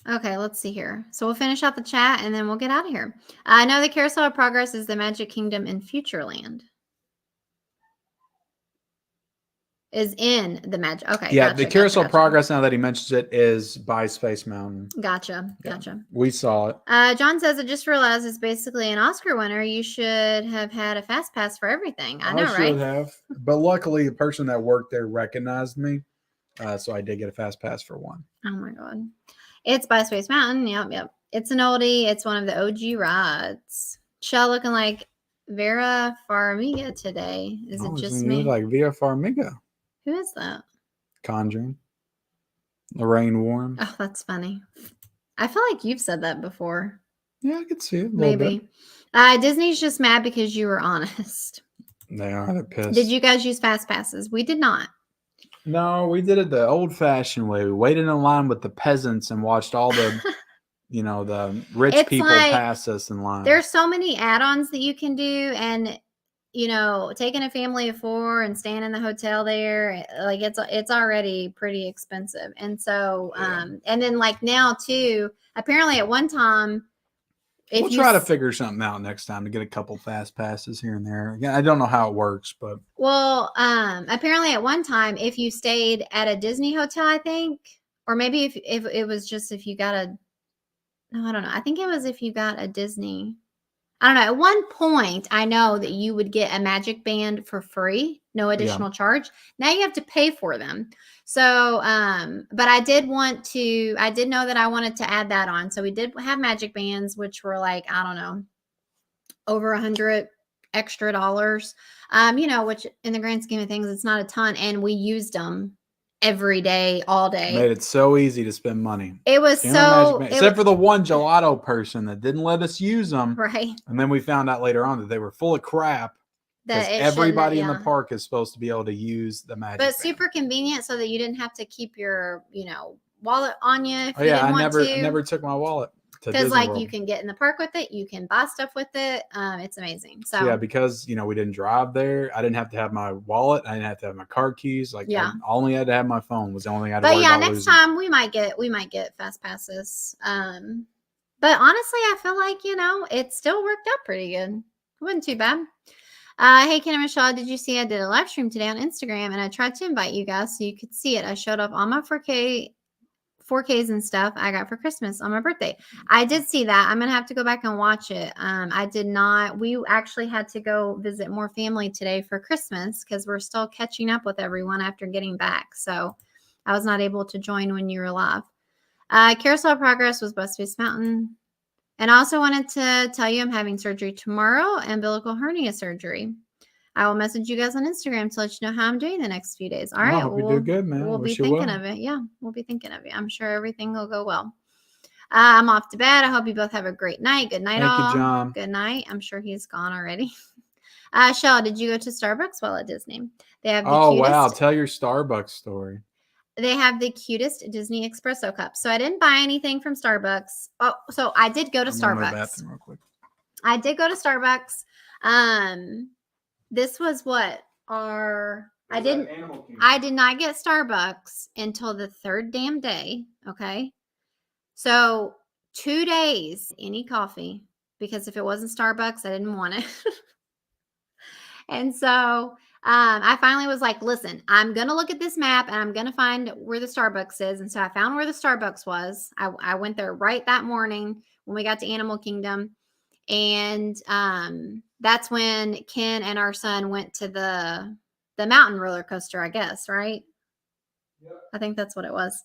B: Okay, let's see here. So we'll finish out the chat and then we'll get out of here. I know the Carousel of Progress is the Magic Kingdom in Futureland. Is in the Magic. Okay.
A: Yeah, the Carousel of Progress, now that he mentions it, is by Space Mountain.
B: Gotcha.
A: We saw it.
B: John says, I just realized it's basically an Oscar winner. You should have had a fast pass for everything. I know, right? I should have.
A: But luckily, the person that worked there recognized me. So I did get a fast pass for one.
B: Oh my God. It's by Space Mountain. Yep. It's an oldie. It's one of the OG rides. Shell looking like Vera Farmiga today. Is it just me?
A: Like Vera Farmiga.
B: Who is that?
A: Conjuring. Lorraine Warren.
B: Oh, that's funny. I feel like you've said that before.
A: Yeah, I could see it.
B: Maybe. Disney's just mad because you were honest.
A: They are. They're pissed.
B: Did you guys use fast passes? We did not.
A: No, we did it the old-fashioned way. We waited in line with the peasants and watched all the, the rich people pass us in line.
B: There's so many add-ons that you can do, and taking a family of 4 and staying in the hotel there, like it's already pretty expensive. And so, and then like now too, apparently at one time,
A: we'll try to figure something out next time to get a couple fast passes here and there. Again, I don't know how it works, but
B: apparently at one time, if you stayed at a Disney hotel, I think, or maybe if it was just if you got I don't know. I think it was if you got a Disney. I don't know. At one point, I know that you would get a Magic Band for free, no additional charge. Now you have to pay for them. So, but I did know that I wanted to add that on. So we did have Magic Bands, which were like, I don't know, over $100 extra, which in the grand scheme of things, it's not a ton. And we used them every day, all day.
A: Made it so easy to spend money.
B: It was
A: except for the one gelato person that didn't let us use them.
B: Right.
A: And then we found out later on that they were full of crap. Because everybody in the park is supposed to be able to use the Magic Band.
B: Super convenient so that you didn't have to keep your, wallet on you.
A: I never took my wallet.
B: Because you can get in the park with it, you can buy stuff with it. It's amazing. So
A: yeah, because we didn't drive there, I didn't have to have my wallet, I didn't have to have my car keys. I only had to have my phone. Was the only thing I had to worry about
B: next time we might get fast passes. But honestly, I feel like it still worked out pretty good. It wasn't too bad. Hey, Ken and Michelle, did you see I did a live stream today on Instagram, and I tried to invite you guys so you could see it. I showed off all my 4Ks and stuff I got for Christmas on my birthday. I did see that. I'm going to have to go back and watch it. I did not. We actually had to go visit more family today for Christmas because we're still catching up with everyone after getting back. So I was not able to join when you were live. Carousel of Progress was by Space Mountain. And I also wanted to tell you I'm having surgery tomorrow, umbilical hernia surgery. I will message you guys on Instagram to let you know how I'm doing the next few days. All right.
A: I hope you do good, man.
B: We'll be thinking of it. Yeah, we'll be thinking of it. I'm sure everything will go well. I'm off to bed. I hope you both have a great night. Good night, all.
A: Thank you, John.
B: Good night. I'm sure he's gone already. Shell, did you go to Starbucks while at Disney? They have the
A: Oh
B: cutest.
A: wow! Tell your Starbucks story.
B: They have the cutest Disney espresso cup. So I didn't buy anything from Starbucks. Oh, so I did go to
A: I'm going to the
B: Starbucks.
A: bathroom real quick.
B: I did go to Starbucks. This was what I did not get Starbucks until the third damn day. Okay. So 2 days, any coffee, because if it wasn't Starbucks, I didn't want it. And so I finally was like, listen, I'm going to look at this map and I'm going to find where the Starbucks is. And so I found where the Starbucks was. I went there right that morning when we got to Animal Kingdom. And that's when Ken and our son went to the mountain roller coaster, I guess, right? Yep. I think that's what it was.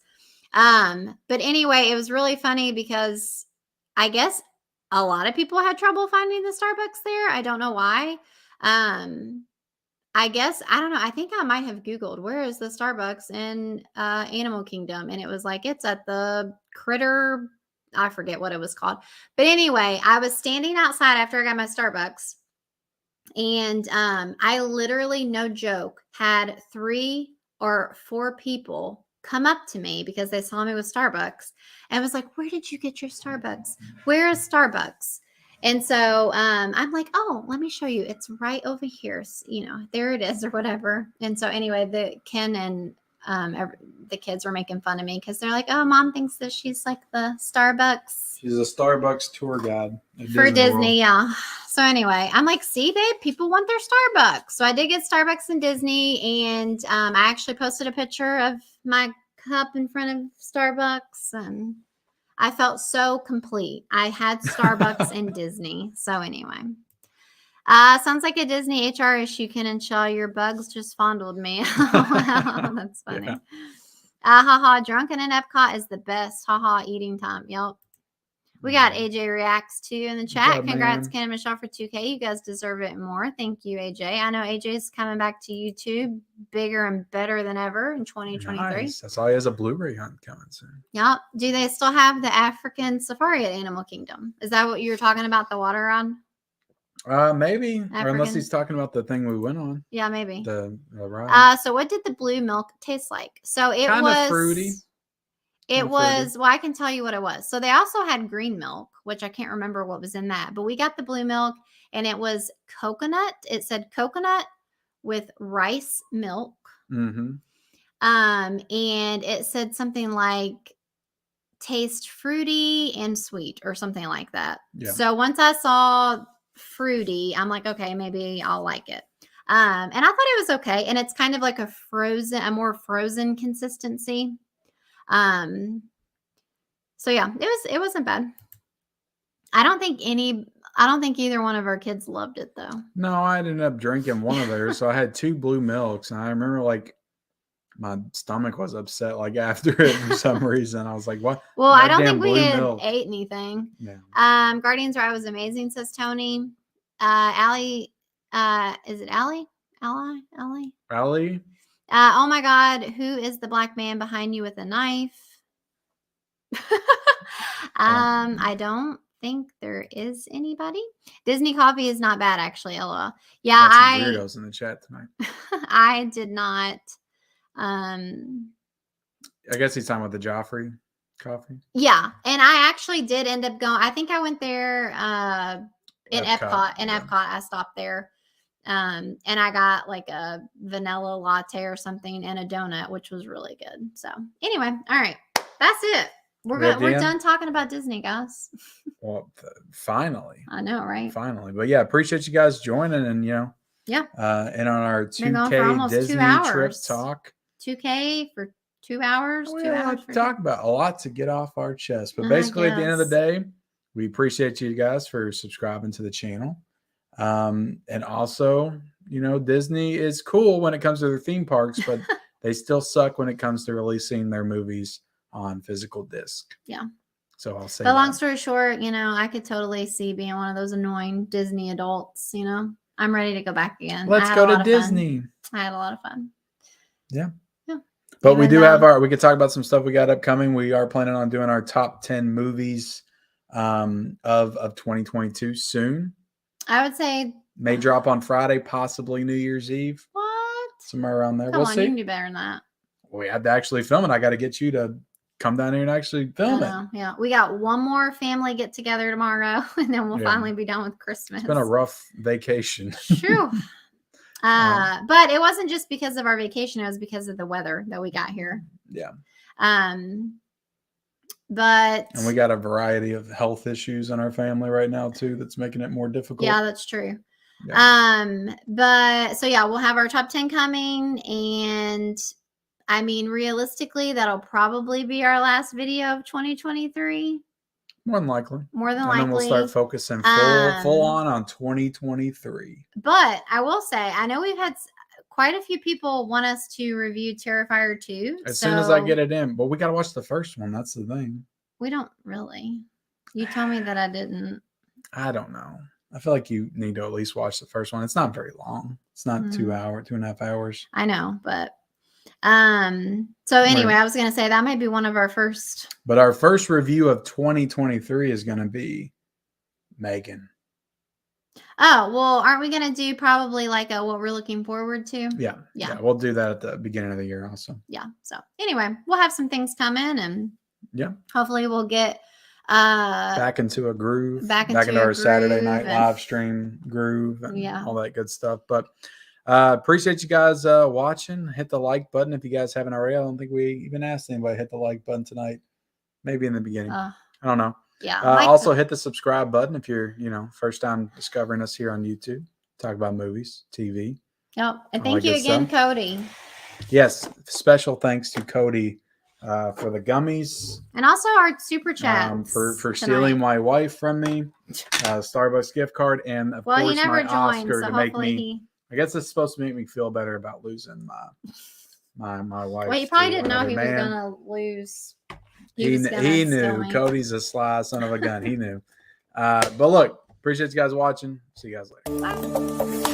B: But anyway, it was really funny because I guess a lot of people had trouble finding the Starbucks there. I don't know why. I guess, I don't know. I think I might have Googled where is the Starbucks in Animal Kingdom. And it was like, it's at the Critter, I forget what it was called. But anyway, I was standing outside after I got my Starbucks. And I literally, no joke, had 3 or 4 people come up to me because they saw me with Starbucks and was like, where did you get your Starbucks? Where is Starbucks? And so I'm like, oh, let me show you. It's right over here. So, there it is or whatever. And so anyway, Ken and the kids were making fun of me because they're like, oh, mom thinks that she's like the Starbucks.
A: She's a Starbucks tour guide
B: For Disney,
A: World.
B: yeah. So anyway, I'm like, see, babe, people want their Starbucks. So I did get Starbucks in Disney, and I actually posted a picture of my cup in front of Starbucks, and I felt so complete. I had Starbucks in Disney. So anyway. Sounds like a Disney HR issue, Ken and Shell. Your bugs just fondled me. Wow, that's funny. Yeah. Haha, drunken in Epcot is the best. Haha, eating time. Yep. We got AJ Reacts too in the chat.
A: Job,
B: Congrats,
A: man.
B: Ken and Michelle, for 2K. You guys deserve it more. Thank you, AJ. I know AJ's coming back to YouTube bigger and better than ever in 2023.
A: Nice. I saw he has a Blu-ray hunt coming soon.
B: Yep. Do they still have the African safari at Animal Kingdom? Is that what you were talking about, the water ride?
A: Maybe.
B: African?
A: Or unless he's talking about the thing we went on.
B: Yeah, maybe.
A: The ride.
B: So what did the blue milk taste like? So it
A: Kinda
B: was
A: fruity.
B: It was, well, I can tell you what it was. So they also had green milk, which I can't remember what was in that, but we got the blue milk and it was coconut. It said coconut with rice milk.
A: Mm-hmm.
B: And it said something like taste fruity and sweet or something like that.
A: Yeah.
B: So once I saw fruity, I'm like, okay, maybe I'll like it. And I thought it was okay. And it's kind of like a more frozen consistency. So yeah, it wasn't bad. I don't think either one of our kids loved it though.
A: No, I ended up drinking one of theirs. So I had 2 blue milks, and I remember like my stomach was upset like after it for some reason. I was like, what?
B: Well, I don't think we
A: had
B: ate anything.
A: Yeah.
B: Guardians Ride was amazing, says Tony. Allie, is it Allie? Allie? Oh my God, who is the black man behind you with a knife? I don't think there is anybody. Disney coffee is not bad, actually. LOL. Yeah,
A: weirdos in the chat tonight.
B: I did not.
A: I guess he's talking about the Joffrey coffee.
B: Yeah, and I actually did end up going. I think I went there in Epcot. In Epcot, I stopped there. And I got like a vanilla latte or something and a donut, which was really good. So anyway, all right, that's it. We're done talking about Disney, guys.
A: Well, finally.
B: I know, right?
A: Finally. But yeah, appreciate you guys joining and,
B: yeah.
A: And on our 2K Disney trip talk.
B: 2K for 2 hours.
A: We have a lot to talk about, a lot to get off our chest. But basically at the end of the day, we appreciate you guys for subscribing to the channel. And also, Disney is cool when it comes to their theme parks, but they still suck when it comes to releasing their movies on physical disc.
B: Yeah.
A: So I'll say
B: but long story short, I could totally see being one of those annoying Disney adults, I'm ready to go back again.
A: Let's go to Disney.
B: I had a lot of fun.
A: Yeah. But we do have we could talk about some stuff we got upcoming. We are planning on doing our top 10 movies of 2022 soon.
B: I would say
A: May drop on Friday, possibly New Year's Eve,
B: What?
A: somewhere around there.
B: Come
A: We'll
B: on, you can
A: see.
B: do better than that.
A: We had to actually film it. I got to get you to come down here and actually film it.
B: Yeah, we got one more family get together tomorrow, and then we'll finally be done with Christmas.
A: It's been a rough vacation.
B: True. But it wasn't just because of our vacation; it was because of the weather that we got here.
A: Yeah.
B: But
A: and we got a variety of health issues in our family right now too. That's making it more difficult.
B: Yeah, that's true.
A: Yeah.
B: But so yeah, we'll have our top 10 coming, and I mean, realistically, that'll probably be our last video of 2023.
A: More than likely.
B: And
A: then we'll start focusing full on 2023.
B: But I will say, I know we've had quite a few people want us to review Terrifier 2.
A: As soon as I get it in. But we got to watch the first one. That's the thing.
B: We don't really. You told me that I didn't.
A: I don't know. I feel like you need to at least watch the first one. It's not very long. It's not 2.5 hours.
B: I know, but so anyway, I was going to say that might be one of our first.
A: But our first review of 2023 is going to be Megan.
B: Oh, well, aren't we going to do probably like what we're looking forward to?
A: Yeah. We'll do that at the beginning of the year also.
B: Yeah. So anyway, we'll have some things coming, and hopefully we'll get
A: back into a groove, back into our Saturday night live stream groove and all that good stuff. But appreciate you guys watching. Hit the like button if you guys haven't already. I don't think we even asked anybody to hit the like button tonight. Maybe in the beginning. I don't know.
B: Yeah.
A: Also hit the subscribe button if you're, first time discovering us here on YouTube. Talk about movies, TV.
B: Yep. And thank you again, Cody.
A: Yes. Special thanks to Cody for the gummies.
B: And also our super chat.
A: For stealing my wife from me. Starbucks gift card. And of course,
B: he never
A: my
B: joined,
A: Oscar
B: so
A: to make me. I guess it's supposed to make me feel better about losing my wife.
B: Well, he probably didn't know he was going to lose.
A: He knew. Cody's a sly son of a gun. He knew. But look, appreciate you guys watching. See you guys later.
B: Bye.